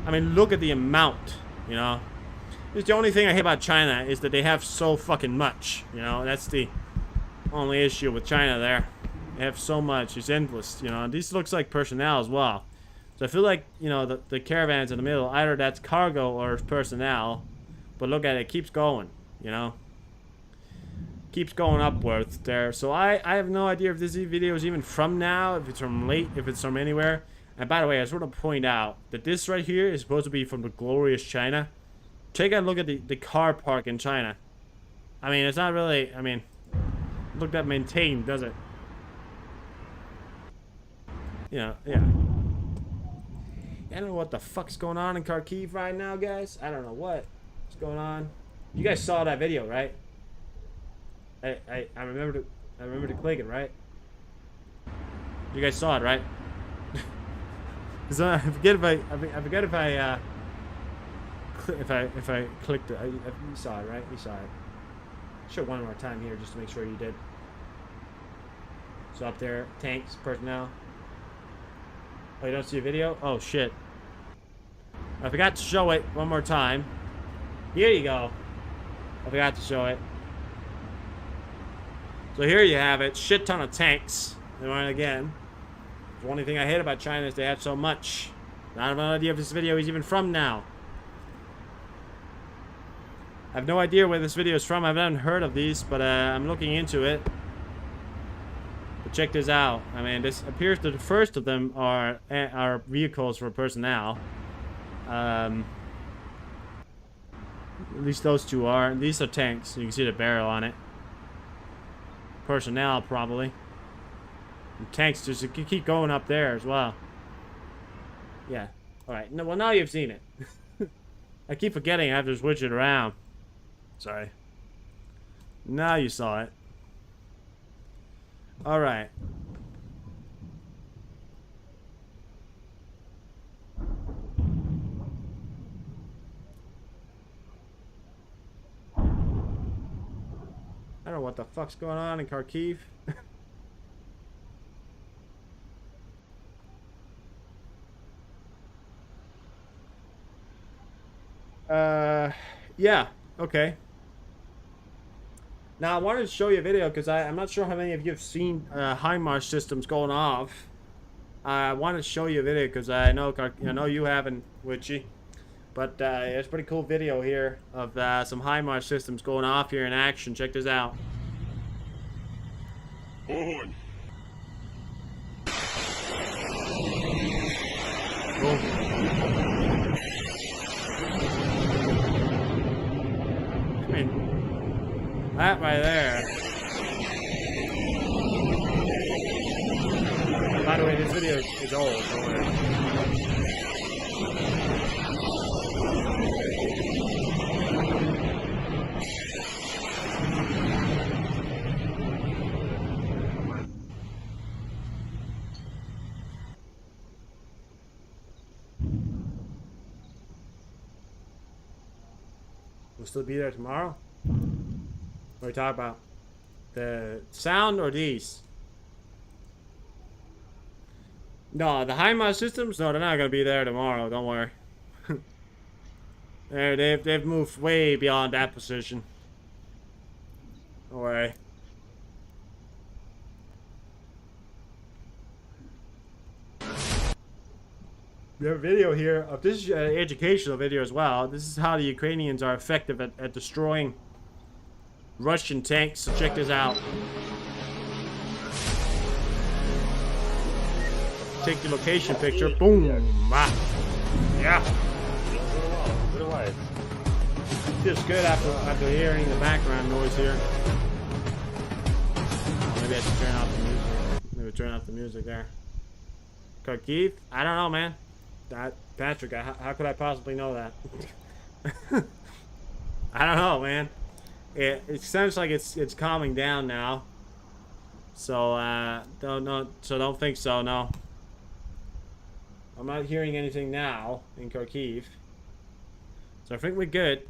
I mean, look at the amount, you know? It's the only thing I hate about China is that they have so fucking much, you know? That's the only issue with China there. They have so much, it's endless, you know? And this looks like personnel as well. So I feel like, you know, the caravans in the middle, either that's cargo or personnel, but look at it, it keeps going, you know? Keeps going upwards there. So I have no idea if this video is even from now, if it's from late, if it's from anywhere. And by the way, I just want to point out that this right here is supposed to be from the glorious China. Take a look at the car park in China. I mean, it's not really, I mean, look that maintained, does it? Yeah. I don't know what the fuck's going on in Kharkiv right now, guys. I don't know what's going on. You guys saw that video, right? I remember to click it, right? You guys saw it, right? Cause I forget if I clicked it. You saw it, right? You saw it. Show it one more time here just to make sure you did. So up there, tanks, personnel. Oh, you don't see a video? Oh shit. I forgot to show it one more time. Here you go. I forgot to show it. So here you have it. Shit ton of tanks. And again, the only thing I hate about China is they have so much. I have no idea if this video is even from now. I have no idea where this video is from. I haven't heard of these, but I'm looking into it. But check this out. I mean, this appears that the first of them are vehicles for personnel. At least those two are. These are tanks. You can see the barrel on it. Personnel, probably. And tanks just keep going up there as well. Yeah. Alright. No, well, now you've seen it. I keep forgetting I have to switch it around. Sorry. Now you saw it. Alright. I don't know what the fuck's going on in Kharkiv. Yeah, okay. Now I wanted to show you a video because I'm not sure how many of you have seen HIMARS systems going off. I wanted to show you a video because I know you haven't, Witchy. But it's a pretty cool video here of some HIMARS systems going off here in action. Check this out. Огонь! I mean, that right there. By the way, this video is old. Don't worry. We'll still be there tomorrow? What are we talking about? The sound or these? No, the HIMARS systems? No, they're not going to be there tomorrow. Don't worry. They've moved way beyond that position. Don't worry. We have a video here of this is an educational video as well. This is how the Ukrainians are effective at destroying Russian tanks. So check this out. Take the location picture. Boom. Ah. Yeah. Feels good after hearing the background noise here. Maybe I should turn off the music. Maybe turn off the music there. Kharkiv? I don't know, man. Patrick, how could I possibly know that? I don't know, man. It sounds like it's calming down now. So don't think so. No, I'm not hearing anything now in Kharkiv. So I think we're good.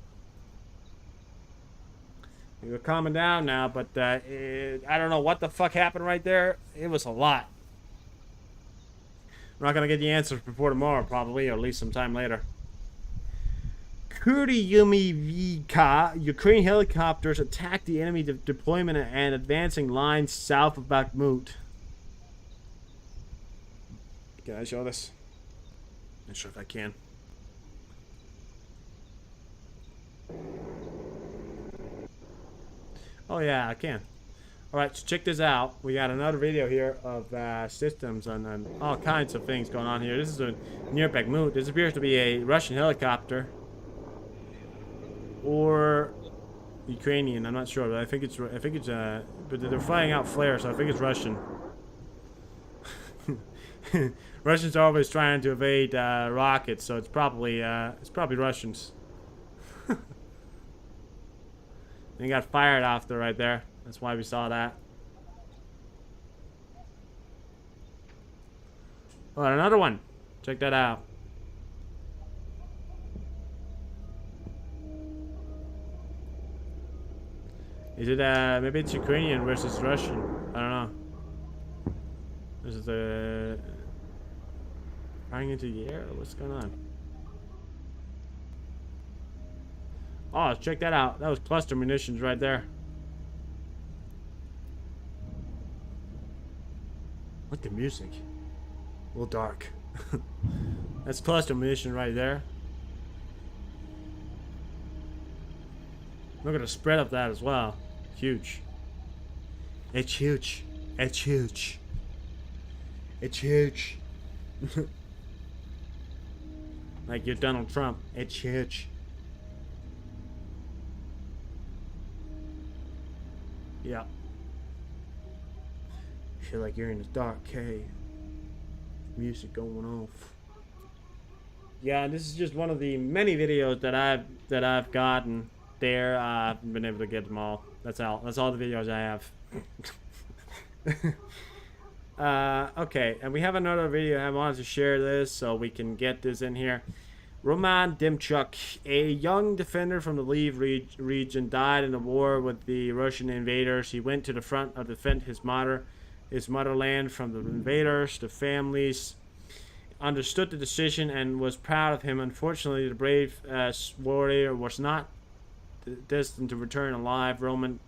We're calming down now, but I don't know what the fuck happened right there. It was a lot. We're not gonna get the answers before tomorrow, probably, or at least sometime later. Kuryumivka, Ukraine helicopters attacked the enemy deployment and advancing lines south of Bakhmut. Can I show this? Not sure if I can. Oh yeah, I can. Alright, so check this out. We got another video here of systems and all kinds of things going on here. This is near Bakhmut. This appears to be a Russian helicopter. Or Ukrainian, I'm not sure, but I think it's but they're flying out flares, so I think it's Russian. Russians are always trying to evade rockets, so it's probably Russians. They got fired after right there. That's why we saw that. Oh, and another one. Check that out. Is it maybe it's Ukrainian versus Russian? I don't know. This is the flying into the air. What's going on? Oh, check that out. That was cluster munitions right there. What the music? A little dark. That's cluster munition right there. Look at the spread of that as well. Huge. It's huge. It's huge. It's huge. Like you're Donald Trump. It's huge. Yeah. Feel like you're in a dark cave. Music going off. Yeah, this is just one of the many videos that I've gotten there. I haven't been able to get them all. That's all the videos I have. Okay, and we have another video. I wanted to share this so we can get this in here. Roman Demchuk, a young defender from the Lviv region, died in the war with the Russian invaders. He went to the front to defend his motherland from the invaders. The families understood the decision and was proud of him. Unfortunately, the brave warrior was not destined to return alive. Roman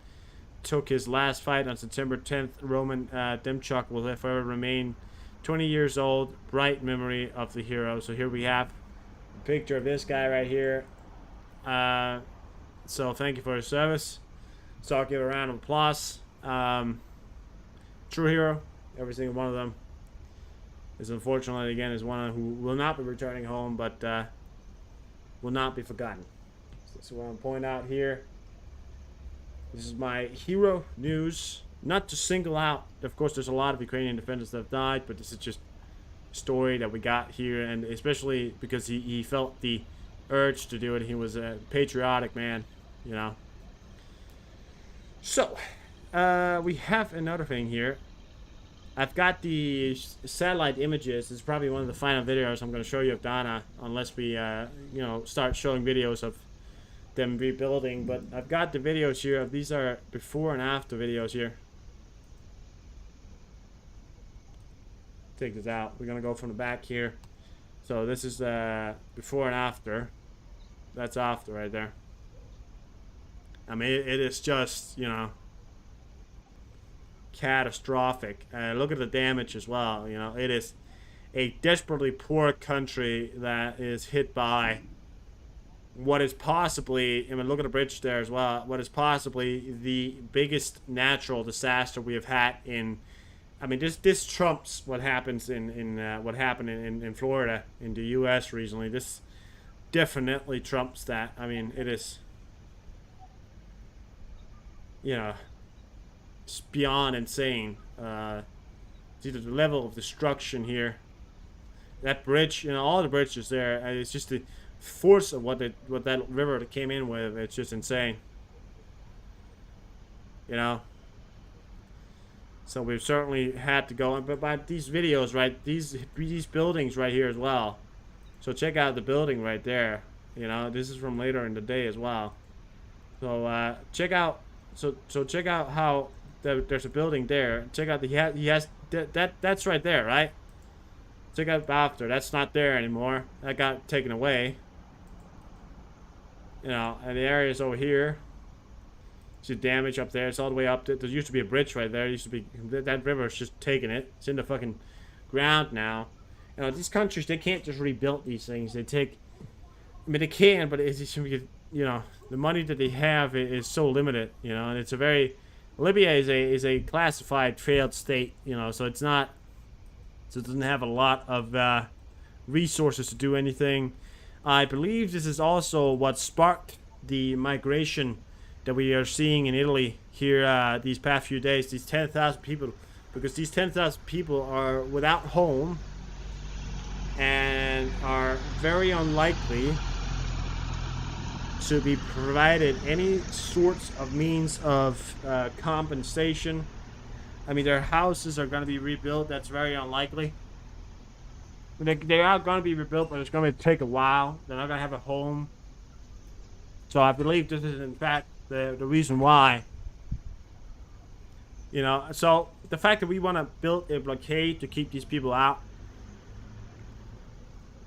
took his last fight on September 10th. Roman Demchuk will forever remain 20 years old. Bright memory of the hero. So here we have a picture of this guy right here. So thank you for your service. So I'll give a round of applause. True hero. Every single one of them is unfortunately again is one who will not be returning home, but will not be forgotten. So what I'm pointing out here. This is my hero news. Not to single out, of course, there's a lot of Ukrainian defenders that have died, but this is just a story that we got here, and especially because he felt the urge to do it. He was a patriotic man, you know. So, we have another thing here. I've got the satellite images. This is probably one of the final videos I'm going to show you of Dana, unless we, you know, start showing videos of them rebuilding. But I've got the videos here. These are before and after videos here. Take this out. We're going to go from the back here. So this is before and after. That's after right there. I mean, it is just, you know, catastrophic. Look at the damage as well. You know, it is a desperately poor country that is hit by what is possibly, I mean, look at the bridge there as well, what is possibly the biggest natural disaster we have had in, I mean, this trumps what happens what happened in Florida, in the U.S. recently. This definitely trumps that. I mean, it is, you know, it's beyond insane. It's either the level of destruction here. That bridge, you know, all the bridges there, it's just the force of what that river came in with. It's just insane. You know. So we've certainly had to go, but by these videos, right, these buildings right here as well. So check out the building right there. You know, this is from later in the day as well. So check out, so check out how there's a building there. Check out he has that's right there, right? Check out after. That's not there anymore. That got taken away. You know, and the area is over here. See damage up there. It's all the way up. There used to be a bridge right there. It used to be that river's just taking it. It's in the fucking ground now. You know, these countries, they can't just rebuild these things. They take. I mean, they can, but it's just, you know, the money that they have is so limited. You know, and it's a very. Libya is a classified failed state. You know, so it's not. So it doesn't have a lot of resources to do anything. I believe this is also what sparked the migration that we are seeing in Italy here these past few days. These 10,000 people, because these 10,000 people are without home and are very unlikely to be provided any sorts of means of compensation. I mean, their houses are going to be rebuilt. That's very unlikely. They are going to be rebuilt, but it's going to take a while. They're not going to have a home. So I believe this is, in fact, the reason why. You know, so the fact that we want to build a blockade to keep these people out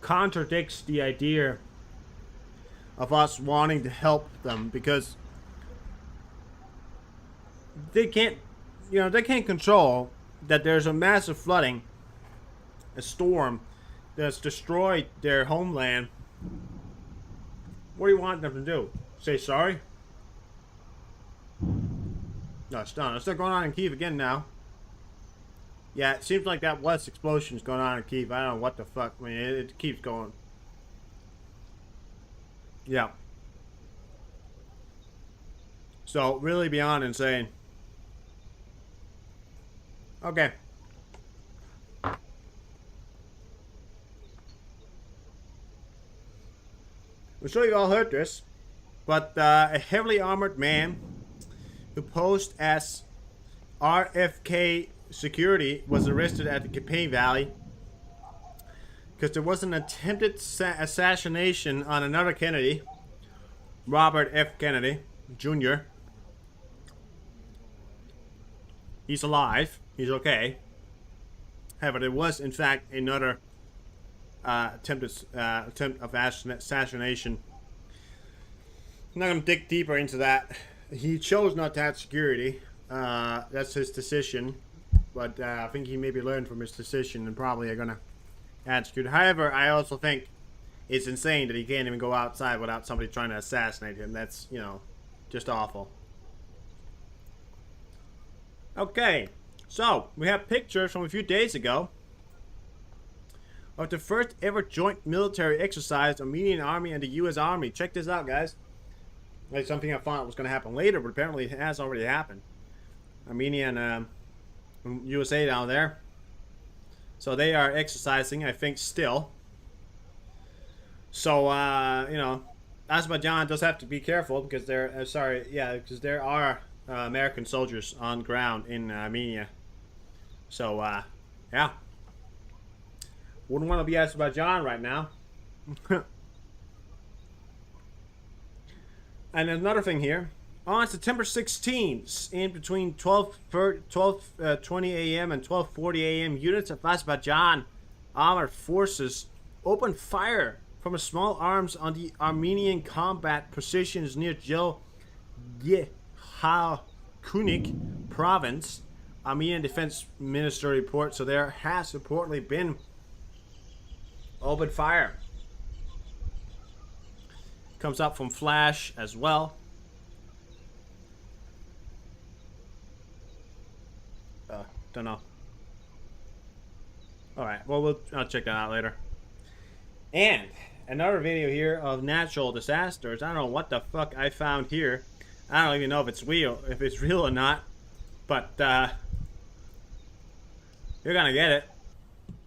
contradicts the idea of us wanting to help them, because they can't, you know, they can't control that there's a massive flooding, a storm that's destroyed their homeland. What do you want them to do? Say sorry? No, it's done. It's still going on in Kyiv again now. Yeah, it seems like that was explosions going on in Kyiv. I don't know what the fuck. I mean, it keeps going. Yeah. So, really beyond insane. Okay. I'm sure you all heard this, but a heavily armored man who posed as RFK security was arrested at the Capay Valley because there was an attempted assassination on another Kennedy, Robert F. Kennedy Jr. He's alive. He's okay. However, there was, in fact, another attempt of assassination. I'm not going to dig deeper into that. He chose not to have security. That's his decision. But I think he maybe learned from his decision and probably are going to add security. However, I also think it's insane that he can't even go outside without somebody trying to assassinate him. That's, you know, just awful. Okay, so we have pictures from a few days ago of the first ever joint military exercise, Armenian Army and the U.S. Army. Check this out, guys. Like something I thought was going to happen later, but apparently it has already happened. Armenia and USA down there. So they are exercising, I think, still. So, you know, Azerbaijan does have to be careful because there, because there are American soldiers on ground in Armenia. So, yeah. Wouldn't want to be Azerbaijan right now. And another thing here. On September 16th, in between 12:20 a.m. and 12:40 a.m., units of Azerbaijan armored forces opened fire from a small arms on the Armenian combat positions near Yekhakunik province. Armenian Defense Minister reports. So there has reportedly been open fire. Comes up from Flash as well. Don't know. Alright, well, I'll check that out later. And another video here of natural disasters. I don't know what the fuck I found here. I don't even know if it's real or not. But you're gonna get it.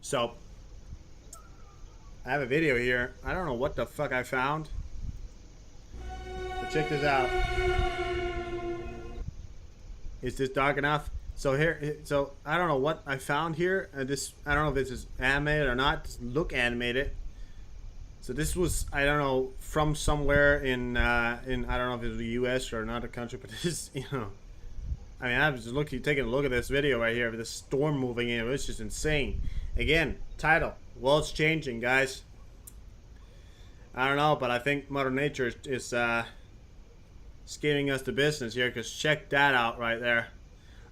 So I have a video here. I don't know what the fuck I found. But check this out. Is this dark enough? So here, so I don't know what I found here. I don't know if this is animated or not. Just look animated. So this was, I don't know, from somewhere in I don't know if it was the U.S. or another country, but this is, you know, I mean, I was just taking a look at this video right here of this storm moving in. It's just insane. Again, title, world's changing, guys. I don't know, but I think Mother Nature is giving us the business here, because check that out right there.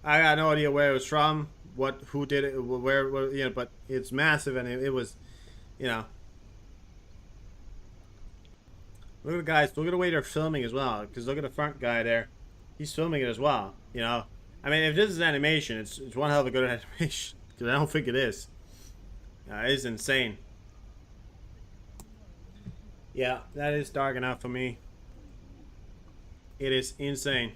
I got no idea where it was from, who did it, where you know, but it's massive, and it was, you know. Look at the guys, look at the way they're filming as well, because look at the front guy there. He's filming it as well, you know. I mean, if this is animation, it's one hell of a good animation, because I don't think it is. It is insane. Yeah, that is dark enough for me. It is insane.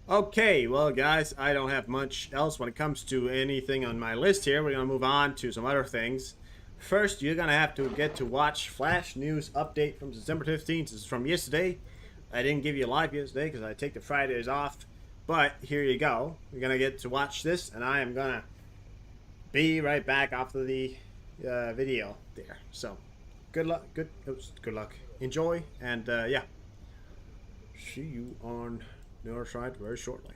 Okay, well guys, I don't have much else when it comes to anything on my list here. We're going to move on to some other things. First, you're going to have to get to watch Flash News Update from December 15th. This is from yesterday. I didn't give you a live yesterday because I take the Fridays off. But here you go. You're going to get to watch this, and I am going to be right back after the video there. So, good luck. Good luck. Enjoy, and yeah. See you on the other side very shortly.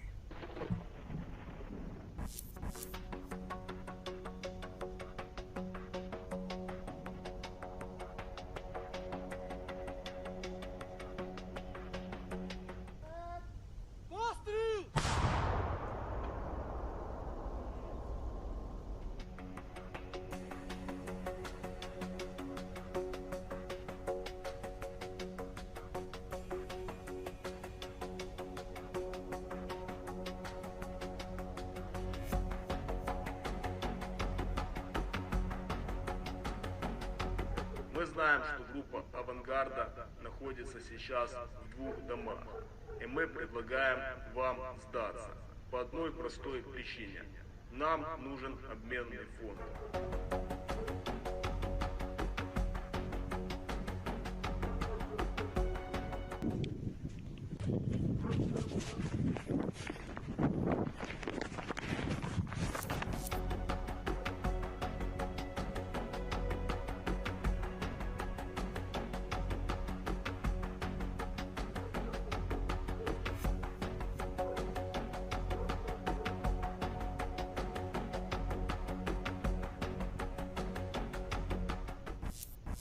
Мы знаем, что группа «Авангарда» находится сейчас в 2 домах. И мы предлагаем вам сдаться. По одной простой причине. Нам нужен обменный фонд.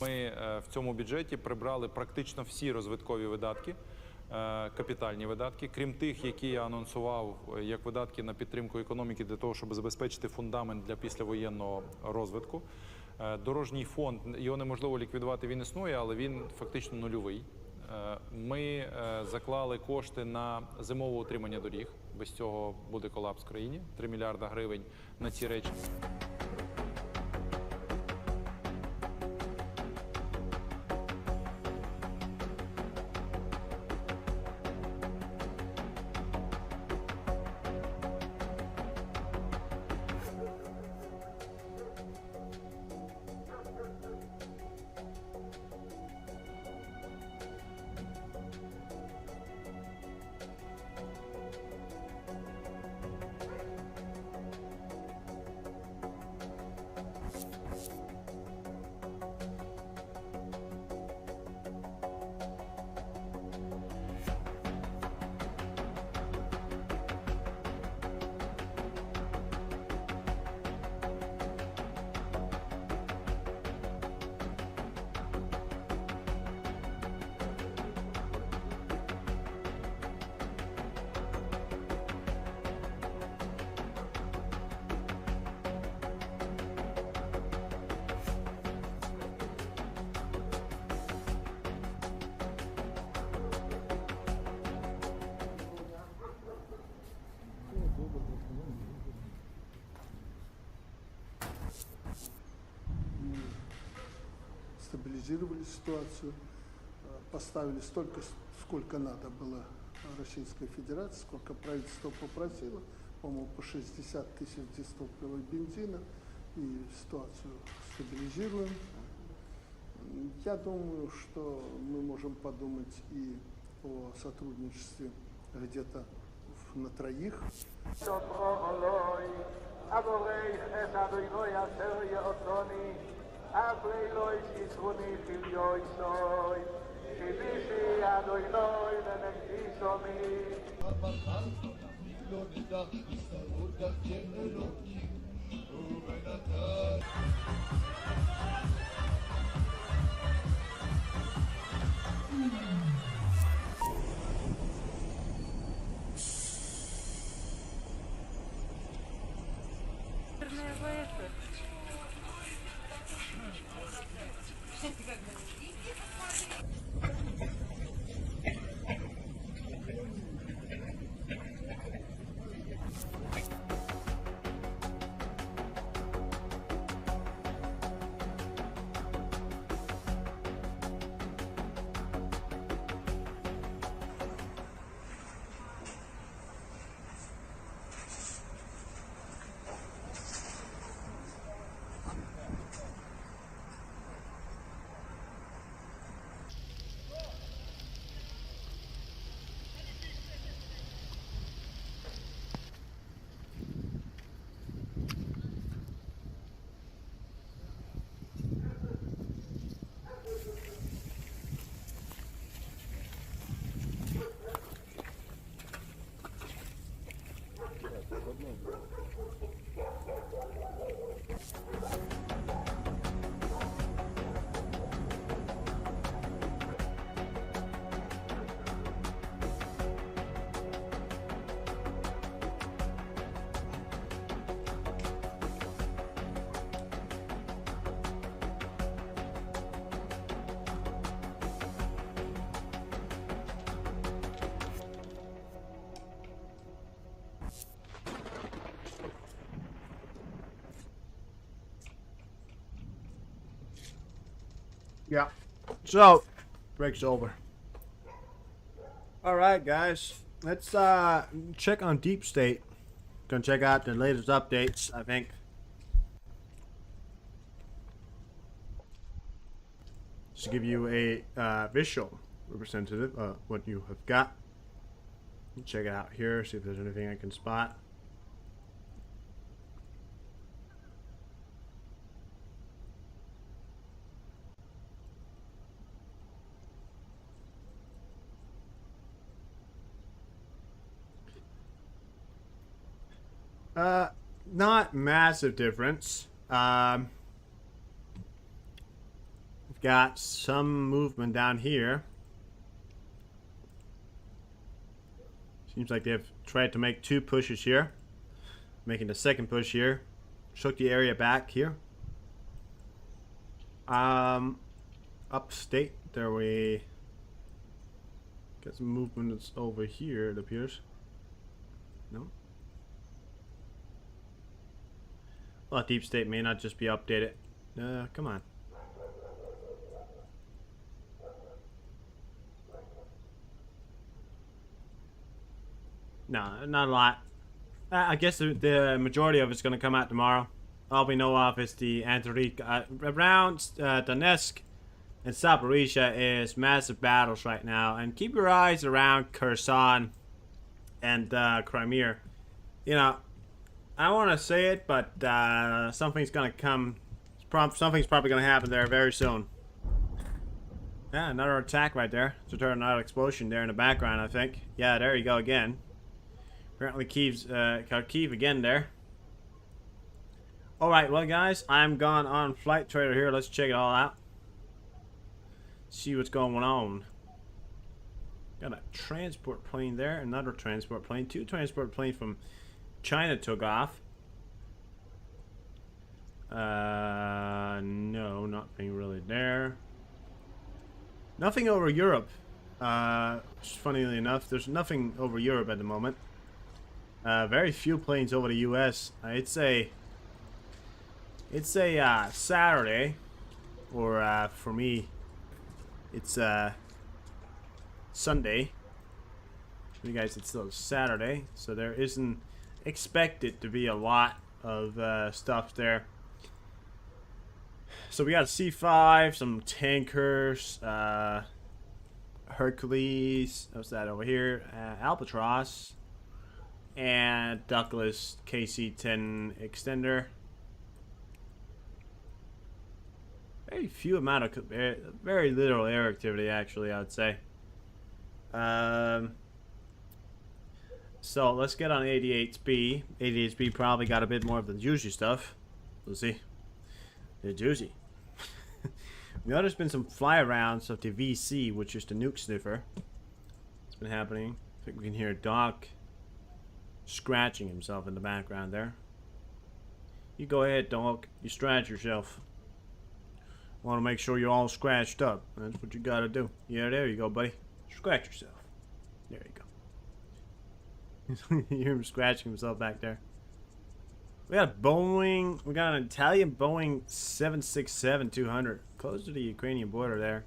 Ми в цьому бюджеті прибрали практично всі розвиткові видатки, капітальні видатки, крім тих, які я анонсував як видатки на підтримку економіки для того, щоб забезпечити фундамент для післявоєнного розвитку. Дорожній фонд, його неможливо ліквідувати, він існує, але він фактично нульовий. Ми заклали кошти на зимове утримання доріг, без цього буде колапс в країні, 3 мільярда гривень на ці речі. Стабилизировали ситуацию, поставили столько, сколько надо было Российской Федерации, сколько правительство попросило, по-моему, по 60 тысяч дистопливого бензина, и ситуацию стабилизируем. Я думаю, что мы можем подумать и о сотрудничестве где-то на троих. Yeah. So, break's over. All right, guys. Let's check on Deep State. Gonna check out the latest updates, I think. Just to give you a visual representative of what you have got. Check it out here, see if there's anything I can spot. Not massive difference. We've got some movement down here. Seems like they've tried to make 2 pushes here. Making the second push here. Shook the area back here. Upstate, there we got some movement that's over here, it appears. No? Well, Deep State may not just be updated. Come on. No, not a lot. I guess the majority of it's going to come out tomorrow. All we know of is the Antarctica. Around Donetsk and Zaporizhia is massive battles right now. And keep your eyes around Kherson and Crimea. You know, I want to say it, but something's going to come. Something's probably going to happen there very soon. Yeah, another attack right there. So there's another explosion there in the background, I think. Yeah, there you go again. Apparently Kharkiv again there. Alright, well guys, I'm gone on Flight Trader here. Let's check it all out. See what's going on. Got a transport plane there, another transport plane. 2 transport planes from China took off. No, nothing really there. Nothing over Europe. Funnily enough, there's nothing over Europe at the moment. Very few planes over the U.S. It's a Saturday, or for me, it's Sunday. For you guys, it's still Saturday, so there isn't expected to be a lot of stuff there. So we got C5, some tankers, Hercules. What's that over here? Albatross. And Douglas KC-10 extender. Very few amount of, very little air activity actually, I would say. So let's get on 88B. 88B probably got a bit more of the juicy stuff. We'll see. They're juicy. We know there's been some fly arounds of the VC, which is the nuke sniffer. It's been happening. I think we can hear Doc scratching himself in the background there. You go ahead, Doc. You scratch yourself. Want to make sure you're all scratched up. That's what you gotta do. Yeah, there you go, buddy. Scratch yourself. There you go. You hear him scratching himself back there. We got a Boeing. We got an Italian Boeing 767-200 close to the Ukrainian border there.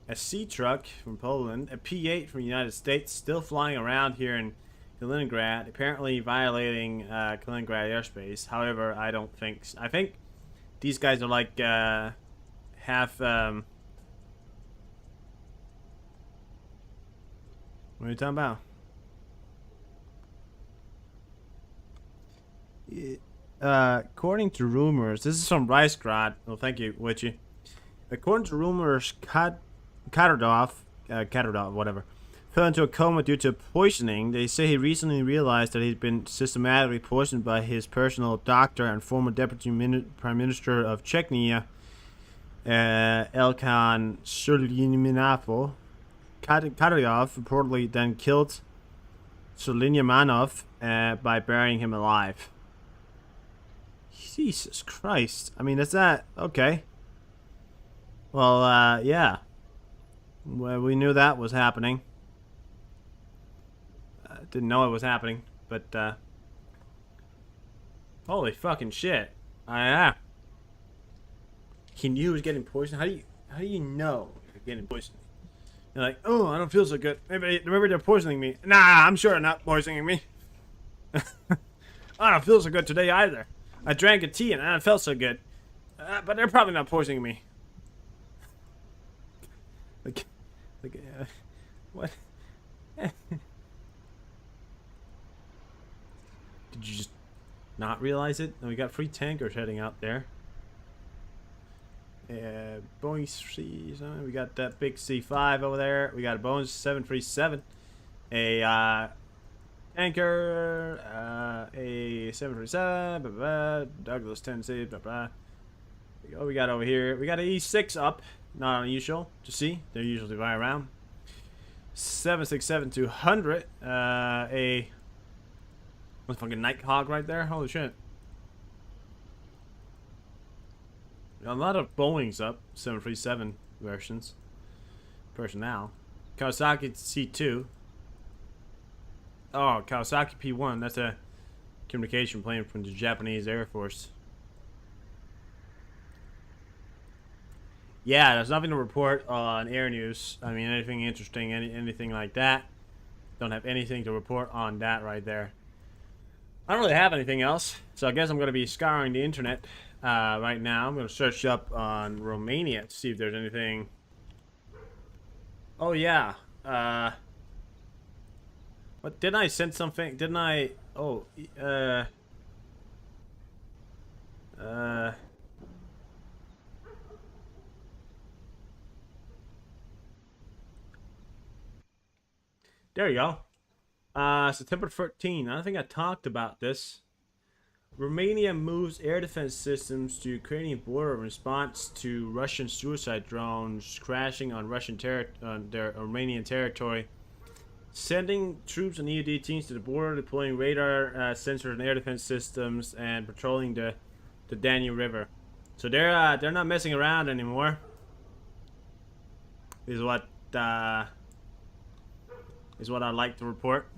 A C truck from Poland. A P-8 from the United States still flying around here in Kaliningrad, apparently violating Kaliningrad airspace. However, I don't think. I think these guys are like half. What are you talking about? According to rumors, this is from Ricegrad. Well, thank you, Witchy. According to rumors, Kadyrov, whatever, fell into a coma due to poisoning. They say he recently realized that he'd been systematically poisoned by his personal doctor and former deputy prime minister of Chechnya, Elkan Suleimanov. Kadyrov reportedly then killed Suleimanov by burying him alive. Jesus Christ. I mean, is that... Okay. Well, yeah. Well, we knew that was happening. Didn't know it was happening, but, holy fucking shit. Yeah. He knew he was getting poisoned? How do you know you're getting poisoned? You're like, oh, I don't feel so good. Maybe they're poisoning me. Nah, I'm sure they're not poisoning me. I don't feel so good today either. I drank a tea and I felt so good. But they're probably not poisoning me. What? Did you just not realize it? And we got 3 tankers heading out there. Boeing C7. We got that big C5 over there. We got a Boeing 737. A tanker. A 737. Blah, blah, blah, Douglas Tennessee. Blah, blah. We got over here. We got an E6 up. Not unusual to see. They're usually right around. 767-200. A fucking Nighthawk right there. Holy shit. A lot of Boeings up. 737 versions. Personnel. Kawasaki C2. Oh, Kawasaki P1. That's a communication plane from the Japanese Air Force. Yeah, there's nothing to report on Air News. I mean, anything interesting, anything like that. Don't have anything to report on that right there. I don't really have anything else, so I guess I'm going to be scouring the internet right now. I'm going to search up on Romania to see if there's anything. Oh, yeah. What, didn't I send something? Didn't I? Oh, there you go. September 13. I think I talked about this. Romania moves air defense systems to Ukrainian border in response to Russian suicide drones crashing on their Romanian territory. Sending troops and EOD teams to the border, deploying radar, sensors, and air defense systems, and patrolling the Danube River. So they're not messing around anymore. Is what I'd like to report.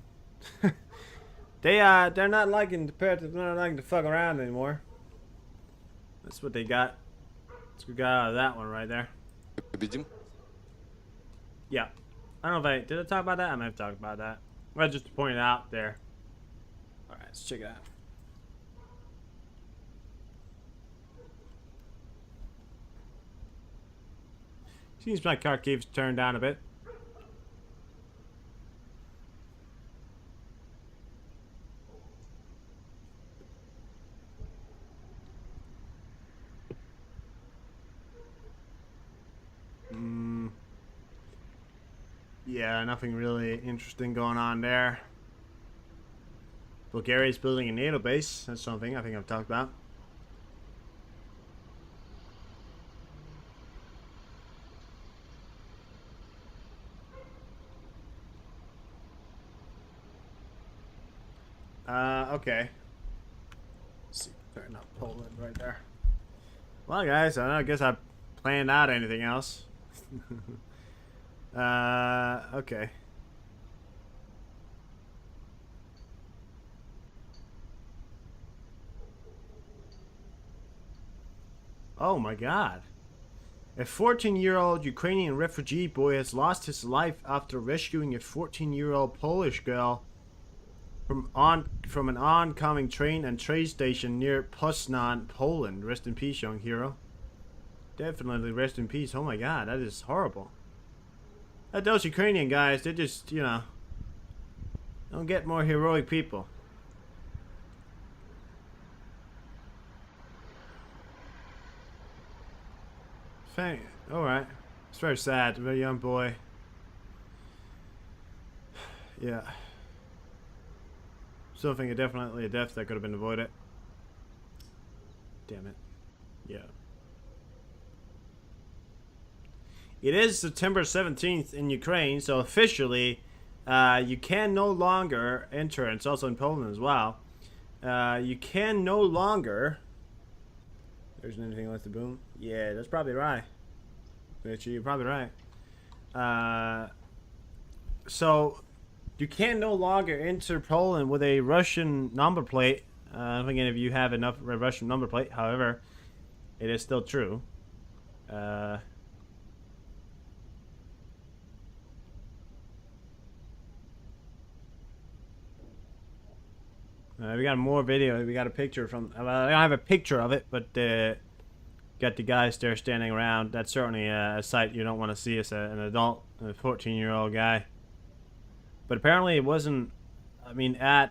They're not liking to fuck around anymore. That's what they got. That's what we got out of that one right there. Yeah. I don't know if did I talk about that? I might have talked about that. Well, just to point it out there. Alright, let's check it out. Seems like Kharkiv's turned down a bit. Yeah, nothing really interesting going on there. Bulgaria is building a NATO base. That's something I think I've talked about. Okay. Let's see, they're not Poland right there. Well, guys, I guess I planned out anything else. Okay. Oh my God. A 14-year-old Ukrainian refugee boy has lost his life after rescuing a 14-year-old Polish girl from an oncoming train and train station near Poznan, Poland. Rest in peace, young hero. Definitely rest in peace. Oh my God, that is horrible. Those Ukrainian guys, they just, you know, don't get more heroic people. Alright. It's very sad. A very young boy. Yeah. Something definitely a death that could have been avoided. Damn it. Yeah. It is September 17th in Ukraine, so officially you can no longer enter, and it's also in Poland as well. You can no longer... There isn't anything left to boom? Yeah, that's probably right. Bitch, you're probably right. So, you can no longer enter Poland with a Russian number plate. I don't think any of you have enough Russian number plate. However, it is still true. We got more video. We got a picture from... Well, I don't have a picture of it, but got the guys there standing around. That's certainly a sight you don't want to see as an adult, a 14-year-old guy. But apparently it wasn't... I mean, I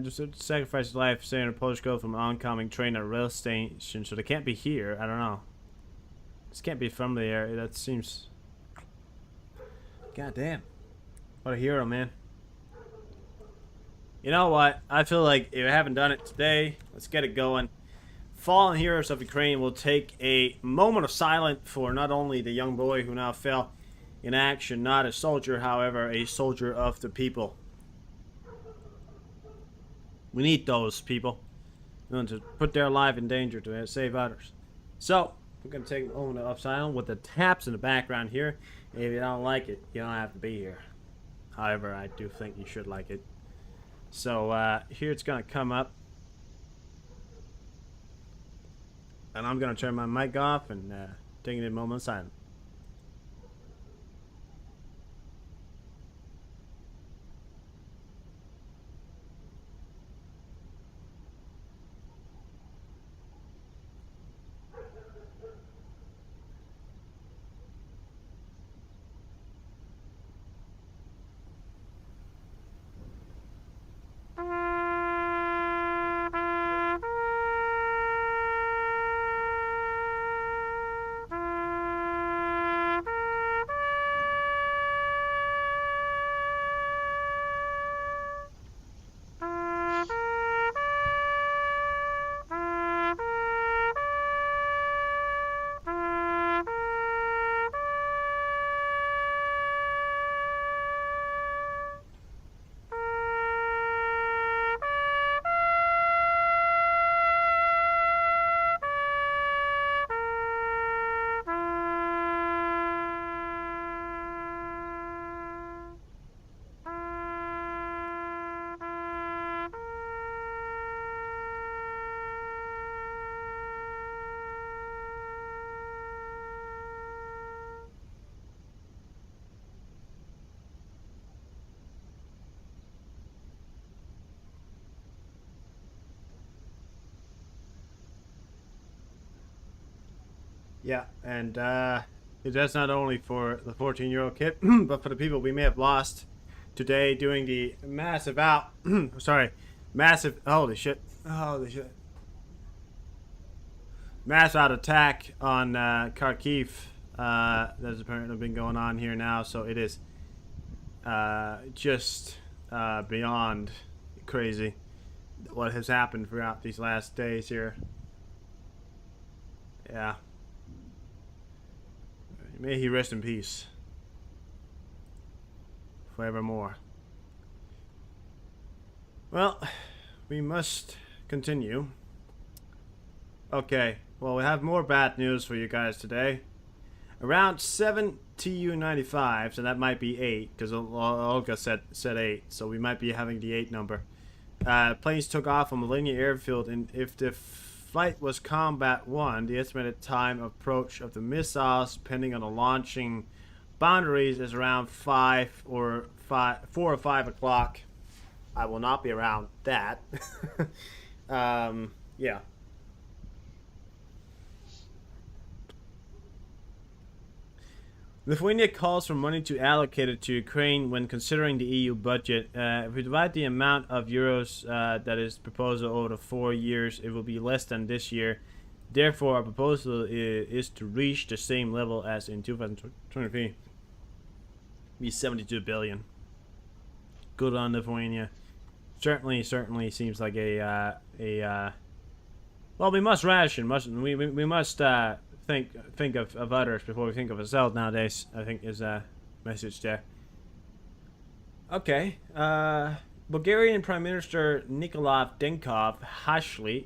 just sacrificed his life saving a Polish girl from an oncoming train at a rail station, so they can't be here. I don't know. This can't be from the area. That seems... God damn. What a hero, man. You know what? I feel like if I haven't done it today, let's get it going. Fallen heroes of Ukraine will take a moment of silence for not only the young boy who now fell in action, not a soldier, however, a soldier of the people. We need those people, you know, to put their life in danger to save others. So, we're going to take a moment of silence with the taps in the background here. If you don't like it, you don't have to be here. However, I do think you should like it. So here it's going to come up. And I'm going to turn my mic off and take a moment of silence. Yeah, and that's not only for the 14-year-old kid, but for the people we may have lost today doing the massive mass out attack on Kharkiv that has apparently been going on here now. So it is just beyond crazy. what has happened throughout these last days here. Yeah. May he rest in peace. Forevermore. Well, we must continue. Okay, well, we have more bad news for you guys today. Around 7 Tu-95, so that might be 8, because Olga said 8, so we might be having the 8 number. Planes took off from Alenia Airfield, and if the flight was Combat 1, the estimated time of approach of the missiles, depending on the launching boundaries, is around 4 or 5 o'clock. I will not be around that. Yeah. Lithuania calls for money to allocate it to Ukraine when considering the EU budget. If we divide the amount of euros that is proposed over the 4 years, it will be less than this year. Therefore, our proposal is to reach the same level as in 2023. Be 72 billion. Good on Lithuania. Certainly seems like a well, we must ration, mustn't we? We must think of others before we think of ourselves nowadays, I think is a message there. Okay. Bulgarian Prime Minister Nikolai Denkov-Hashli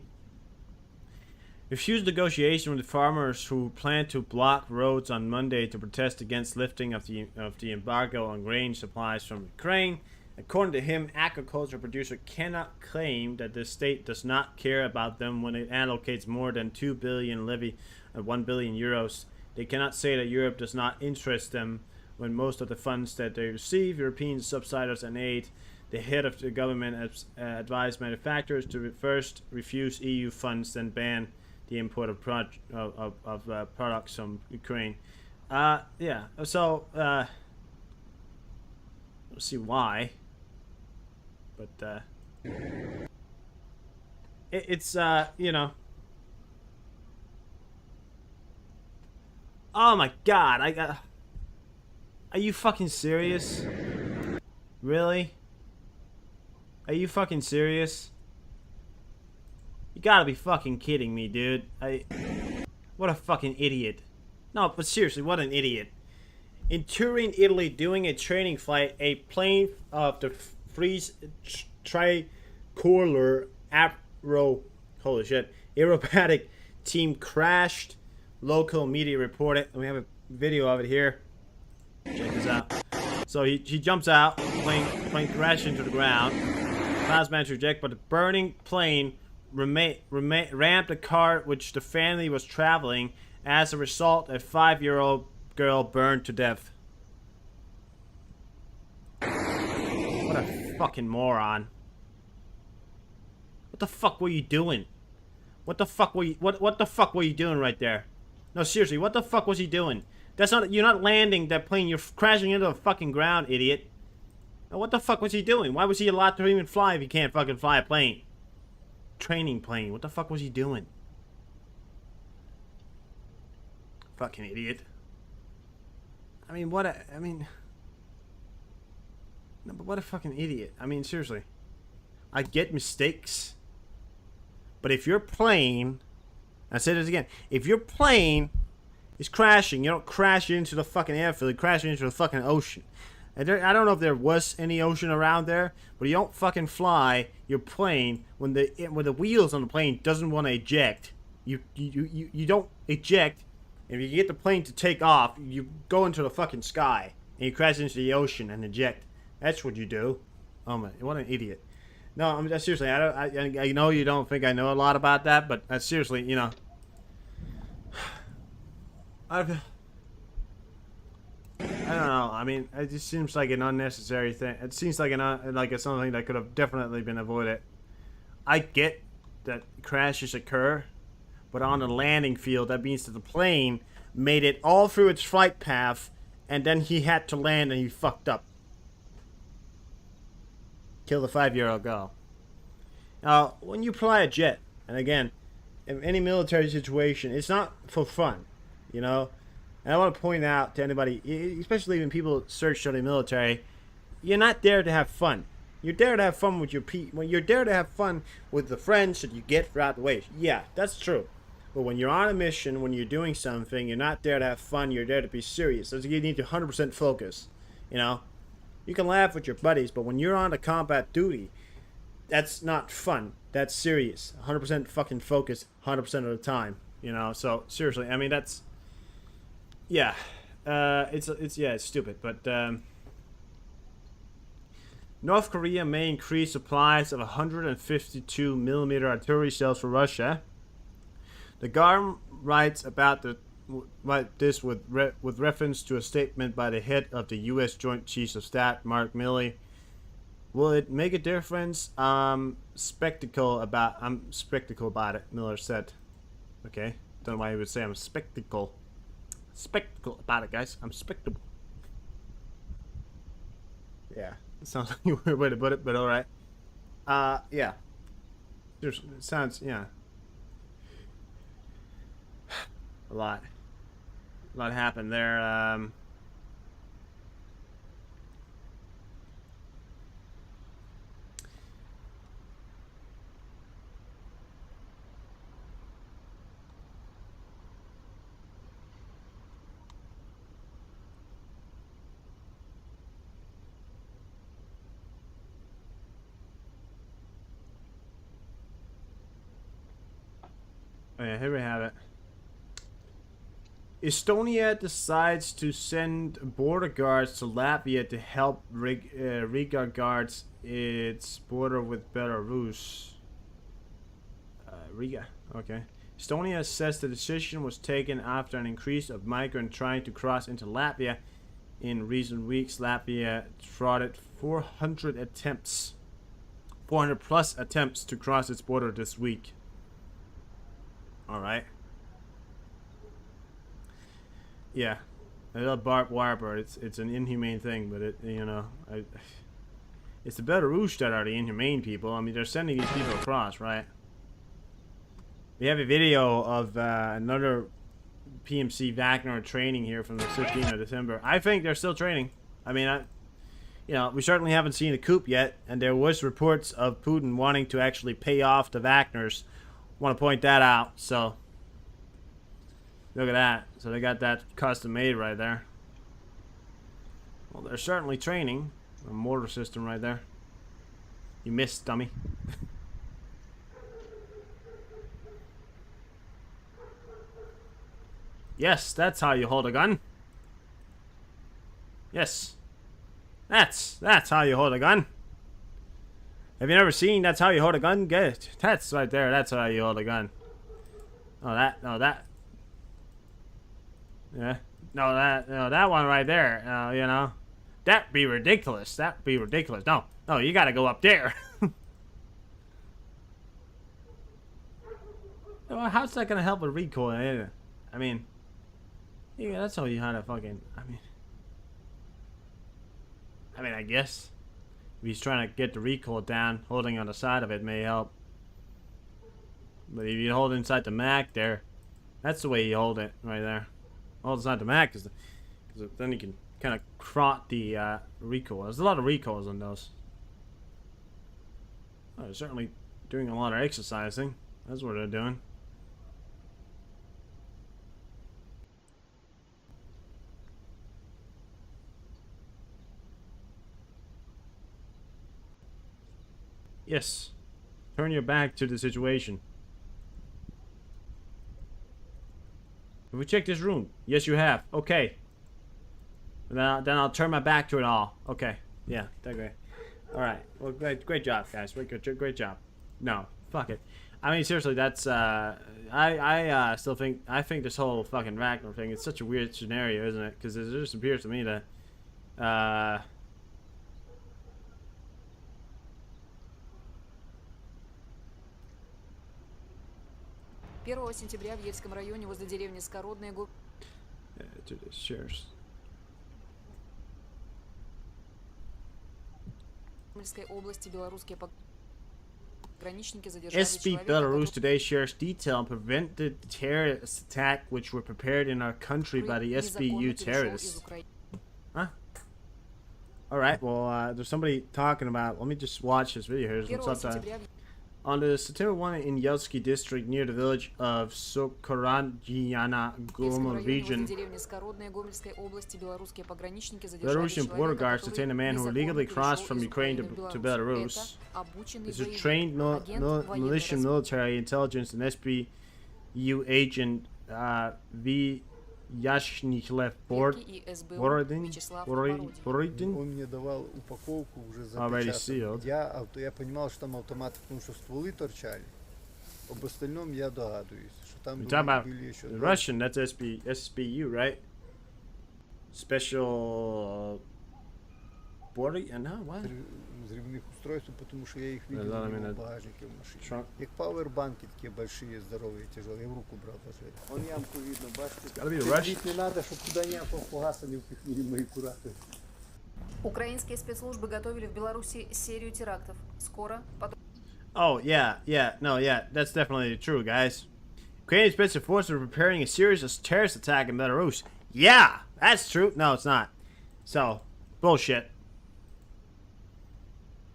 refused negotiation with farmers who plan to block roads on Monday to protest against lifting of the embargo on grain supplies from Ukraine. According to him, agriculture producer cannot claim that the state does not care about them when it allocates more than 2 billion levy and 1 billion euros. They cannot say that Europe does not interest them when most of the funds that they receive, European subsidies and aid. The head of the government advised manufacturers to first refuse EU funds, then ban the import of products from Ukraine. Yeah, so we'll see why. But it's you know. Oh my God! Are you fucking serious? Really? Are you fucking serious? You gotta be fucking kidding me, dude. What a fucking idiot. No, but seriously, what an idiot. In Turin, Italy, doing a training flight, a plane of the Frise Tricolor aerobatic team crashed. Local media reported. We have a video of it here. Check this out. So he jumps out, plane crashed into the ground. Pilots managed to eject, but the burning plane rammed the car which the family was traveling. As a result, a 5-year-old girl burned to death. What a fucking moron. What the fuck were you doing? What the fuck were you doing right there? No, seriously, what the fuck was he doing? You're not landing that plane, you're crashing into the fucking ground, idiot. Now, what the fuck was he doing? Why was he allowed to even fly if he can't fucking fly a plane? Training plane, what the fuck was he doing? Fucking idiot. No, but what a fucking idiot. I mean, seriously. I get mistakes. But if your plane, I say this again, if your plane is crashing, you don't crash into the fucking airfield, you crash into the fucking ocean. And I don't know if there was any ocean around there, but you don't fucking fly your plane when the wheels on the plane doesn't want to eject. You don't eject. If you get the plane to take off, you go into the fucking sky and you crash into the ocean and eject. That's what you do. Oh my, what an idiot. No, I mean, seriously, I know you don't think I know a lot about that, but seriously, you know. I don't know. I mean, it just seems like an unnecessary thing. It seems like something that could have definitely been avoided. I get that crashes occur, but on the landing field, that means that the plane made it all through its flight path, and then he had to land and he fucked up. Kill the 5-year-old girl. Now, when you fly a jet, and again, in any military situation, it's not for fun, you know? And I want to point out to anybody, especially when people search for the military, you're not there to have fun. You're there to have fun with your people. When you're there to have fun with the friends that you get throughout the way. Yeah, that's true. But when you're on a mission, when you're doing something, you're not there to have fun. You're there to be serious. So you need to 100% focus. You know, you can laugh with your buddies, but when you're on a combat duty, that's not fun. That's serious. 100% fucking focus 100% of the time. You know, so seriously, I mean, that's, yeah, it's stupid, but North Korea may increase supplies of 152mm artillery shells for Russia. The Guardian writes about this with reference to a statement by the head of the U.S. Joint Chiefs of Staff, Mark Milley. Will it make a difference? Skeptical about it, Miller said. Okay, don't know why he would say I'm skeptical about it, guys. I'm skeptical. Yeah, it sounds like a weird way to put it, but all right. Yeah. It sounds, yeah. A lot happened there. Oh yeah, here we have it. Estonia decides to send border guards to Latvia to help Riga guards its border with Belarus. Riga, okay. Estonia says the decision was taken after an increase of migrants trying to cross into Latvia. In recent weeks, Latvia thwarted 400 plus attempts to cross its border this week. Alright. Yeah, I love barbed wire, but it's an inhumane thing. But it's the Belarus that are the inhumane people. I mean, they're sending these people across, right? We have a video of another PMC Wagner training here from the 15th of December. I think they're still training. I mean, we certainly haven't seen a coup yet, and there was reports of Putin wanting to actually pay off the Wagners. Want to point that out. So. Look at that. So they got that custom made right there. Well, they're certainly training. A mortar system right there. You missed, dummy. Yes, that's how you hold a gun. Yes. That's how you hold a gun. Have you never seen That's How You Hold a Gun? Get it. That's right there. That's how you hold a gun. Oh, that. Yeah. No, that one right there. That'd be ridiculous. That'd be ridiculous. No, you gotta go up there. Well, how's that gonna help with recoil? I mean, yeah, that's how you how to fucking. I mean, I guess if he's trying to get the recoil down, holding on the side of it may help. But if you hold inside the Mac there, that's the way you hold it right there. Hold inside the Mac, because then you can kind of crot the recoil. There's a lot of recoils on those. Oh, they're certainly doing a lot of exercising. That's what they're doing. Yes. Turn your back to the situation. Have we checked this room? Yes, you have. Okay. Then I'll turn my back to it all. Okay. Yeah, that's great. Alright. Well, great job, guys. Great job. No. Fuck it. I mean, seriously, that's, I still think, this whole fucking Wagner thing is such a weird scenario, isn't it? Because it just appears to me that, 1 сентября в Ельском районе возле деревни Скородные Гомельской области белорусские пограничники задержали SB Belarus today shares detail on prevented terrorist attack which were prepared in our country by the SBU terrorists. Huh? All right. Well, there's somebody talking about. Let me just watch this video here. There's 1 some subtitles. сентября On the September 1 in Yelsky district near the village of Sokorangiana, в Gomel Киевском районе возле region, деревни Скородная Гомельской области белорусские пограничники задержали Belarusian border человека, guards который detained a man who незаконно illegally crossed перешел from из Ukraine Украины в to Беларусь. Belarus. Это обученный This is боевик, trained агент военной militia, разведки. military intelligence, and SBU agent V. Yashniklev И СБУ Borodin. Вячеслав Бородин. Borodin. Он мне давал упаковку уже Already запечатанную. sealed. Я понимал, что там автоматы, потому что стволы торчали. Об остальном я догадываюсь, что там You're talking about были еще... the Russian, that's SBU, right? Special border? No, what? Взрывных устройств, потому что я их видел Да, у него именно в багажнике в машине. Trunk. Як пауэрбанки такие большие, здоровые, тяжелые. Я в руку брал даже. Он ямку видно, бачите? Gotta be the Russian. Не надо, чтобы куда ни фугаса не впихнули мои кураты. Украинские спецслужбы готовили в Беларуси серию терактов. Скоро Oh, yeah, that's definitely true, guys. Ukrainian special forces are preparing a series of terrorist attack in Belarus. Yeah, that's true. No, it's not. So, bullshit.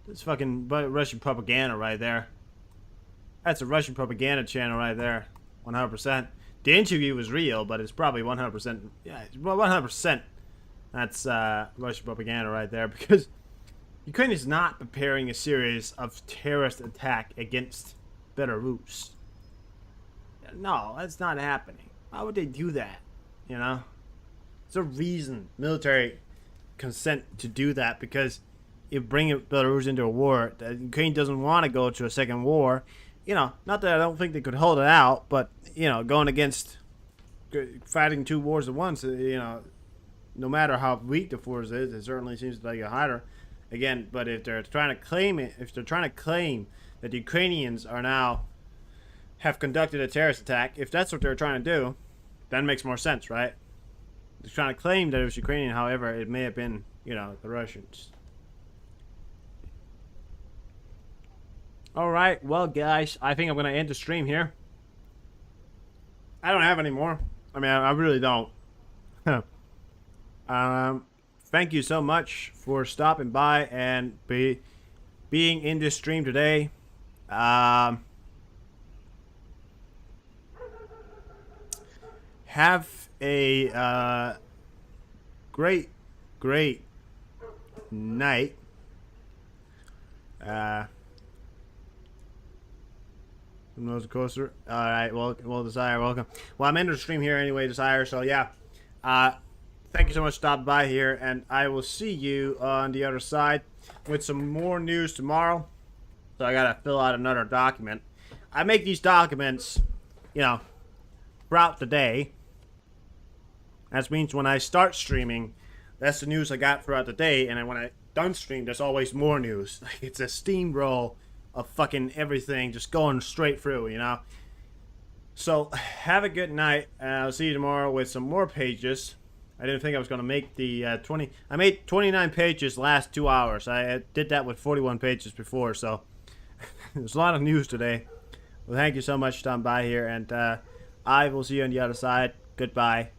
It's fucking Russian propaganda right there. That's a Russian propaganda channel right there. 100%. The interview was real, but it's probably 100%. Yeah, 100%. That's Russian propaganda right there, because Ukraine is not preparing a series of terrorist attack against Belarus. No, that's not happening. Why would they do that? You know? There's a reason military consent to do that, because it brings Belarus into a war. Ukraine doesn't want to go to a second war. You know, not that I don't think they could hold it out, but, you know, going against, fighting two wars at once, you know, no matter how weak the force is, it certainly seems like a hider. Again, but if they're trying to claim it, if they're trying to claim that the Ukrainians are now have conducted a terrorist attack, if that's what they're trying to do, that makes more sense, right? They're trying to claim that it was Ukrainian, however, it may have been, you know, the Russians. Alright, well, guys, I think I'm going to end the stream here. I don't have any more. I mean, I really don't. Thank you so much for stopping by and being in this stream today. Have a great night. Nose coaster. All right. Well, Desire, welcome. Well, I'm ending the stream here anyway, Desire. So yeah. Thank you so much for stopping by here, and I will see you on the other side with some more news tomorrow. So I gotta fill out another document. I make these documents, you know, throughout the day. That means when I start streaming, that's the news I got throughout the day, and then when I done stream, there's always more news. Like, it's a steamroll of fucking everything just going straight through, you know. So have a good night, and I'll see you tomorrow with some more pages. I didn't think I was going to make the 20. I made 29 pages last 2 hours. I did that with 41 pages before, so there's a lot of news today. Well, thank you so much for stopping by here, and I will see you on the other side. Goodbye.